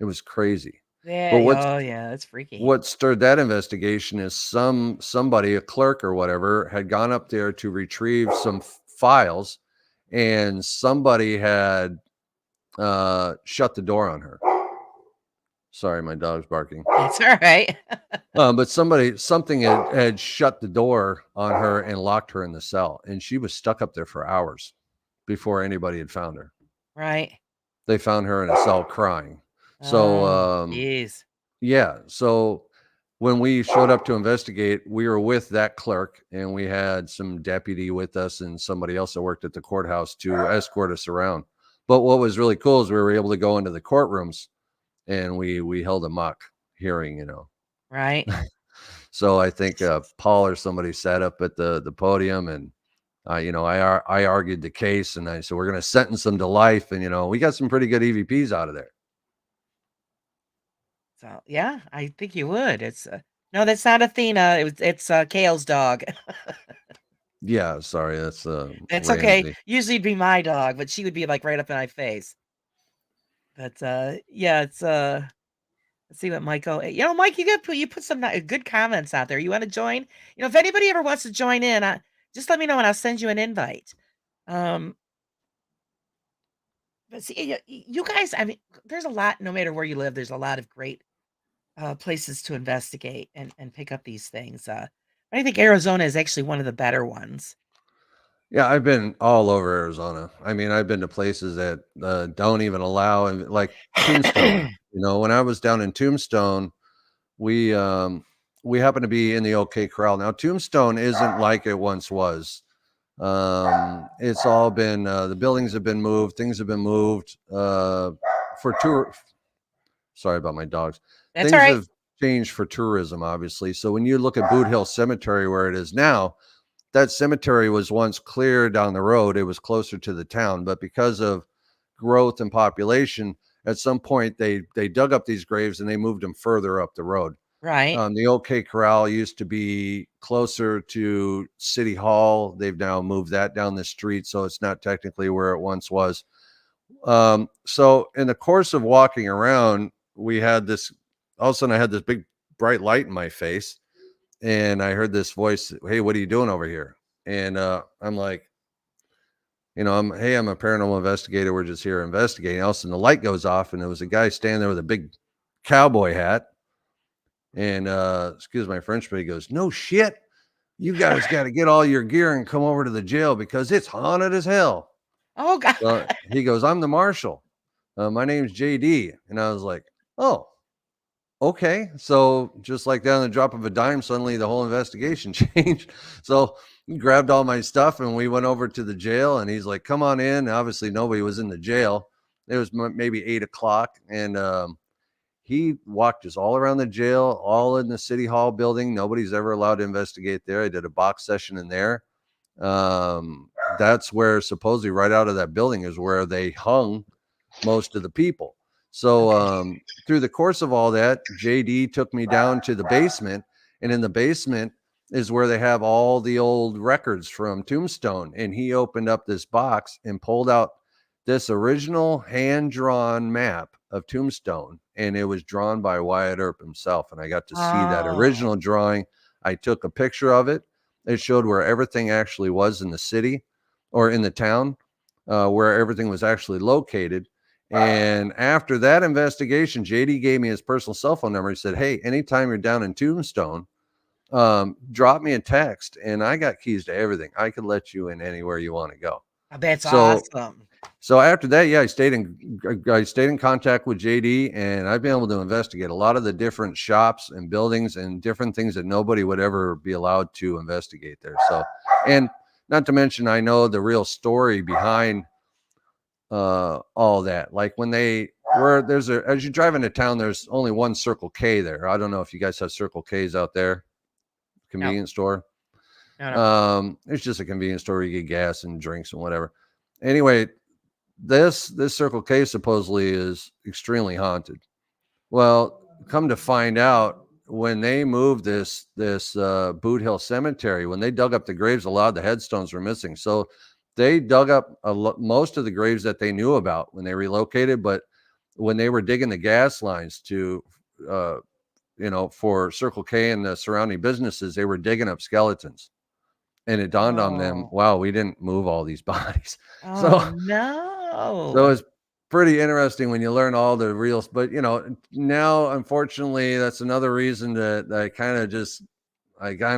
[SPEAKER 2] It was crazy.
[SPEAKER 1] Yeah,
[SPEAKER 2] But
[SPEAKER 1] oh, yeah, that's freaky.
[SPEAKER 2] what stirred that investigation is somebody, a clerk or whatever, had gone up there to retrieve some files, and somebody had shut the door on her. Sorry, my dog's barking.
[SPEAKER 1] That's alright.
[SPEAKER 2] But something had shut the door on her and locked her in the cell, and she was stuck up there for hours before anybody had found her.
[SPEAKER 1] Right.
[SPEAKER 2] They found her in a cell crying. So,
[SPEAKER 1] Oh, jeez.
[SPEAKER 2] yeah. So when we showed up to investigate, we were with that clerk, and we had some deputy with us and somebody else that worked at the courthouse to escort us around. But what was really cool is we were able to go into the courtrooms, and we held a mock hearing,
[SPEAKER 1] Right.
[SPEAKER 2] So I think Paul or somebody sat up at the podium, and I argued the case, and I said we're going to sentence them to life, and we got some pretty good EVPs out of there.
[SPEAKER 1] So, yeah, I think you would. No, that's not Athena. It's Kale's dog.
[SPEAKER 2] Yeah, sorry, that's
[SPEAKER 1] It's okay.
[SPEAKER 2] Ramsey.
[SPEAKER 1] Usually it'd be my dog, but she would be like right up in my face. But yeah, let's see what Michael. Mike, you put some good comments out there. You want to join? If anybody ever wants to join in, just let me know and I'll send you an invite. Um, but see, you guys, I mean, there's a lot. No matter where you live, there's a lot of great places to investigate and pick up these things. I think Arizona is actually one of the better ones.
[SPEAKER 2] Yeah, I've been all over Arizona. I mean, I've been to places that don't even allow, and like Tombstone. When I was down in Tombstone, we happened to be in the OK Corral. Now, Tombstone isn't like it once was. It's all been the buildings have been moved, things have been moved for tour. Sorry about my dogs.
[SPEAKER 1] That's all
[SPEAKER 2] Things
[SPEAKER 1] right.
[SPEAKER 2] have changed for tourism, obviously. So when you look at Boot Hill Cemetery, where it is now, that cemetery was once clear down the road. It was closer to the town, but because of growth and population, at some point they dug up these graves and they moved them further up the road.
[SPEAKER 1] Right.
[SPEAKER 2] The OK Corral used to be closer to City Hall. They've now moved that down the street, so it's not technically where it once was. So in the course of walking around, we had this. All of a sudden, I had this big bright light in my face, and I heard this voice, "Hey, what are you doing over here?" And I'm like, I'm a paranormal investigator. We're just here investigating. All of a sudden, the light goes off, and there was a guy standing there with a big cowboy hat. And excuse my French, but he goes, "No shit, you guys got to get all your gear and come over to the jail because it's haunted as hell."
[SPEAKER 1] Oh God.
[SPEAKER 2] He goes, "I'm the marshal. My name's JD." And I was like, "Oh, okay." So just like that, on the drop of a dime, suddenly the whole investigation changed. So he grabbed all my stuff and we went over to the jail, and he's like, "Come on in." Obviously nobody was in the jail. It was maybe 8:00, and he walked us all around the jail, all in the City Hall building. Nobody's ever allowed to investigate there. I did a box session in there. That's where supposedly right out of that building is where they hung most of the people. So through the course of all that, JD took me down to the basement, and in the basement is where they have all the old records from Tombstone. And he opened up this box and pulled out this original hand-drawn map of Tombstone, and it was drawn by Wyatt Earp himself. And I got to see that original drawing. I took a picture of it. It showed where everything actually was in the city or in the town, where everything was actually located. And after that investigation, JD gave me his personal cell phone number. He said, "Hey, anytime you're down in Tombstone, drop me a text, and I got keys to everything. I could let you in anywhere you want to go."
[SPEAKER 1] That's
[SPEAKER 2] So
[SPEAKER 1] awesome.
[SPEAKER 2] so after that, yeah, I stayed in contact with JD, and I've been able to investigate a lot of the different shops and buildings and different things that nobody would ever be allowed to investigate there. So, and not to mention, I know the real story behind all that. Like when as you drive into town, there's only one Circle K there. I don't know if you guys have Circle K's out there, convenience store.
[SPEAKER 1] No.
[SPEAKER 2] It's just a convenience store where you get gas and drinks and whatever. Anyway, this Circle K supposedly is extremely haunted. Well, come to find out, when they moved this Boot Hill Cemetery, when they dug up the graves, a lot of the headstones were missing. So they dug up most of the graves that they knew about when they relocated. But when they were digging the gas lines to for Circle K and the surrounding businesses, they were digging up skeletons. And it dawned on them,
[SPEAKER 1] Oh.
[SPEAKER 2] wow, we didn't move all these bodies.
[SPEAKER 1] Oh,
[SPEAKER 2] So
[SPEAKER 1] no.
[SPEAKER 2] it's pretty interesting when you learn all the real, but now, unfortunately, that's another reason that I kind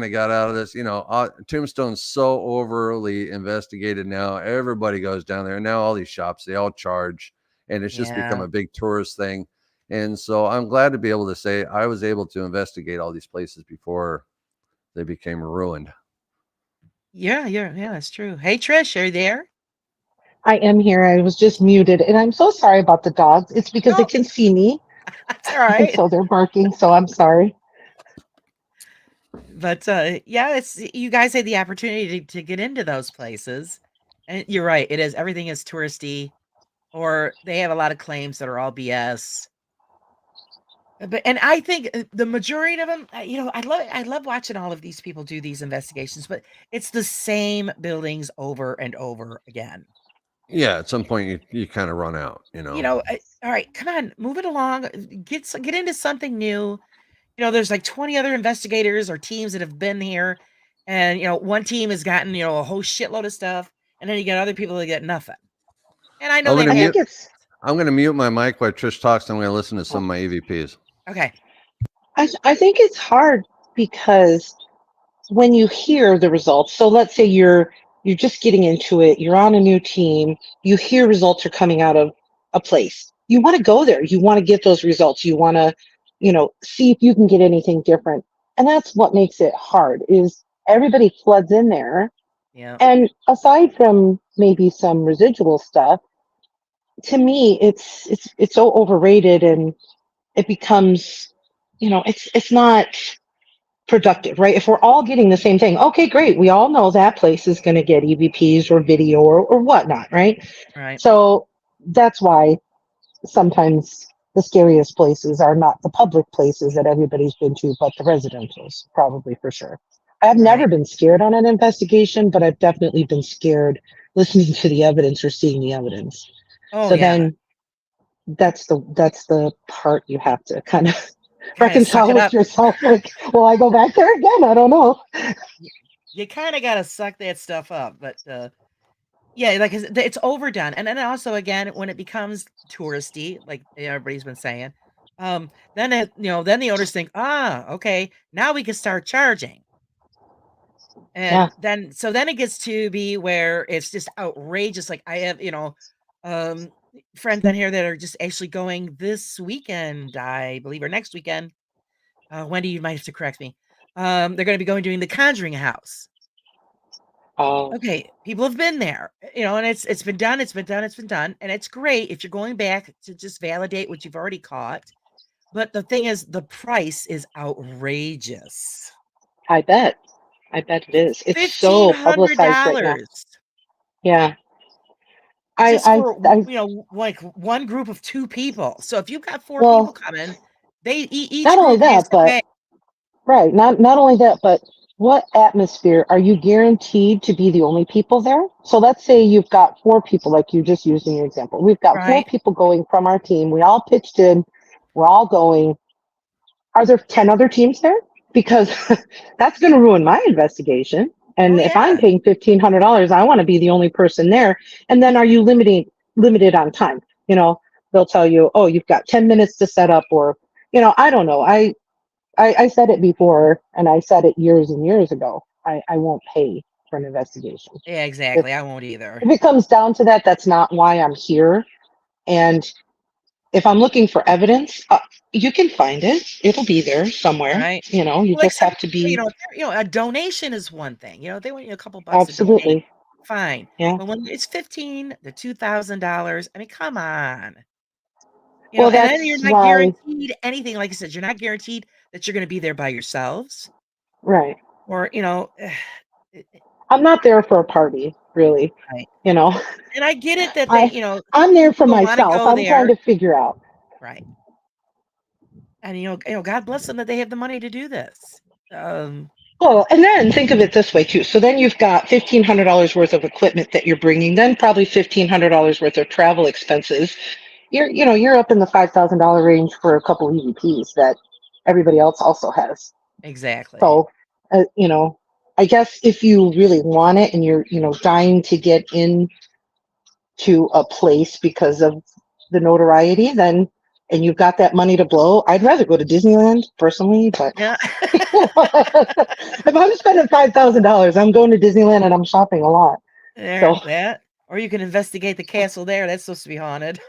[SPEAKER 2] of got out of this. Tombstone's so overly investigated now. Everybody goes down there. And now all these shops, they all charge, and it's just become
[SPEAKER 1] Yeah.
[SPEAKER 2] a big tourist thing. And so I'm glad to be able to say I was able to investigate all these places before they became ruined.
[SPEAKER 1] Yeah, that's true. Hey, Trish, are you there?
[SPEAKER 6] I am here. I was just muted, and I'm so sorry about the dogs. It's because they
[SPEAKER 1] No,
[SPEAKER 6] can see me,
[SPEAKER 1] that's all
[SPEAKER 6] and
[SPEAKER 1] right.
[SPEAKER 6] so they're barking. So I'm sorry.
[SPEAKER 1] But yeah, it's you guys had the opportunity to get into those places, and you're right. Everything is touristy, or they have a lot of claims that are all BS. And I think the majority of them, I love watching all of these people do these investigations, but it's the same buildings over and over again.
[SPEAKER 2] Yeah, at some point you kind of run out.
[SPEAKER 1] All right, come on, move it along, get into something new. There's like 20 other investigators or teams that have been here, and one team has gotten a whole shitload of stuff, and then you get other people that get nothing. And I know
[SPEAKER 2] I'm
[SPEAKER 1] they
[SPEAKER 2] gonna
[SPEAKER 1] don't
[SPEAKER 6] I
[SPEAKER 1] have.
[SPEAKER 6] think it's.
[SPEAKER 2] I'm going to mute my mic while Trish talks. I'm going to listen to some of my EVPs.
[SPEAKER 1] Okay.
[SPEAKER 6] I think it's hard because when you hear the results, so let's say you're just getting into it, you're on a new team, you hear results are coming out of a place. You want to go there. You want to get those results. You want to, see if you can get anything different. And that's what makes it hard is everybody floods in there.
[SPEAKER 1] Yeah.
[SPEAKER 6] And aside from maybe some residual stuff, to me it's so overrated and it becomes, it's not productive, right? If we're all getting the same thing, okay, great. We all know that place is going to get EVPs or video or whatnot, right?
[SPEAKER 1] Right.
[SPEAKER 6] So that's why sometimes the scariest places are not the public places that everybody's been to, but the residentials, probably for sure. I've never
[SPEAKER 1] Right.
[SPEAKER 6] been scared on an investigation, but I've definitely been scared listening to the evidence or seeing the evidence.
[SPEAKER 1] Oh
[SPEAKER 6] So
[SPEAKER 1] yeah.
[SPEAKER 6] then that's the part you have to kind of
[SPEAKER 1] Kind of suck
[SPEAKER 6] reconcile
[SPEAKER 1] it
[SPEAKER 6] with
[SPEAKER 1] up.
[SPEAKER 6] yourself. Like, will I go back there again? I don't know.
[SPEAKER 1] You kind of got to suck that stuff up, but yeah, like it's overdone. And then also again, when it becomes touristy, like everybody's been saying, then then the owners think, okay, now we can start charging.
[SPEAKER 6] Yeah.
[SPEAKER 1] And then it gets to be where it's just outrageous. Like I have, friends on here that are just actually going this weekend, I believe, or next weekend. Wendy, you might have to correct me. They're going to be doing the Conjuring house. Okay, people have been there, and it's been done, and it's great if you're going back to just validate what you've already caught. But the thing is, the price is outrageous.
[SPEAKER 6] I bet it is. It's
[SPEAKER 1] Fifteen
[SPEAKER 6] so
[SPEAKER 1] hundred
[SPEAKER 6] publicized right now.
[SPEAKER 1] dollars
[SPEAKER 6] Yeah.
[SPEAKER 1] just
[SPEAKER 6] I,
[SPEAKER 1] for
[SPEAKER 6] I,
[SPEAKER 1] like one group of 2 people. So if you've got 4 people
[SPEAKER 6] well,
[SPEAKER 1] coming, they each
[SPEAKER 6] not only
[SPEAKER 1] group has
[SPEAKER 6] that,
[SPEAKER 1] to
[SPEAKER 6] but
[SPEAKER 1] pay.
[SPEAKER 6] right. Not only that, but what atmosphere are you guaranteed to be the only people there? So let's say you've got 4 people, like you just used in your example. We've got 4
[SPEAKER 1] Right?
[SPEAKER 6] people going from our team. We all pitched in. We're all going. Are there 10 other teams there? Because that's going to ruin my investigation.
[SPEAKER 1] Oh
[SPEAKER 6] And if I'm
[SPEAKER 1] yeah,
[SPEAKER 6] paying $1,500, I want to be the only person there. And then are you limited on time? They'll tell you, oh, you've got 10 minutes to set up, or, I don't know. I said it before, and I said it years and years ago. I won't pay for an investigation.
[SPEAKER 1] yeah,
[SPEAKER 6] If,
[SPEAKER 1] exactly. I won't either.
[SPEAKER 6] if it comes down to that, that's not why I'm here. And if I'm looking for evidence, you can find it. It'll be there somewhere.
[SPEAKER 1] Right?
[SPEAKER 6] You
[SPEAKER 1] Like
[SPEAKER 6] just
[SPEAKER 1] some,
[SPEAKER 6] have to be
[SPEAKER 1] a donation is one thing. They want you a couple bucks to donate.
[SPEAKER 6] absolutely.
[SPEAKER 1] Fine.
[SPEAKER 6] Yeah.
[SPEAKER 1] But when it's $15 to $2,000, I mean, come on.
[SPEAKER 6] Well,
[SPEAKER 1] And then you're
[SPEAKER 6] that's
[SPEAKER 1] not
[SPEAKER 6] why,
[SPEAKER 1] guaranteed anything. Like I said, you're not guaranteed that you're going to be there by yourselves,
[SPEAKER 6] right.
[SPEAKER 1] or
[SPEAKER 6] I'm not there for a party, really.
[SPEAKER 1] right.
[SPEAKER 6] You know,
[SPEAKER 1] And I get it that
[SPEAKER 6] I,
[SPEAKER 1] some
[SPEAKER 6] I'm there for
[SPEAKER 1] people want to
[SPEAKER 6] myself.
[SPEAKER 1] go
[SPEAKER 6] I'm trying
[SPEAKER 1] there,
[SPEAKER 6] to figure out.
[SPEAKER 1] right? And God bless them that they have the money to do this.
[SPEAKER 6] Well, and then think of it this way too. So then you've got $1,500 worth of equipment that you're bringing, then probably $1,500 worth of travel expenses. you're up in the $5,000 range for a couple EVPs that everybody else also has.
[SPEAKER 1] Exactly.
[SPEAKER 6] So, I guess if you really want it and you're, dying to get in to a place because of the notoriety, then and you've got that money to blow, I'd rather go to Disneyland personally. But
[SPEAKER 1] Yeah.
[SPEAKER 6] if I'm spending $5,000, I'm going to Disneyland and I'm shopping a lot.
[SPEAKER 1] There,
[SPEAKER 6] So
[SPEAKER 1] that. Or you can investigate the castle there. That's supposed to be haunted.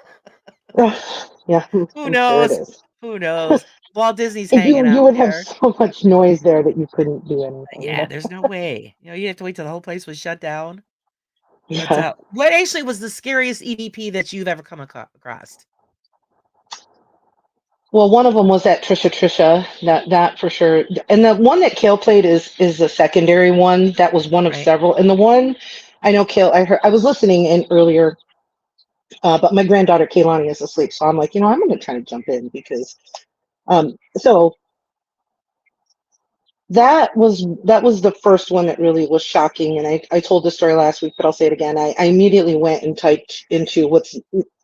[SPEAKER 6] yeah,
[SPEAKER 1] Who
[SPEAKER 6] I'm sure it
[SPEAKER 1] knows?
[SPEAKER 6] is.
[SPEAKER 1] Who knows? Walt Disney's
[SPEAKER 6] And
[SPEAKER 1] hanging
[SPEAKER 6] you
[SPEAKER 1] out
[SPEAKER 6] would have
[SPEAKER 1] there.
[SPEAKER 6] so much noise there that you couldn't do anything.
[SPEAKER 1] Yeah, there's no way. You have to wait till the whole place was shut down. But
[SPEAKER 6] Yeah.
[SPEAKER 1] what actually was the scariest EVP that you've ever come across?
[SPEAKER 6] Well, one of them was that Trisha, that for sure. And the one that Kale played is a secondary one. That was one of
[SPEAKER 1] Right.
[SPEAKER 6] several. And the one I know Kale, I was listening in earlier, but my granddaughter Kaylani is asleep, so I'm like, I'm going to try to jump in because, so that was the first one that really was shocking. And I told the story last week, but I'll say it again. I immediately went and typed into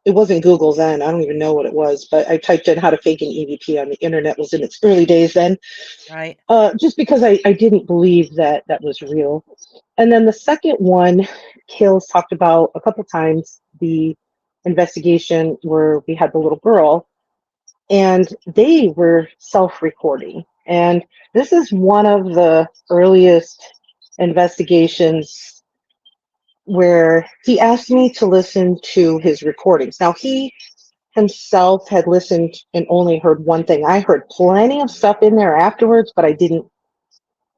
[SPEAKER 6] it wasn't Google then. I don't even know what it was, but I typed in how to fake an EVP on the internet. Was in its early days then,
[SPEAKER 1] Right.
[SPEAKER 6] just because I didn't believe that was real. And then the second one, Kale's talked about a couple times, the investigation where we had the little girl and they were self-recording. And this is one of the earliest investigations where he asked me to listen to his recordings. Now, he himself had listened and only heard one thing. I heard plenty of stuff in there afterwards, but I didn't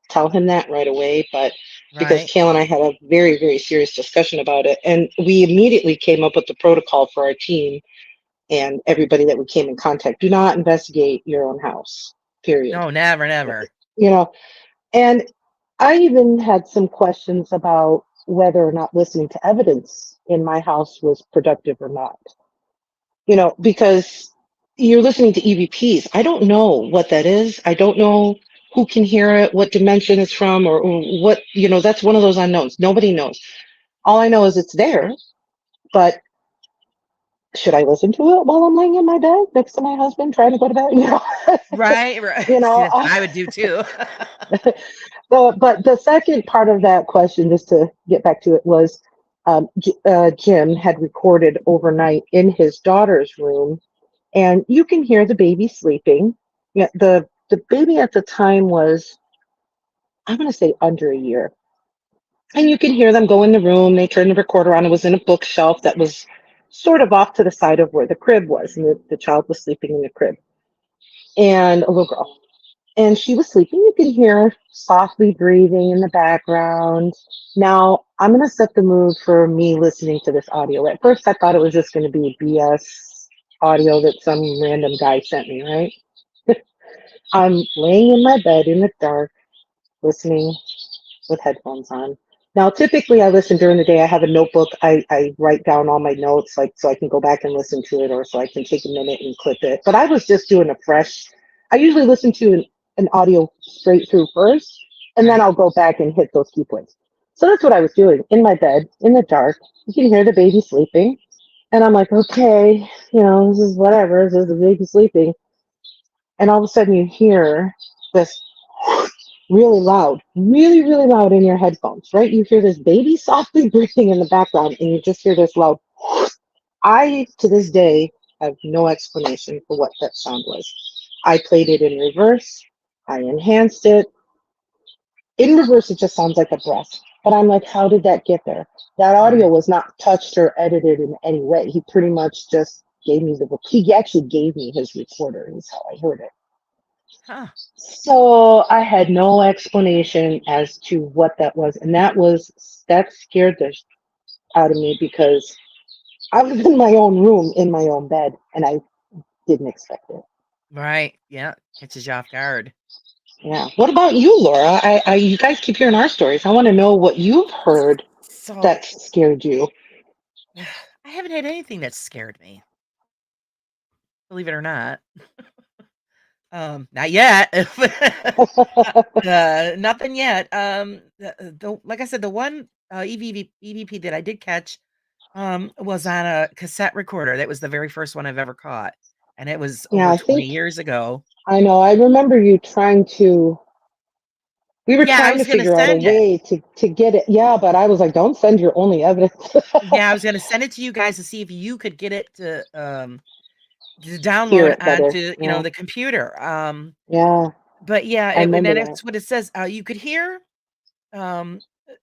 [SPEAKER 6] tell him that right away. But because
[SPEAKER 1] Right.
[SPEAKER 6] Kale and I had a very, very serious discussion about it, and we immediately came up with the protocol for our team and everybody that we came in contact. Do not investigate your own house, period.
[SPEAKER 1] No, never.
[SPEAKER 6] You know, and I even had some questions about whether or not listening to evidence in my house was productive or not. Because you're listening to EVPs. I don't know what that is. I don't know who can hear it, what dimension it's from, or what, that's one of those unknowns. Nobody knows. All I know is it's there, but should I listen to it while I'm laying in my bed next to my husband trying to go to bed?
[SPEAKER 1] Right.
[SPEAKER 6] You
[SPEAKER 1] See,
[SPEAKER 6] know,
[SPEAKER 1] that's what I would do too.
[SPEAKER 6] but the second part of that question, just to get back to it, was Jim had recorded overnight in his daughter's room, and you can hear the baby sleeping. Yeah, the baby at the time was, I'm going to say, under a year. And you can hear them go in the room. They turned the recorder on. It was in a bookshelf that was sort of off to the side of where the crib was. And the child was sleeping in the crib. And a little girl. And she was sleeping. You can hear her softly breathing in the background. Now, I'm going to set the mood for me listening to this audio. At first, I thought it was just going to be BS audio that some random guy sent me, right? I'm laying in my bed in the dark, listening with headphones on. Now, typically I listen during the day. I have a notebook. I write down all my notes, like, so I can go back and listen to it, or so I can take a minute and clip it. But I was just doing a fresh. I usually listen to an audio straight through first, and then
[SPEAKER 1] Right.
[SPEAKER 6] I'll go back and hit those key points. So that's what I was doing in my bed in the dark. You can hear the baby sleeping, and I'm like, okay, this is whatever. This is the baby sleeping, and all of a sudden you hear this really loud, really, really loud in your headphones, right? You hear this baby softly breathing in the background, and you just hear this loud. I, to this day, have no explanation for what that sound was. I played it in reverse, I enhanced it. In reverse, it just sounds like a breath. But I'm like, how did that get there? That audio
[SPEAKER 1] Right.
[SPEAKER 6] was not touched or edited in any way. He pretty much just gave me he actually gave me his recorder, is how I heard it.
[SPEAKER 1] Huh.
[SPEAKER 6] So I had no explanation as to what that was, and that scared the out of me because I was in my own room, in my own bed, and I didn't expect it.
[SPEAKER 1] Right. Yeah. Catches you off guard.
[SPEAKER 6] Yeah. What about you, Laura? You guys keep hearing our stories. I want to know what you've heard
[SPEAKER 1] So
[SPEAKER 6] that scared you.
[SPEAKER 1] I haven't had anything that scared me. Believe it or not. Not yet. Nothing yet. Like I said, the one EVP that I did catch was on a cassette recorder. That was the very first one I've ever caught, and it was
[SPEAKER 6] Yeah,
[SPEAKER 1] over
[SPEAKER 6] I
[SPEAKER 1] 20
[SPEAKER 6] think
[SPEAKER 1] years ago.
[SPEAKER 6] I know. I remember you trying to. We were
[SPEAKER 1] Yeah, I
[SPEAKER 6] trying to
[SPEAKER 1] was gonna
[SPEAKER 6] figure out a
[SPEAKER 1] send it.
[SPEAKER 6] way to get it. Yeah, but I was like, don't send your only evidence
[SPEAKER 1] Yeah, I was gonna send it to you guys to see if you could get it to
[SPEAKER 6] hear
[SPEAKER 1] download
[SPEAKER 6] it better.
[SPEAKER 1] onto,
[SPEAKER 6] Yeah,
[SPEAKER 1] the computer.
[SPEAKER 6] yeah,
[SPEAKER 1] But yeah,
[SPEAKER 6] I
[SPEAKER 1] and
[SPEAKER 6] remember
[SPEAKER 1] then
[SPEAKER 6] that.
[SPEAKER 1] that's what it says. You could hear um,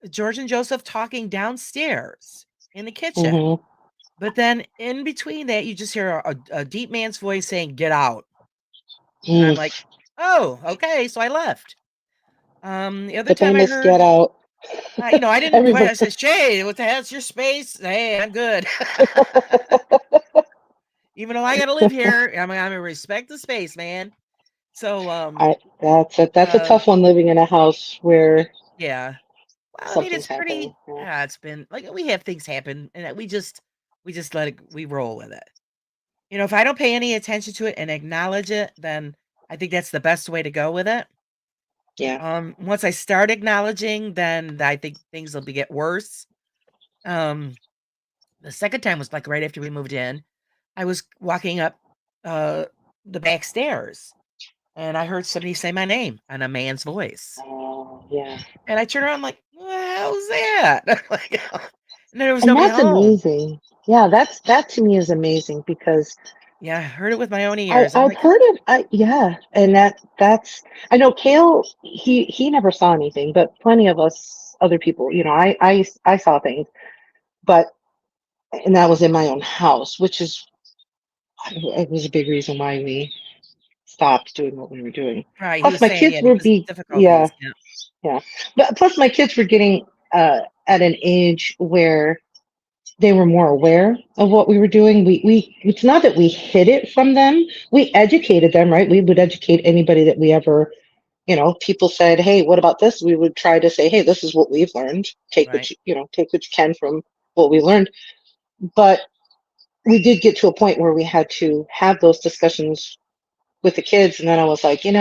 [SPEAKER 1] George and Joseph talking downstairs in the kitchen.
[SPEAKER 6] Hmm.
[SPEAKER 1] But then in between that, you just hear a deep man's voice saying, "Get out." And I'm
[SPEAKER 6] Mm.
[SPEAKER 1] like, "Oh, okay." So I left. The other
[SPEAKER 6] The
[SPEAKER 1] time I
[SPEAKER 6] famous get
[SPEAKER 1] heard,
[SPEAKER 6] out.
[SPEAKER 1] I didn't,
[SPEAKER 6] Everybody.
[SPEAKER 1] I said, "Shay, what the hell's your space? Hey, I'm good." Even though I got to live here, I'm gonna respect the space, man. So,
[SPEAKER 6] That's a
[SPEAKER 1] um,
[SPEAKER 6] tough one living in a house where
[SPEAKER 1] yeah. Well, I mean,
[SPEAKER 6] something's
[SPEAKER 1] it's
[SPEAKER 6] happening.
[SPEAKER 1] pretty.
[SPEAKER 6] Yeah.
[SPEAKER 1] Yeah, it's been like we have things happen, and we just let it. We roll with it. If I don't pay any attention to it and acknowledge it, then I think that's the best way to go with it.
[SPEAKER 6] Yeah.
[SPEAKER 1] Once I start acknowledging, then I think things will get worse. Um, the second time was like right after we moved in. I was walking up uh the back stairs and I heard somebody say my name in a man's voice.
[SPEAKER 6] Oh, yeah.
[SPEAKER 1] And I turned around like, "What the hell's that?" Like, and there was
[SPEAKER 6] And
[SPEAKER 1] nobody
[SPEAKER 6] that's
[SPEAKER 1] home.
[SPEAKER 6] amazing. Yeah, that to me is amazing because
[SPEAKER 1] Yeah, I heard it with my own
[SPEAKER 6] I
[SPEAKER 1] ears. I'm
[SPEAKER 6] I've
[SPEAKER 1] like,
[SPEAKER 6] heard it. Yeah, and that's I know Kale. He never saw anything, but plenty of us other people. I saw things, but and that was in my own house, which is it was a big reason why we stopped doing what we were doing.
[SPEAKER 1] right. He
[SPEAKER 6] Plus,
[SPEAKER 1] was
[SPEAKER 6] my
[SPEAKER 1] saying,
[SPEAKER 6] kids
[SPEAKER 1] yeah,
[SPEAKER 6] were
[SPEAKER 1] because
[SPEAKER 6] be yeah,
[SPEAKER 1] difficulties. Yeah.
[SPEAKER 6] yeah, but plus my kids were getting at an age where they were more aware of what we were doing. We it's not that we hid it from them. We educated them, right? We would educate anybody that we ever, people said, "Hey, what about this?" We would try to say, "Hey, this is what we've learned.
[SPEAKER 1] Right.
[SPEAKER 6] Take what you can from what we learned." But we did get to a point where we had to have those discussions with the kids, and then I was like, I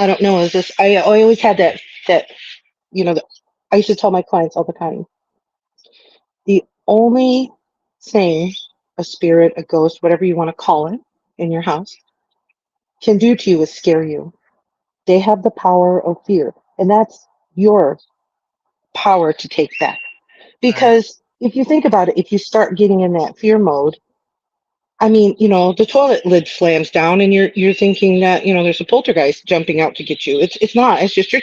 [SPEAKER 6] don't know, is this I always had that you know, the, I used to tell my clients all the time, the only thing a spirit, a ghost, whatever you want to call it in your house can do to you is scare you. They have the power of fear, and that's your power to take back.
[SPEAKER 1] Right.
[SPEAKER 6] Because if you think about it, if you start getting in that fear mode, I mean, the toilet lid slams down and you're thinking that, there's a poltergeist jumping out to get you. It's not. It's just your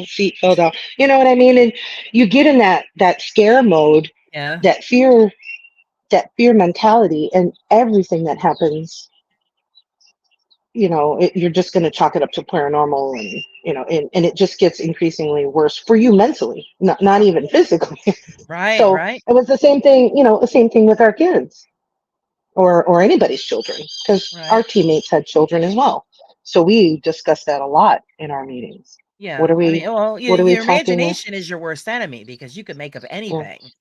[SPEAKER 6] seat fell down. You know what I mean? And you get in that scare mode,
[SPEAKER 1] Yeah.
[SPEAKER 6] that fear that fear mentality, and everything that happens, you're just going to chalk it up to paranormal, and and it just gets increasingly worse for you mentally, not even physically.
[SPEAKER 1] Right.
[SPEAKER 6] So
[SPEAKER 1] Right.
[SPEAKER 6] it was the same thing, the same thing with our kids, or anybody's children, because our
[SPEAKER 1] Right.
[SPEAKER 6] teammates had children as well. So we discussed that a lot in our meetings. What
[SPEAKER 1] Yeah.
[SPEAKER 6] are
[SPEAKER 1] I
[SPEAKER 6] we
[SPEAKER 1] mean, well,
[SPEAKER 6] what are we
[SPEAKER 1] your
[SPEAKER 6] talking with?
[SPEAKER 1] imagination is your worst enemy because you could make up
[SPEAKER 6] Yeah,
[SPEAKER 1] anything.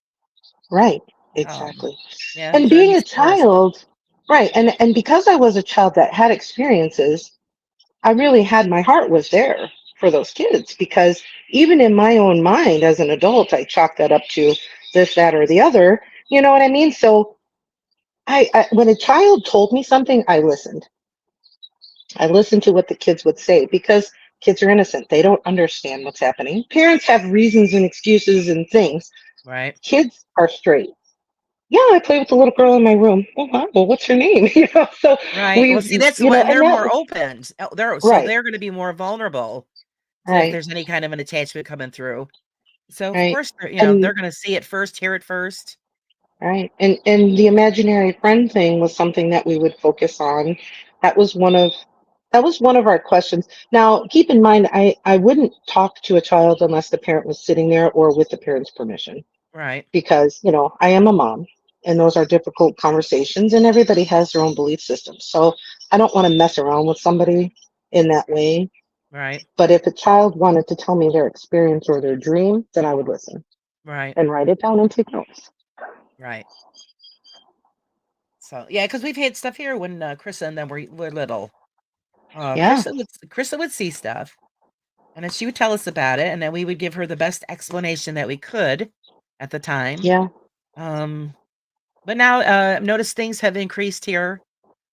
[SPEAKER 6] right,
[SPEAKER 1] Um,
[SPEAKER 6] exactly.
[SPEAKER 1] yeah,
[SPEAKER 6] And
[SPEAKER 1] driving
[SPEAKER 6] being a
[SPEAKER 1] squirrels.
[SPEAKER 6] child, right, and because I was a child that had experiences, I really had my heart was there for those kids, because even in my own mind as an adult, I chalked that up to this, that, or the other. You know what I mean? So when a child told me something, I listened. I listened to what the kids would say, because kids are innocent. They don't understand what's happening. Parents have reasons and excuses and things.
[SPEAKER 1] Right.
[SPEAKER 6] Kids are straight. Yeah, I play with the little girl in my room. Oh, wow. Well, what's her name?
[SPEAKER 1] Right. Well, see, that's what, and
[SPEAKER 6] And
[SPEAKER 1] they're
[SPEAKER 6] that
[SPEAKER 1] more
[SPEAKER 6] was
[SPEAKER 1] open. So
[SPEAKER 6] right,
[SPEAKER 1] they're going to be more vulnerable to if
[SPEAKER 6] right,
[SPEAKER 1] there's any kind of an attachment coming through. So of
[SPEAKER 6] right.
[SPEAKER 1] course,
[SPEAKER 6] And
[SPEAKER 1] they're going to see it first, hear it first.
[SPEAKER 6] right. And the imaginary friend thing was something that we would focus on. That was one of that was one of our questions. Now, keep in mind, I wouldn't talk to a child unless the parent was sitting there or with the parent's permission,
[SPEAKER 1] Right.
[SPEAKER 6] because, I am a mom, and those are difficult conversations, and everybody has their own belief system. So I don't want to mess around with somebody in that way.
[SPEAKER 1] Right.
[SPEAKER 6] But if a child wanted to tell me their experience or their dream, then I would listen
[SPEAKER 1] Right.
[SPEAKER 6] and write it down and take notes.
[SPEAKER 1] Right. So yeah, because we've had stuff here when Krista and them were little.
[SPEAKER 6] Yeah,
[SPEAKER 1] Krista would see stuff, and then she would tell us about it, and then we would give her the best explanation that we could at the time.
[SPEAKER 6] yeah.
[SPEAKER 1] Um, But now, I've noticed things have increased here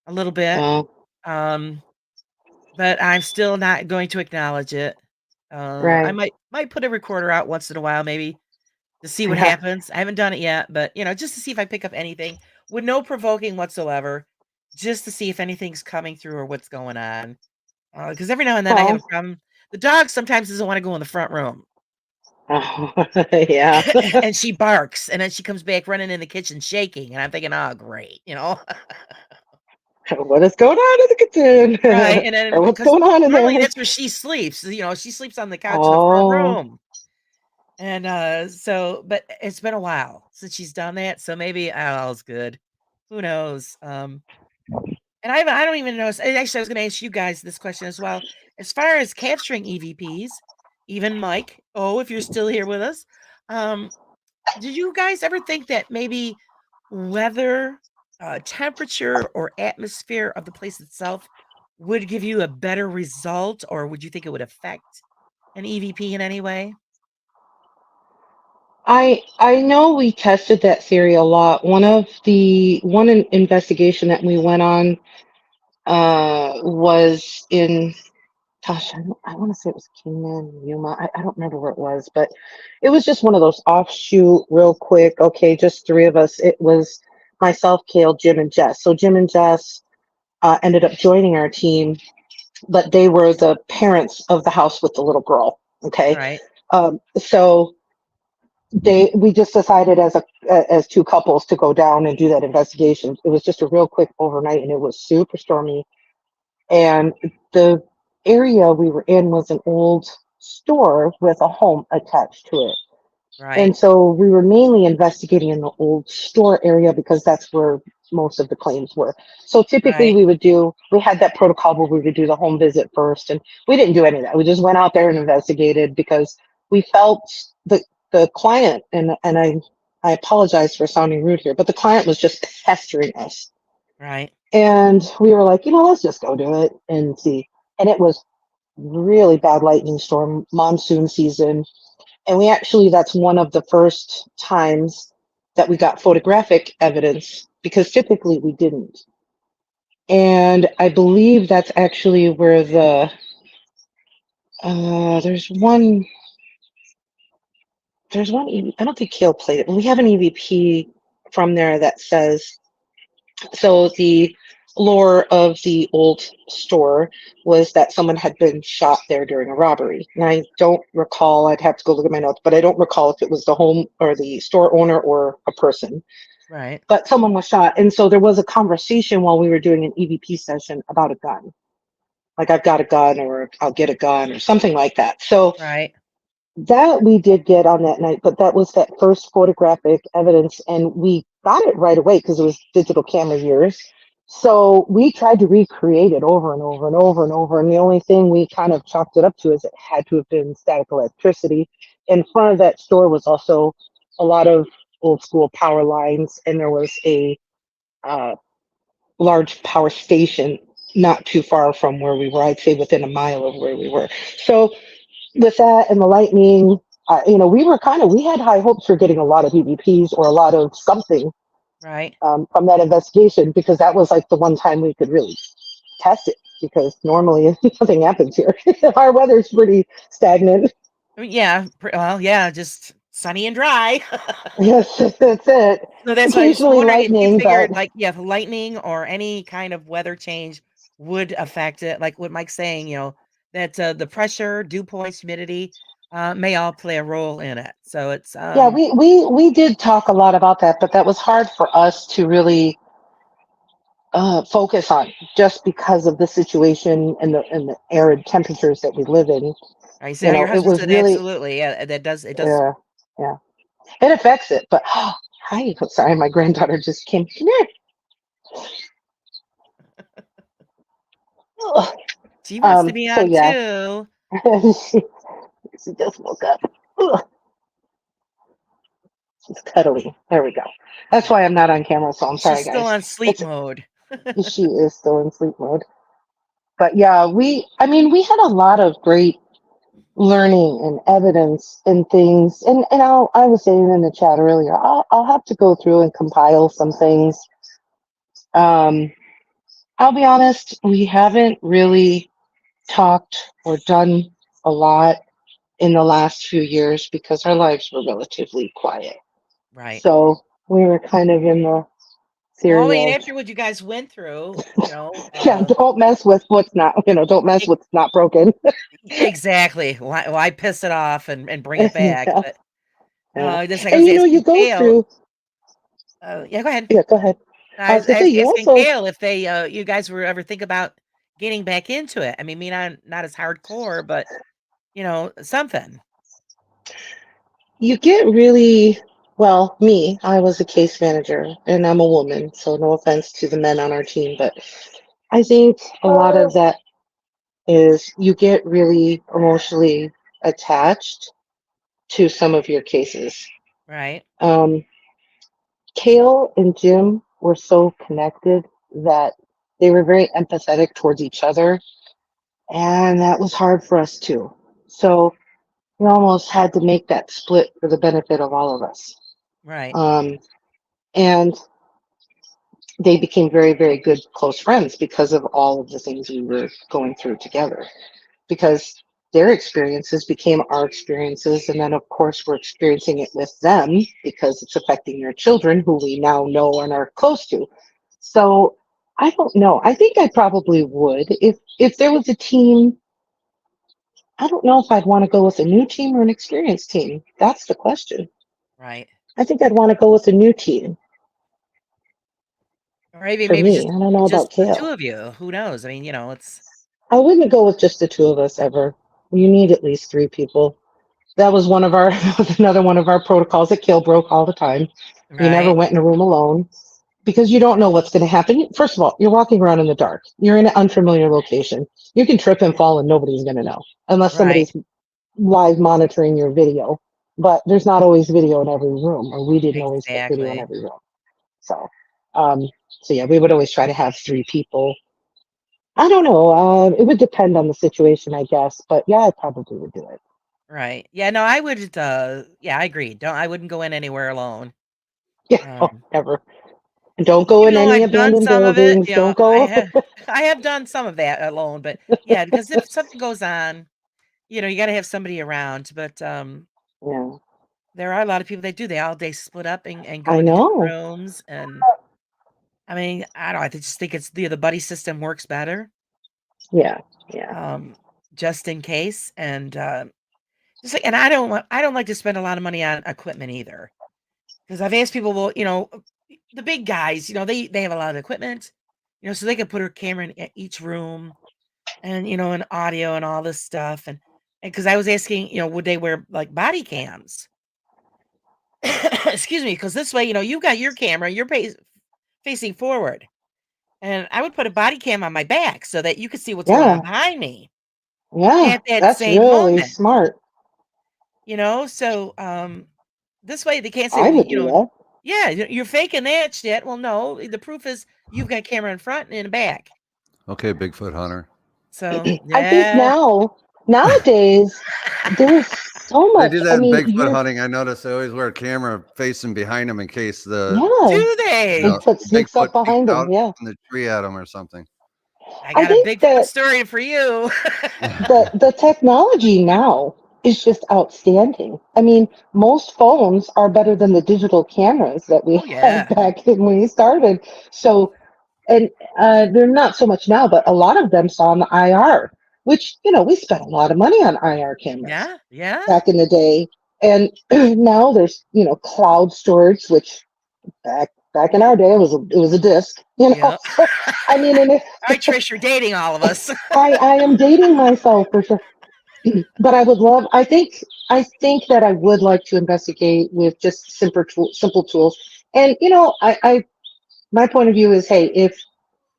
[SPEAKER 1] a little bit. Um, but I'm still not going to acknowledge it. I
[SPEAKER 6] right.
[SPEAKER 1] might put a recorder out once in a while, maybe to see what
[SPEAKER 6] Yeah.
[SPEAKER 1] happens. I haven't done it yet, but just to see if I pick up anything with no provoking whatsoever, just to see if anything's coming through or what's going on. Because every now and then I have a
[SPEAKER 6] Well,
[SPEAKER 1] problem. The dog sometimes doesn't want to go in the front room,
[SPEAKER 6] yeah.
[SPEAKER 1] and she barks, and then she comes back running in the kitchen shaking, and I'm thinking, "Oh, great,"
[SPEAKER 6] What is going on in the
[SPEAKER 1] right?
[SPEAKER 6] kitchen?
[SPEAKER 1] And then
[SPEAKER 6] Or what's
[SPEAKER 1] because
[SPEAKER 6] going on in
[SPEAKER 1] normally
[SPEAKER 6] there?
[SPEAKER 1] that's where she sleeps. She sleeps on the couch in the front
[SPEAKER 6] Oh,
[SPEAKER 1] room. And, but it's been a while since she's done that, so maybe all's good. Who knows? And I don't even know actually, I was gonna ask you guys this question as well. As far as capturing EVPs, even Mike, oh, if you're still here with us, um, did you guys ever think that maybe weather, temperature, or atmosphere of the place itself would give you a better result, or would you think it would affect an EVP in any way?
[SPEAKER 6] I know we tested that theory a lot. Investigation that we went on was in, gosh, I want to say it was Kingman, Yuma. I don't remember where it was, but it was just one of those offshoot, real quick. Okay, just three of us. It was myself, Kale, Jim, and Jess. So Jim and Jess ended up joining our team, but they were the parents of the house with the little girl. Okay,
[SPEAKER 1] Right,
[SPEAKER 6] so we just decided as two couples to go down and do that investigation. It was just a real quick overnight, and it was super stormy. And the area we were in was an old store with a home attached to it.
[SPEAKER 1] right,
[SPEAKER 6] And so we were mainly investigating in the old store area because that's where most of the claims were. So typically
[SPEAKER 1] right,
[SPEAKER 6] we had that protocol where we would do the home visit first, and we didn't do any of that. We just went out there and investigated because we felt the client, and I apologize for sounding rude here, but the client was just pestering us.
[SPEAKER 1] right,
[SPEAKER 6] And we were like, let's just go do it and see. And it was really bad lightning storm, monsoon season, and that's one of the first times that we got photographic evidence because typically we didn't. And I believe that's actually where there's one, I don't think Kale played it, but we have an EVP from there that says, so the lore of the old store was that someone had been shot there during a robbery. And I don't recall, I'd have to go look at my notes, but I don't recall if it was the home or the store owner or a person.
[SPEAKER 1] right,
[SPEAKER 6] But someone was shot. And so there was a conversation while we were doing an EVP session about a gun. Like, I've got a gun, or I'll get a gun, or something like that. So
[SPEAKER 1] right,
[SPEAKER 6] that we did get on that night, but that was that first photographic evidence, and we got it right away because it was digital camera years. So we tried to recreate it over and over and over and over. And the only thing we kind of chalked it up to is it had to have been static electricity. In front of that store was also a lot of old school power lines, and there was a uh, large power station not too far from where we were. I'd say within a mile of where we were. So with that and the lightning, we had high hopes for getting a lot of EVPs or a lot of something
[SPEAKER 1] right.
[SPEAKER 6] from that investigation, because that was like the one time we could really test it, because normally nothing happens here. Our weather's pretty stagnant.
[SPEAKER 1] I mean, yeah, well, yeah, just sunny and dry.
[SPEAKER 6] Yes, that's it.
[SPEAKER 1] So that's why I was
[SPEAKER 6] Occasionally
[SPEAKER 1] wondering if you
[SPEAKER 6] lightning, but
[SPEAKER 1] figured, like, yeah, if lightning or any kind of weather change would affect it, like what Mike's saying, that the pressure, dew points, humidity may all play a role in it. So it's
[SPEAKER 6] yeah, we did talk a lot about that, but that was hard for us to really focus on, just because of the situation and the arid temperatures that we live in.
[SPEAKER 1] I see how your
[SPEAKER 6] It
[SPEAKER 1] husband
[SPEAKER 6] was
[SPEAKER 1] said
[SPEAKER 6] really,
[SPEAKER 1] absolutely. Yeah, it does.
[SPEAKER 6] yeah, yeah, it affects it. But hi, sorry, my granddaughter just came. Come here. Ugh.
[SPEAKER 1] She wants to be
[SPEAKER 6] So
[SPEAKER 1] on
[SPEAKER 6] yeah,
[SPEAKER 1] too.
[SPEAKER 6] she, she just woke up. Ugh. She's cuddly. There we go. That's why I'm not on camera. So I'm
[SPEAKER 1] She's
[SPEAKER 6] sorry,
[SPEAKER 1] still
[SPEAKER 6] guys.
[SPEAKER 1] on sleep
[SPEAKER 6] It's
[SPEAKER 1] mode.
[SPEAKER 6] She is still in sleep mode. But yeah, we had a lot of great learning and evidence and things. And I was saying in the chat earlier, I'll have to go through and compile some things. I'll be honest, we haven't really talked or done a lot in the last few years because our lives were relatively quiet.
[SPEAKER 1] Right.
[SPEAKER 6] So we were kind of in the
[SPEAKER 1] Well, I
[SPEAKER 6] theory
[SPEAKER 1] mean,
[SPEAKER 6] of,
[SPEAKER 1] after what you guys went through,
[SPEAKER 6] yeah, don't mess with what's not, don't mess
[SPEAKER 1] e
[SPEAKER 6] with what's not broken.
[SPEAKER 1] exactly. Why piss it off and bring it back?
[SPEAKER 6] Yeah,
[SPEAKER 1] But,
[SPEAKER 6] yeah.
[SPEAKER 1] just like I
[SPEAKER 6] And
[SPEAKER 1] was
[SPEAKER 6] you
[SPEAKER 1] asking
[SPEAKER 6] go
[SPEAKER 1] Kale
[SPEAKER 6] through,
[SPEAKER 1] yeah, go ahead.
[SPEAKER 6] yeah, go ahead. I was
[SPEAKER 1] I
[SPEAKER 6] gonna say,
[SPEAKER 1] was
[SPEAKER 6] you
[SPEAKER 1] asking
[SPEAKER 6] also,
[SPEAKER 1] Kale if they, you guys were ever think about getting back into it. I mean, me not as hardcore, but, something.
[SPEAKER 6] you get really, well, me, I was a case manager and I'm a woman, so no offense to the men on our team, but I think a lot of that is you get really emotionally attached to some of your cases.
[SPEAKER 1] Right,
[SPEAKER 6] Um, Kale and Jim were so connected that they were very empathetic towards each other, and that was hard for us too. So we almost had to make that split for the benefit of all of us.
[SPEAKER 1] right,
[SPEAKER 6] Um, and they became very, very good close friends because of all of the things we were going through together. Because their experiences became our experiences, and then of course we're experiencing it with them because it's affecting their children who we now know and are close to. So I don't know. I think I probably would if there was a team. I don't know if I'd want to go with a new team or an experienced team. That's the question.
[SPEAKER 1] right.
[SPEAKER 6] I think I'd want to go with a new team
[SPEAKER 1] Or maybe
[SPEAKER 6] for me. I don't know
[SPEAKER 1] just
[SPEAKER 6] about
[SPEAKER 1] the 2
[SPEAKER 6] Kale.
[SPEAKER 1] of you. Who knows? I mean, it's
[SPEAKER 6] I wouldn't go with just the two of us ever. You need at least three people. That was one of our another one of our protocols that Kale broke all the time. You never
[SPEAKER 1] right,
[SPEAKER 6] went in a room alone because you don't know what's going to happen. First of all, you're walking around in the dark. You're in an unfamiliar location. You can trip and fall and nobody's going to know unless
[SPEAKER 1] right.
[SPEAKER 6] somebody's live monitoring your video. But there's not always video in every room, or we didn't always put video in
[SPEAKER 1] Exactly.
[SPEAKER 6] every room. So, um, so yeah, we would always try to have three people. I don't know. It would depend on the situation, I guess. But yeah, I probably would do it.
[SPEAKER 1] Right. Yeah, no, I would, yeah, I agree. I wouldn't go in anywhere alone.
[SPEAKER 6] Yeah, oh,
[SPEAKER 1] Um,
[SPEAKER 6] never. And don't go
[SPEAKER 1] even
[SPEAKER 6] in
[SPEAKER 1] though
[SPEAKER 6] any
[SPEAKER 1] I've done
[SPEAKER 6] abandoned
[SPEAKER 1] some of it,
[SPEAKER 6] buildings. Don't
[SPEAKER 1] I
[SPEAKER 6] go.
[SPEAKER 1] have I have done some of that alone, but yeah, because if something goes on, you gotta have somebody around. But
[SPEAKER 6] Yeah,
[SPEAKER 1] there are a lot of people that do. They all day split up and go
[SPEAKER 6] I
[SPEAKER 1] into different
[SPEAKER 6] know.
[SPEAKER 1] rooms. And I mean, I don't know. I just think it's the buddy system works better.
[SPEAKER 6] Yeah, yeah,
[SPEAKER 1] Um, just in case. And just like, and I don't like to spend a lot of money on equipment either. Because I've asked people, well, the big guys, they have a lot of equipment, so they can put a camera in each room and, and audio and all this stuff. And because I was asking, would they wear like body cams? Excuse me, because this way, you've got your camera, you're facing forward. And I would put a body cam on my back so that you could see what's going on
[SPEAKER 6] yeah,
[SPEAKER 1] behind me
[SPEAKER 6] yeah.
[SPEAKER 1] at that
[SPEAKER 6] That's
[SPEAKER 1] same
[SPEAKER 6] really
[SPEAKER 1] moment,
[SPEAKER 6] smart.
[SPEAKER 1] So this way they can't say,
[SPEAKER 6] I
[SPEAKER 1] well,
[SPEAKER 6] would do that.
[SPEAKER 1] yeah, you're faking that shit. Well, no, the proof is you've got camera in front and in the back.
[SPEAKER 2] Okay, Bigfoot hunter.
[SPEAKER 1] So,
[SPEAKER 6] I think
[SPEAKER 1] yeah.
[SPEAKER 6] nowadays, there's so
[SPEAKER 2] They
[SPEAKER 6] much.
[SPEAKER 2] do
[SPEAKER 6] I
[SPEAKER 2] that in
[SPEAKER 6] mean,
[SPEAKER 2] Bigfoot hunting. I notice they always wear a camera facing behind them in case
[SPEAKER 6] yeah,
[SPEAKER 1] Do they?
[SPEAKER 6] Bigfoot sneaks
[SPEAKER 2] Bigfoot
[SPEAKER 6] up
[SPEAKER 2] peeks
[SPEAKER 6] behind them.
[SPEAKER 2] out
[SPEAKER 6] Yeah,
[SPEAKER 2] from the tree at them or something.
[SPEAKER 1] I
[SPEAKER 6] I
[SPEAKER 1] got a
[SPEAKER 6] think
[SPEAKER 1] Bigfoot
[SPEAKER 6] that
[SPEAKER 1] story for you.
[SPEAKER 6] the technology now is just outstanding. I mean, most phones are better than the digital cameras that we
[SPEAKER 1] Oh,
[SPEAKER 6] had
[SPEAKER 1] yeah.
[SPEAKER 6] back when we started. So, and they're not so much now, but a lot of them saw on the IR, which we spent a lot of money on IR cameras
[SPEAKER 1] Yeah, yeah,
[SPEAKER 6] back in the day, and now there's cloud storage, which back in our day it was a disc.
[SPEAKER 1] yeah.
[SPEAKER 6] So I mean, and
[SPEAKER 1] All right, Trish, you're dating all of us.
[SPEAKER 6] I am dating myself for sure. But I think that I would like to investigate with just simple tools. And I my point of view is, hey, if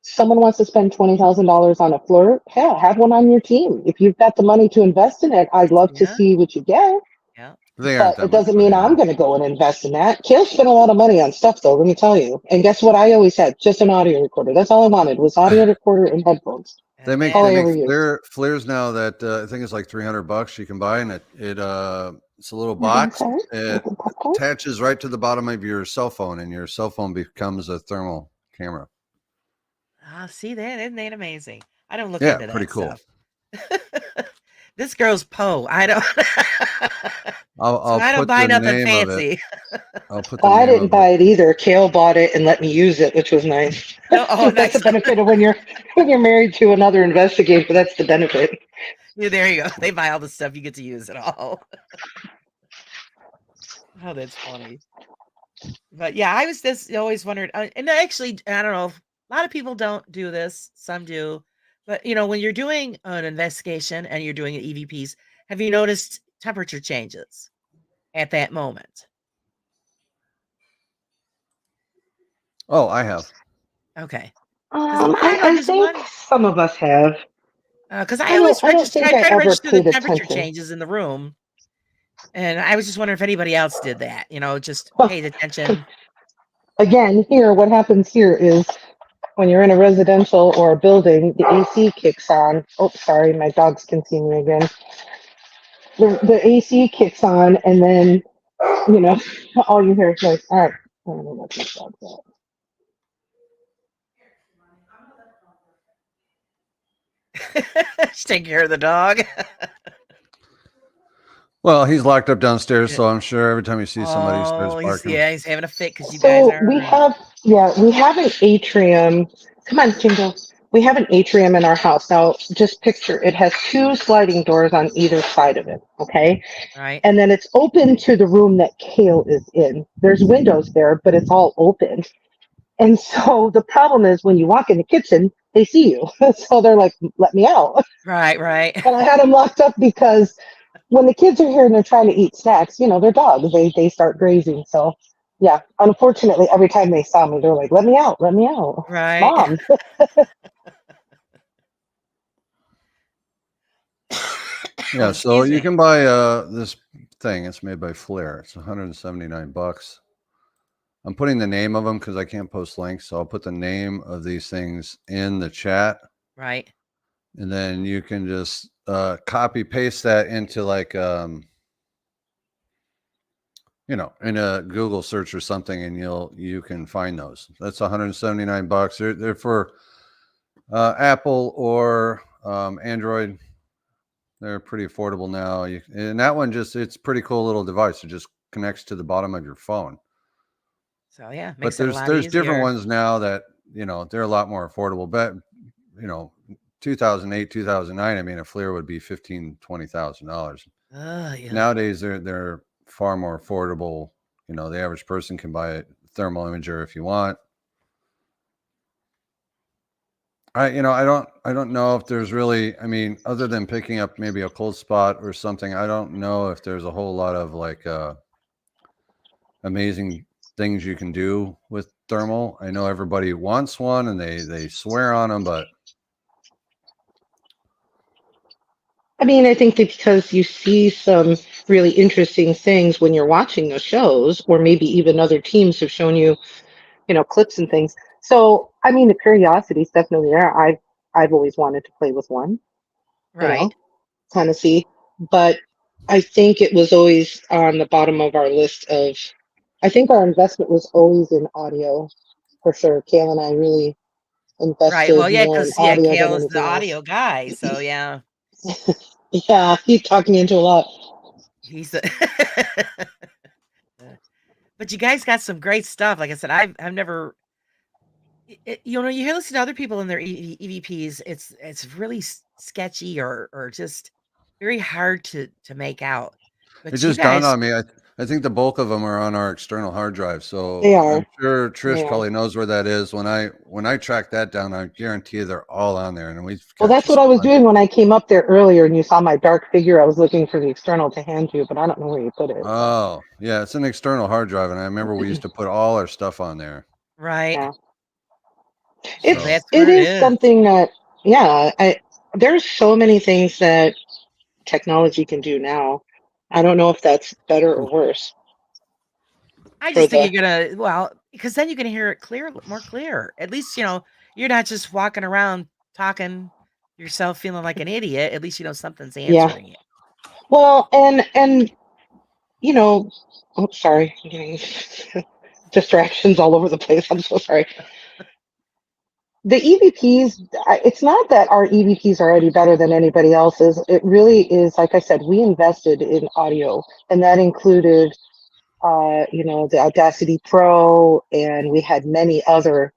[SPEAKER 6] someone wants to spend $20,000 on a flirt, hell, have one on your team. If you've got the money to invest in it, I'd love to
[SPEAKER 1] Yeah,
[SPEAKER 6] see what you get.
[SPEAKER 1] yeah.
[SPEAKER 2] They aren't
[SPEAKER 6] But
[SPEAKER 2] that
[SPEAKER 6] it
[SPEAKER 2] much
[SPEAKER 6] doesn't mean
[SPEAKER 2] money
[SPEAKER 6] I'm
[SPEAKER 2] though.
[SPEAKER 6] going to go and invest in that. Kale spent a lot of money on stuff, though. Let me tell you. And guess what? I always had just an audio recorder. That's all I wanted was audio recorder and headphones.
[SPEAKER 2] They make
[SPEAKER 6] All I
[SPEAKER 2] they
[SPEAKER 6] ever
[SPEAKER 2] make
[SPEAKER 6] use.
[SPEAKER 2] FLIRs now that I think it's like $300 you can buy, and it's a little
[SPEAKER 6] You think
[SPEAKER 2] box.
[SPEAKER 6] so?
[SPEAKER 2] It
[SPEAKER 6] Making popcorn?
[SPEAKER 2] attaches right to the bottom of your cell phone, and your cell phone becomes a thermal camera.
[SPEAKER 1] See that? Isn't that amazing? I don't look
[SPEAKER 2] Yeah,
[SPEAKER 1] into
[SPEAKER 2] pretty
[SPEAKER 1] that
[SPEAKER 2] cool.
[SPEAKER 1] stuff. This girl's Poe. I don't. So
[SPEAKER 2] I'll
[SPEAKER 1] I don't
[SPEAKER 2] put
[SPEAKER 1] buy
[SPEAKER 2] the
[SPEAKER 1] nothing
[SPEAKER 2] name of it.
[SPEAKER 1] fancy.
[SPEAKER 2] I'll put the
[SPEAKER 6] Well, I
[SPEAKER 2] name
[SPEAKER 6] didn't
[SPEAKER 2] of it.
[SPEAKER 6] buy it either. Kale bought it and let me use it, which was nice.
[SPEAKER 1] Oh,
[SPEAKER 6] That's the
[SPEAKER 1] nice.
[SPEAKER 6] benefit of when you're married to another investigator. That's the benefit.
[SPEAKER 1] Yeah, there you go. They buy all the stuff, you get to use it all. Oh, that's funny. But yeah, I was just always wondered, and actually, I don't know. A lot of people don't do this. Some do, but when you're doing an investigation and you're doing EVPs, have you noticed temperature changes at that moment?
[SPEAKER 2] Oh, I have.
[SPEAKER 1] Okay, because one time
[SPEAKER 6] I
[SPEAKER 1] there was
[SPEAKER 6] think
[SPEAKER 1] one.
[SPEAKER 6] some of us have.
[SPEAKER 1] Because I always
[SPEAKER 6] I don't think I
[SPEAKER 1] try to
[SPEAKER 6] ever
[SPEAKER 1] register the
[SPEAKER 6] paid
[SPEAKER 1] temperature
[SPEAKER 6] attention.
[SPEAKER 1] changes in the room, and I was just wondering if anybody else did that. Just
[SPEAKER 6] Well,
[SPEAKER 1] paid attention.
[SPEAKER 6] again, here, what happens here is when you're in a residential or a building, the AC kicks on. Oh, sorry, my dogs can see me again. The AC kicks on, and then, you know, all you hear is like, all right, I don't know what these dogs are.
[SPEAKER 1] Just take care of the dog.
[SPEAKER 2] Well, he's locked up downstairs,
[SPEAKER 1] Yeah.
[SPEAKER 2] so I'm sure every time he sees somebody, he starts
[SPEAKER 1] Oh,
[SPEAKER 2] barking.
[SPEAKER 1] he's having a fit because you guys
[SPEAKER 6] So
[SPEAKER 1] are.
[SPEAKER 6] we have an atrium. Come on, Jingle. We have an atrium in our house. Now, just picture it has two sliding doors on either side of it. Okay.
[SPEAKER 1] Right.
[SPEAKER 6] And then it's open to the room that Kale is in. There's windows there, but it's all open. And so the problem is when you walk in the kitchen, they see you. So they're like, let me out.
[SPEAKER 1] Right.
[SPEAKER 6] And I had them locked up because when the kids are here and they're trying to eat snacks, they're dogs. They start grazing. So yeah, unfortunately, every time they saw me, they're like, let me out,
[SPEAKER 1] Right.
[SPEAKER 6] Mom.
[SPEAKER 2] Yeah, so
[SPEAKER 1] Excuse
[SPEAKER 2] you
[SPEAKER 1] me.
[SPEAKER 2] can buy this thing. It's made by FLIR. It's $179. I'm putting the name of them because I can't post links, so I'll put the name of these things in the chat,
[SPEAKER 1] Right.
[SPEAKER 2] and then you can just copy paste that into like in a Google search or something, and you can find those. That's $179. They're for Apple or Android. They're pretty affordable now. And that one it's pretty cool little device. It just connects to the bottom of your phone.
[SPEAKER 1] So yeah,
[SPEAKER 2] But
[SPEAKER 1] makes it a lot
[SPEAKER 2] there's different
[SPEAKER 1] easier.
[SPEAKER 2] ones now that they're a lot more affordable. But 2008, 2009. I mean, a FLIR would be $15,000-$20,000.
[SPEAKER 1] Yeah.
[SPEAKER 2] Nowadays, they're far more affordable. The average person can buy a thermal imager if you want. I don't know if there's really, I mean, other than picking up maybe a cold spot or something, I don't know if there's a whole lot of like amazing things you can do with thermal. I know everybody wants one and they swear on them, but
[SPEAKER 6] I mean, I think that because you see some really interesting things when you're watching those shows, or maybe even other teams have shown you, clips and things. So, I mean, the curiosity is definitely there. I've always wanted to play with one, you know,
[SPEAKER 1] Right.
[SPEAKER 6] kind of see. But I think it was always on the bottom of our list of. I think our investment was always in audio for sure. Kale and I really
[SPEAKER 1] Right. Well,
[SPEAKER 6] invested
[SPEAKER 1] yeah,
[SPEAKER 6] more in
[SPEAKER 1] because
[SPEAKER 6] audio than
[SPEAKER 1] Kale is the
[SPEAKER 6] anything else.
[SPEAKER 1] audio guy. So yeah,
[SPEAKER 6] Yeah, he talked me into a lot.
[SPEAKER 1] he's the. But you guys got some great stuff. Like I said, I've never. You hear listen to other people in their EVPs. It's really sketchy or just very hard to make out.
[SPEAKER 2] it
[SPEAKER 1] But you
[SPEAKER 2] just dawned
[SPEAKER 1] guys,
[SPEAKER 2] on me. I think the bulk of them are on our external hard drive. So
[SPEAKER 6] They
[SPEAKER 2] I'm
[SPEAKER 6] are.
[SPEAKER 2] sure
[SPEAKER 6] They
[SPEAKER 2] Trish
[SPEAKER 6] are.
[SPEAKER 2] probably knows where that is. When I track that down, I guarantee you they're all on there. And we've
[SPEAKER 6] Well,
[SPEAKER 2] got
[SPEAKER 6] that's what
[SPEAKER 2] just
[SPEAKER 6] I
[SPEAKER 2] a
[SPEAKER 6] was
[SPEAKER 2] bunch.
[SPEAKER 6] doing when I came up there earlier and you saw my dark figure. I was looking for the external to hand you, but I don't know where you put it. So,
[SPEAKER 2] Oh, yeah, it's an external hard drive, and I remember we used to put all our stuff on there.
[SPEAKER 1] right?
[SPEAKER 6] yeah.
[SPEAKER 1] So
[SPEAKER 2] So
[SPEAKER 1] that's
[SPEAKER 6] It
[SPEAKER 1] where it
[SPEAKER 6] is
[SPEAKER 1] is.
[SPEAKER 6] something that, yeah, there's so many things that technology can do now. I don't know if that's better or worse
[SPEAKER 1] I
[SPEAKER 6] for
[SPEAKER 1] just think
[SPEAKER 6] the.
[SPEAKER 1] you're gonna because then you can hear it more clear. At least you're not just walking around talking. yourself feeling like an idiot, at least you know something's
[SPEAKER 6] Yeah.
[SPEAKER 1] answering you.
[SPEAKER 6] Well, and you know, oh, sorry, I'm getting distractions all over the place. I'm so sorry. The EVPs, it's not that our EVPs are any better than anybody else's. It really is, like I said, we invested in audio, and that included, the Audacity Pro, and we had many other.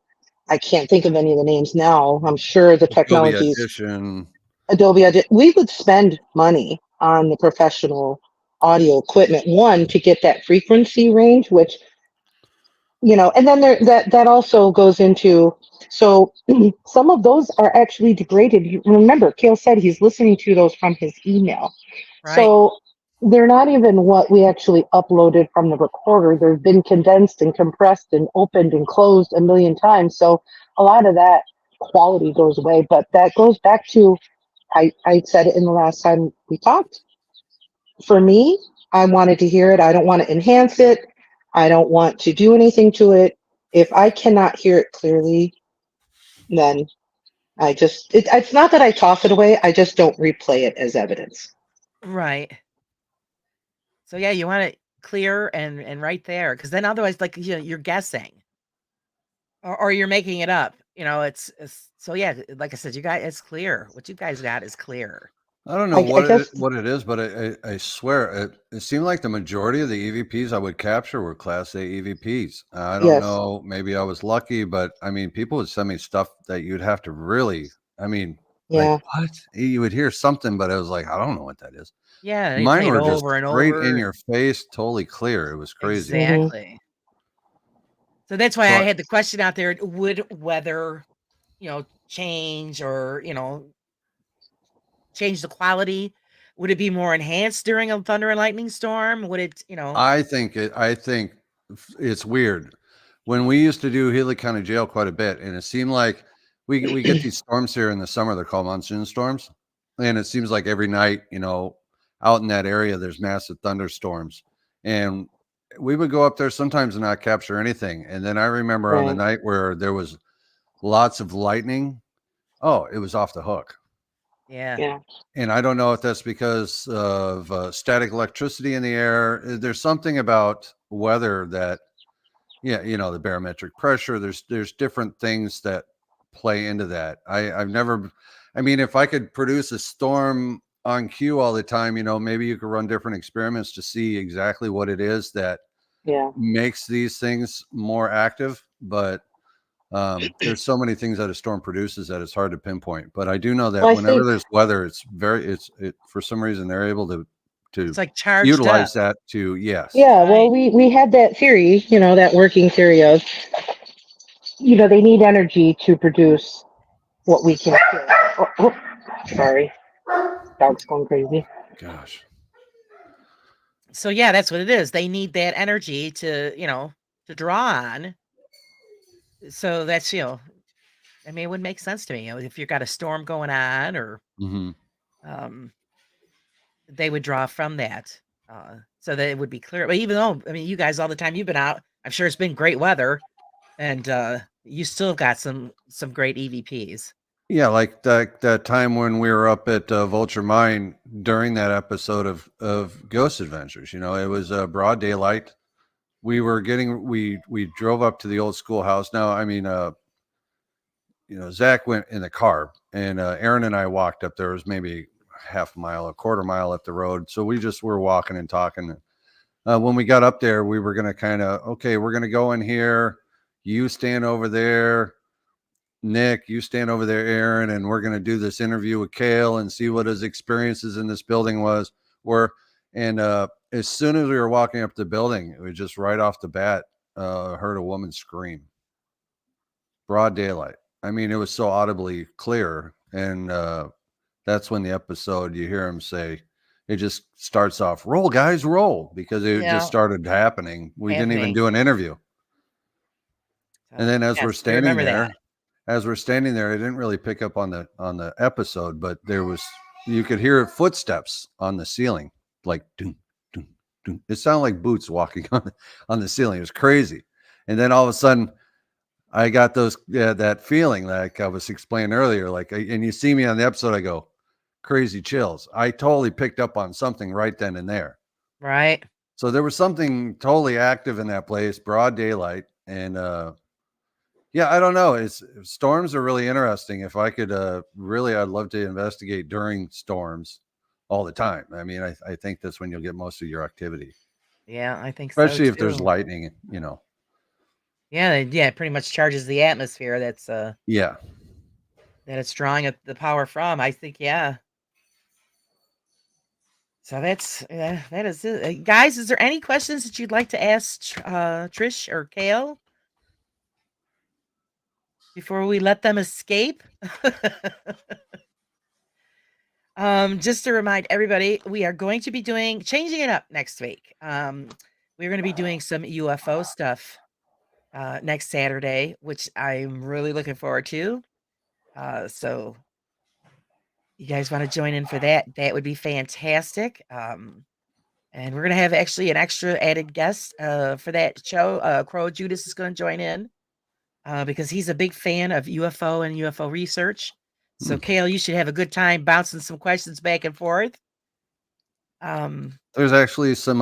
[SPEAKER 6] I can't think of any of the names now. I'm sure the
[SPEAKER 2] Adobe
[SPEAKER 6] technologies,
[SPEAKER 2] Audition.
[SPEAKER 6] Adobe Audition. We would spend money on the professional audio equipment, one to get that frequency range, which and then that also goes into, so some of those are actually degraded. Remember, Kale said he's listening to those from his email,
[SPEAKER 1] Right.
[SPEAKER 6] so they're not even what we actually uploaded from the recorder. They've been condensed and compressed and opened and closed a million times, so a lot of that quality goes away. But that goes back to, I said it in the last time we talked. For me, I wanted to hear it. I don't want to enhance it. I don't want to do anything to it. If I cannot hear it clearly, then it's not that I toss it away. I just don't replay it as evidence.
[SPEAKER 1] Right. So yeah, you want it clear and right there, because then otherwise, like, you're guessing or you're making it up. It's so yeah, like I said, you guys, it's clear. What you guys got is clear.
[SPEAKER 2] I don't know
[SPEAKER 6] I guess,
[SPEAKER 2] what it is, but I swear it seemed like the majority of the EVPs I would capture were Class A EVPs. I don't
[SPEAKER 6] yes,
[SPEAKER 2] know, maybe I was lucky, but I mean, people would send me stuff that you'd have to really, I mean, like
[SPEAKER 6] yeah.
[SPEAKER 2] what? You would hear something, but it was like, I don't know what that is.
[SPEAKER 1] Yeah, they
[SPEAKER 2] Mine
[SPEAKER 1] played
[SPEAKER 2] were just
[SPEAKER 1] over and
[SPEAKER 2] straight in
[SPEAKER 1] over.
[SPEAKER 2] your face, totally clear. It was crazy.
[SPEAKER 6] Hmm.
[SPEAKER 1] Exactly. So that's why
[SPEAKER 2] So
[SPEAKER 1] I had the question out there: would weather, change or change the quality? Would it be more enhanced during a thunder and lightning storm? Would it,
[SPEAKER 2] I think it's weird. When we used to do Healy County Jail quite a bit, and it seemed like we get these storms here in the summer, they're called monsoon storms. And it seems like every night, out in that area, there's massive thunderstorms. And we would go up there sometimes and not capture anything. And then I remember on the
[SPEAKER 6] Right.
[SPEAKER 2] night where there was lots of lightning, oh, it was off the hook.
[SPEAKER 1] yeah,
[SPEAKER 6] Yeah.
[SPEAKER 2] And I don't know if that's because of static electricity in the air. There's something about weather that, yeah, the barometric pressure. There's different things that play into that. I've never, I mean, if I could produce a storm on cue all the time, maybe you could run different experiments to see exactly what it is that
[SPEAKER 6] Yeah.
[SPEAKER 2] makes these things more active. But there's so many things that a storm produces that it's hard to pinpoint. But I do know that
[SPEAKER 6] Well, I
[SPEAKER 2] whenever
[SPEAKER 6] think,
[SPEAKER 2] there's weather, it for some reason they're able to
[SPEAKER 1] it's like charged up.
[SPEAKER 2] utilize that to, yes.
[SPEAKER 6] yeah. Well,
[SPEAKER 1] Right.
[SPEAKER 6] we had that theory, that working theory of, they need energy to produce what we can feel. Oh, sorry, dog's going crazy.
[SPEAKER 2] Gosh.
[SPEAKER 1] So yeah, that's what it is. They need that energy to draw on. So that's, I mean, it would make sense to me, if you've got a storm going on, or
[SPEAKER 2] Hmm.
[SPEAKER 1] um they would draw from that. So that it would be clear. But even though, I mean, you guys, all the time you've been out, I'm sure it's been great weather, and you still got some great EVPs.
[SPEAKER 2] Yeah, like that time when we were up at Vulture Mine during that episode of Ghost Adventures. It was broad daylight. We drove up to the old schoolhouse. Now, I mean, Zach went in the car, and Aaron and I walked up. There was maybe half a mile, a quarter mile up the road. So we just were walking and talking. When we got up there, we were going to kind of, okay, we're going to go in here. You stand over there. Nick, you stand over there, Aaron, and we're going to do this interview with Kale and see what his experiences in this building were. And as soon as we were walking up the building, it was just right off the bat, heard a woman scream. Broad daylight. I mean, it was so audibly clear. And that's when the episode, you hear him say, it just starts off, roll, guys, roll, because it
[SPEAKER 1] Yeah.
[SPEAKER 2] just started happening. We didn't even do an interview. And then as
[SPEAKER 1] Yes,
[SPEAKER 2] we're
[SPEAKER 1] I
[SPEAKER 2] standing
[SPEAKER 1] remember
[SPEAKER 2] there,
[SPEAKER 1] that.
[SPEAKER 2] I didn't really pick up on the episode, but you could hear footsteps on the ceiling, like dun, dun, dun. It sounded like boots walking on the ceiling. It was crazy. And then all of a sudden, I got that feeling like I was explaining earlier, and you see me on the episode, I go crazy chills. I totally picked up on something right then and there.
[SPEAKER 1] Right.
[SPEAKER 2] So there was something totally active in that place, broad daylight. And, yeah, I don't know. Storms are really interesting. If I could, I'd love to investigate during storms all the time. I mean, I think that's when you'll get most of your activity,
[SPEAKER 1] Yeah, I think so
[SPEAKER 2] especially if there's
[SPEAKER 1] too.
[SPEAKER 2] lightning,
[SPEAKER 1] Yeah, it pretty much charges the atmosphere
[SPEAKER 2] Yeah.
[SPEAKER 1] that it's drawing the power from. I think, yeah. So that is it. Guys, is there any questions that you'd like to ask Trish or Kale before we let them escape? Just to remind everybody, we are going to be changing it up next week. We're going to be doing some UFO stuff next Saturday, which I'm really looking forward to. So you guys want to join in for that? That would be fantastic. And we're gonna have actually an extra added guest for that show. Crow Judas is going to join in because he's a big fan of UFO and UFO research. So, Kale, you should have a good time bouncing some questions back and forth.
[SPEAKER 2] There's actually some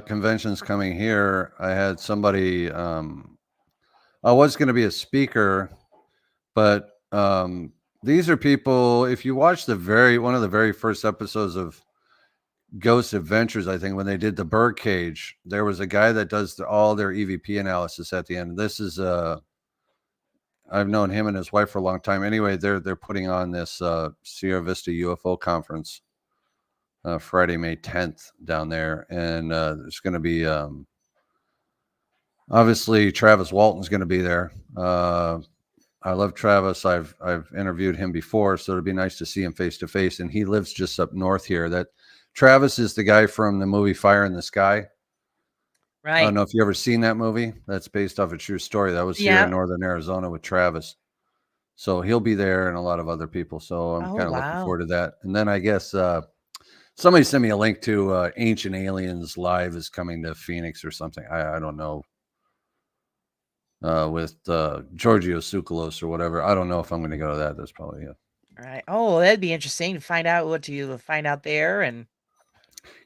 [SPEAKER 2] conventions coming here. I had somebody. I was going to be a speaker, but these are people. If you watch one of the very first episodes of Ghost Adventures, I think when they did the birdcage, there was a guy that does all their EVP analysis at the end. This is I've known him and his wife for a long time. Anyway, they're putting on this Sierra Vista UFO conference Friday, May 10th down there, and there's going to be obviously Travis Walton's going to be there. I love Travis. I've interviewed him before, so it'd be nice to see him face to face. And he lives just up north here. That Travis is the guy from the movie Fire in the Sky.
[SPEAKER 1] Right.
[SPEAKER 2] I don't know if you ever seen that movie. That's based off a true story. That was here in northern Arizona with Travis. So he'll be there and a lot of other people. So I'm kind of looking forward to that. And then I guess somebody sent me a link to Ancient Aliens Live is coming to Phoenix or something. I don't know. With Giorgio Tsoukalos or whatever. I don't know if I'm going to go to that. That's probably it.
[SPEAKER 1] All right. Oh, that'd be interesting to find out what you find out there. And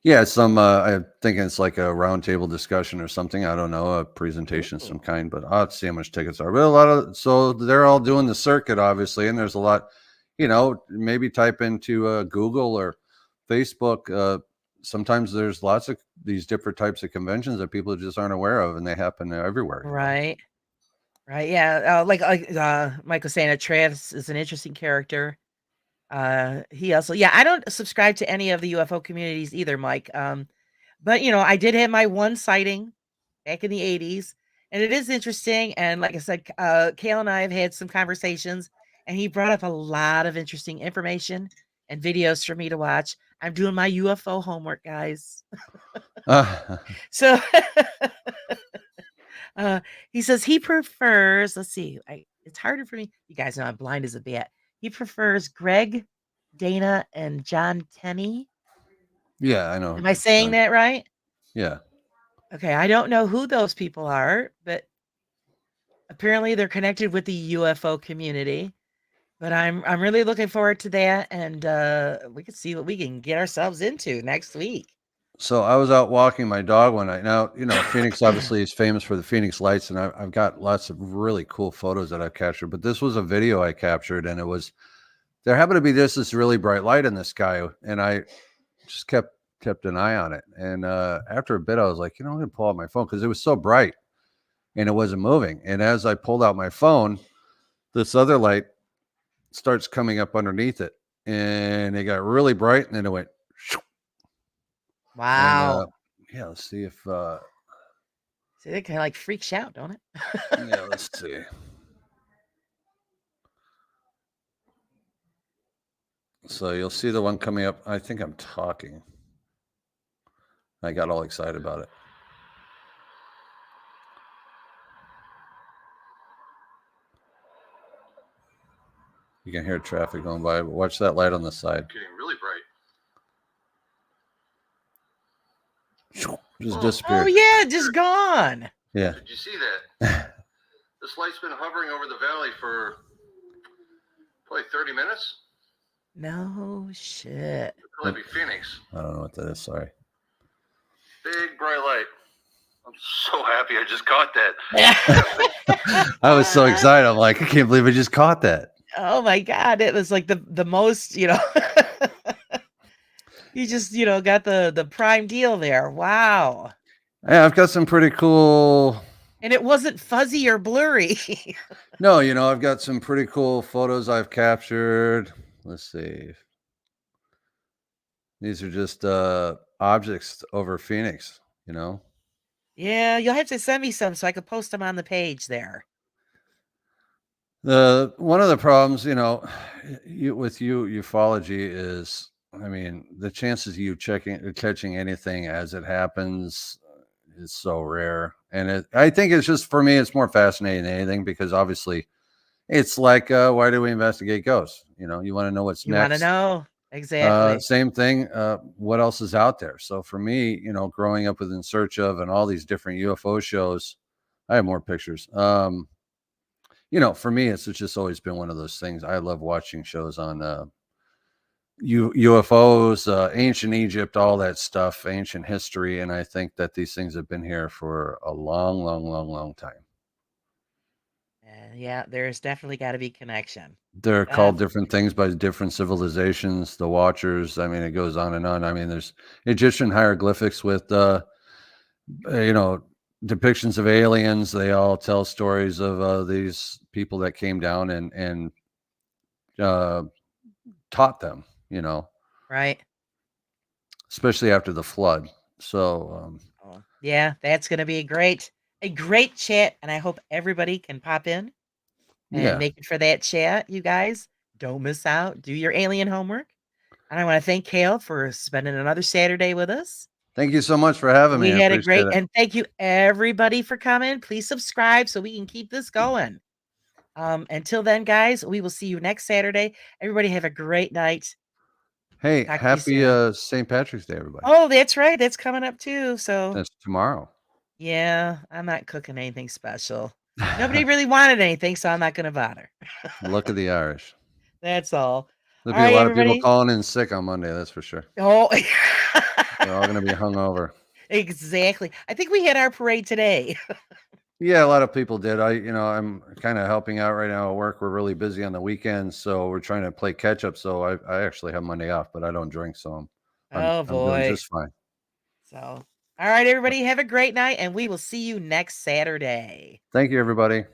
[SPEAKER 2] yeah, I'm thinking it's like a roundtable discussion or something. I don't know, a presentation of some kind, but I'll have to see how much tickets are. But so they're all doing the circuit, obviously, and there's a lot, maybe type into Google or Facebook. Sometimes there's lots of these different types of conventions that people just aren't aware of, and they happen everywhere.
[SPEAKER 1] Right. Right. Yeah. Like Mike was saying, Travis is an interesting character. He also, I don't subscribe to any of the UFO communities either, Mike. But I did have my one sighting back in the 80s, and it is interesting. And like I said, Kale and I have had some conversations, and he brought up a lot of interesting information and videos for me to watch. I'm doing my UFO homework, guys. So he says he prefers, let's see, it's harder for me. You guys know I'm blind as a bat. He prefers Greg, Dana, and John Tenney.
[SPEAKER 2] Yeah, I know.
[SPEAKER 1] Am I saying that right?
[SPEAKER 2] Yeah.
[SPEAKER 1] Okay, I don't know who those people are, but apparently they're connected with the UFO community. But I'm really looking forward to that, and we can see what we can get ourselves into next week.
[SPEAKER 2] So I was out walking my dog one night. Now, Phoenix obviously is famous for the Phoenix lights, and I've got lots of really cool photos that I've captured. But this was a video I captured, and there happened to be this really bright light in the sky, and I just kept an eye on it. And after a bit, I was like, I'm going to pull out my phone because it was so bright, and it wasn't moving. And as I pulled out my phone, this other light starts coming up underneath it, and it got really bright, and then it went.
[SPEAKER 1] Wow.
[SPEAKER 2] And, let's see if
[SPEAKER 1] see, it kind of like freaks out, don't it?
[SPEAKER 2] yeah, let's see. So you'll see the one coming up. I think I'm talking. I got all excited about it. You can hear traffic going by, but watch that light on the side.
[SPEAKER 5] Getting really bright.
[SPEAKER 2] Just disappeared.
[SPEAKER 1] Oh yeah, just gone.
[SPEAKER 2] Yeah.
[SPEAKER 5] Did you see that?
[SPEAKER 2] This light's been hovering over the valley for probably 30 minutes.
[SPEAKER 1] No shit.
[SPEAKER 2] It'd probably be Phoenix. I don't know what that is. Sorry. Big bright light. I'm so happy I just caught that. I was so excited. I'm like, I can't believe I just caught that.
[SPEAKER 1] Oh my God. It was like the most, you just, got the prime deal there. Wow.
[SPEAKER 2] Yeah, I've got some pretty cool.
[SPEAKER 1] And it wasn't fuzzy or blurry.
[SPEAKER 2] No, I've got some pretty cool photos I've captured. Let's see. These are just objects over Phoenix,
[SPEAKER 1] Yeah, you'll have to send me some so I could post them on the page there.
[SPEAKER 2] One of the problems, with ufology is, the chances of you catching anything as it happens is so rare. And I think it's just, for me, it's more fascinating than anything, because obviously it's like, why do we investigate ghosts? You want to know what's
[SPEAKER 1] You
[SPEAKER 2] next.
[SPEAKER 1] want to know. Exactly.
[SPEAKER 2] Same thing. What else is out there? So for me, growing up with In Search Of and all these different UFO shows, I have more pictures. For me, it's just always been one of those things. I love watching shows on UFOs, ancient Egypt, all that stuff, ancient history. And I think that these things have been here for a long, long, long, long time.
[SPEAKER 1] Yeah, there's definitely got to be connection.
[SPEAKER 2] They're called different things by different civilizations, the Watchers. It goes on and on. There's Egyptian hieroglyphics with, depictions of aliens. They all tell stories of these people that came down and taught them,
[SPEAKER 1] Right.
[SPEAKER 2] Especially after the flood. So,
[SPEAKER 1] yeah, that's going to be a great chat. And I hope everybody can pop in and make it for that chat. You guys don't miss out. Do your alien homework. And I want to thank Kale for spending another Saturday with us.
[SPEAKER 2] Thank you so much for having me.
[SPEAKER 1] We had a great, and thank you everybody for coming. Please subscribe so we can keep this going. Until then, guys, we will see you next Saturday. Everybody have a great night.
[SPEAKER 2] Hey, happy St. Patrick's Day, everybody.
[SPEAKER 1] Oh, that's right. That's coming up too. So
[SPEAKER 2] that's tomorrow.
[SPEAKER 1] Yeah, I'm not cooking anything special. Nobody really wanted anything, so I'm not going to bother.
[SPEAKER 2] Luck of the Irish.
[SPEAKER 1] That's all.
[SPEAKER 2] There'll be a lot of people calling in sick on Monday, that's for sure.
[SPEAKER 1] Oh,
[SPEAKER 2] they're all going to be hungover.
[SPEAKER 1] Exactly. I think we had our parade today.
[SPEAKER 2] Yeah, a lot of people did. I'm kind of helping out right now at work. We're really busy on the weekends, so we're trying to play catch up. So I actually have Monday off, but I don't drink, so I'm doing just fine.
[SPEAKER 1] So, all right, everybody, have a great night, and we will see you next Saturday.
[SPEAKER 2] Thank you, everybody.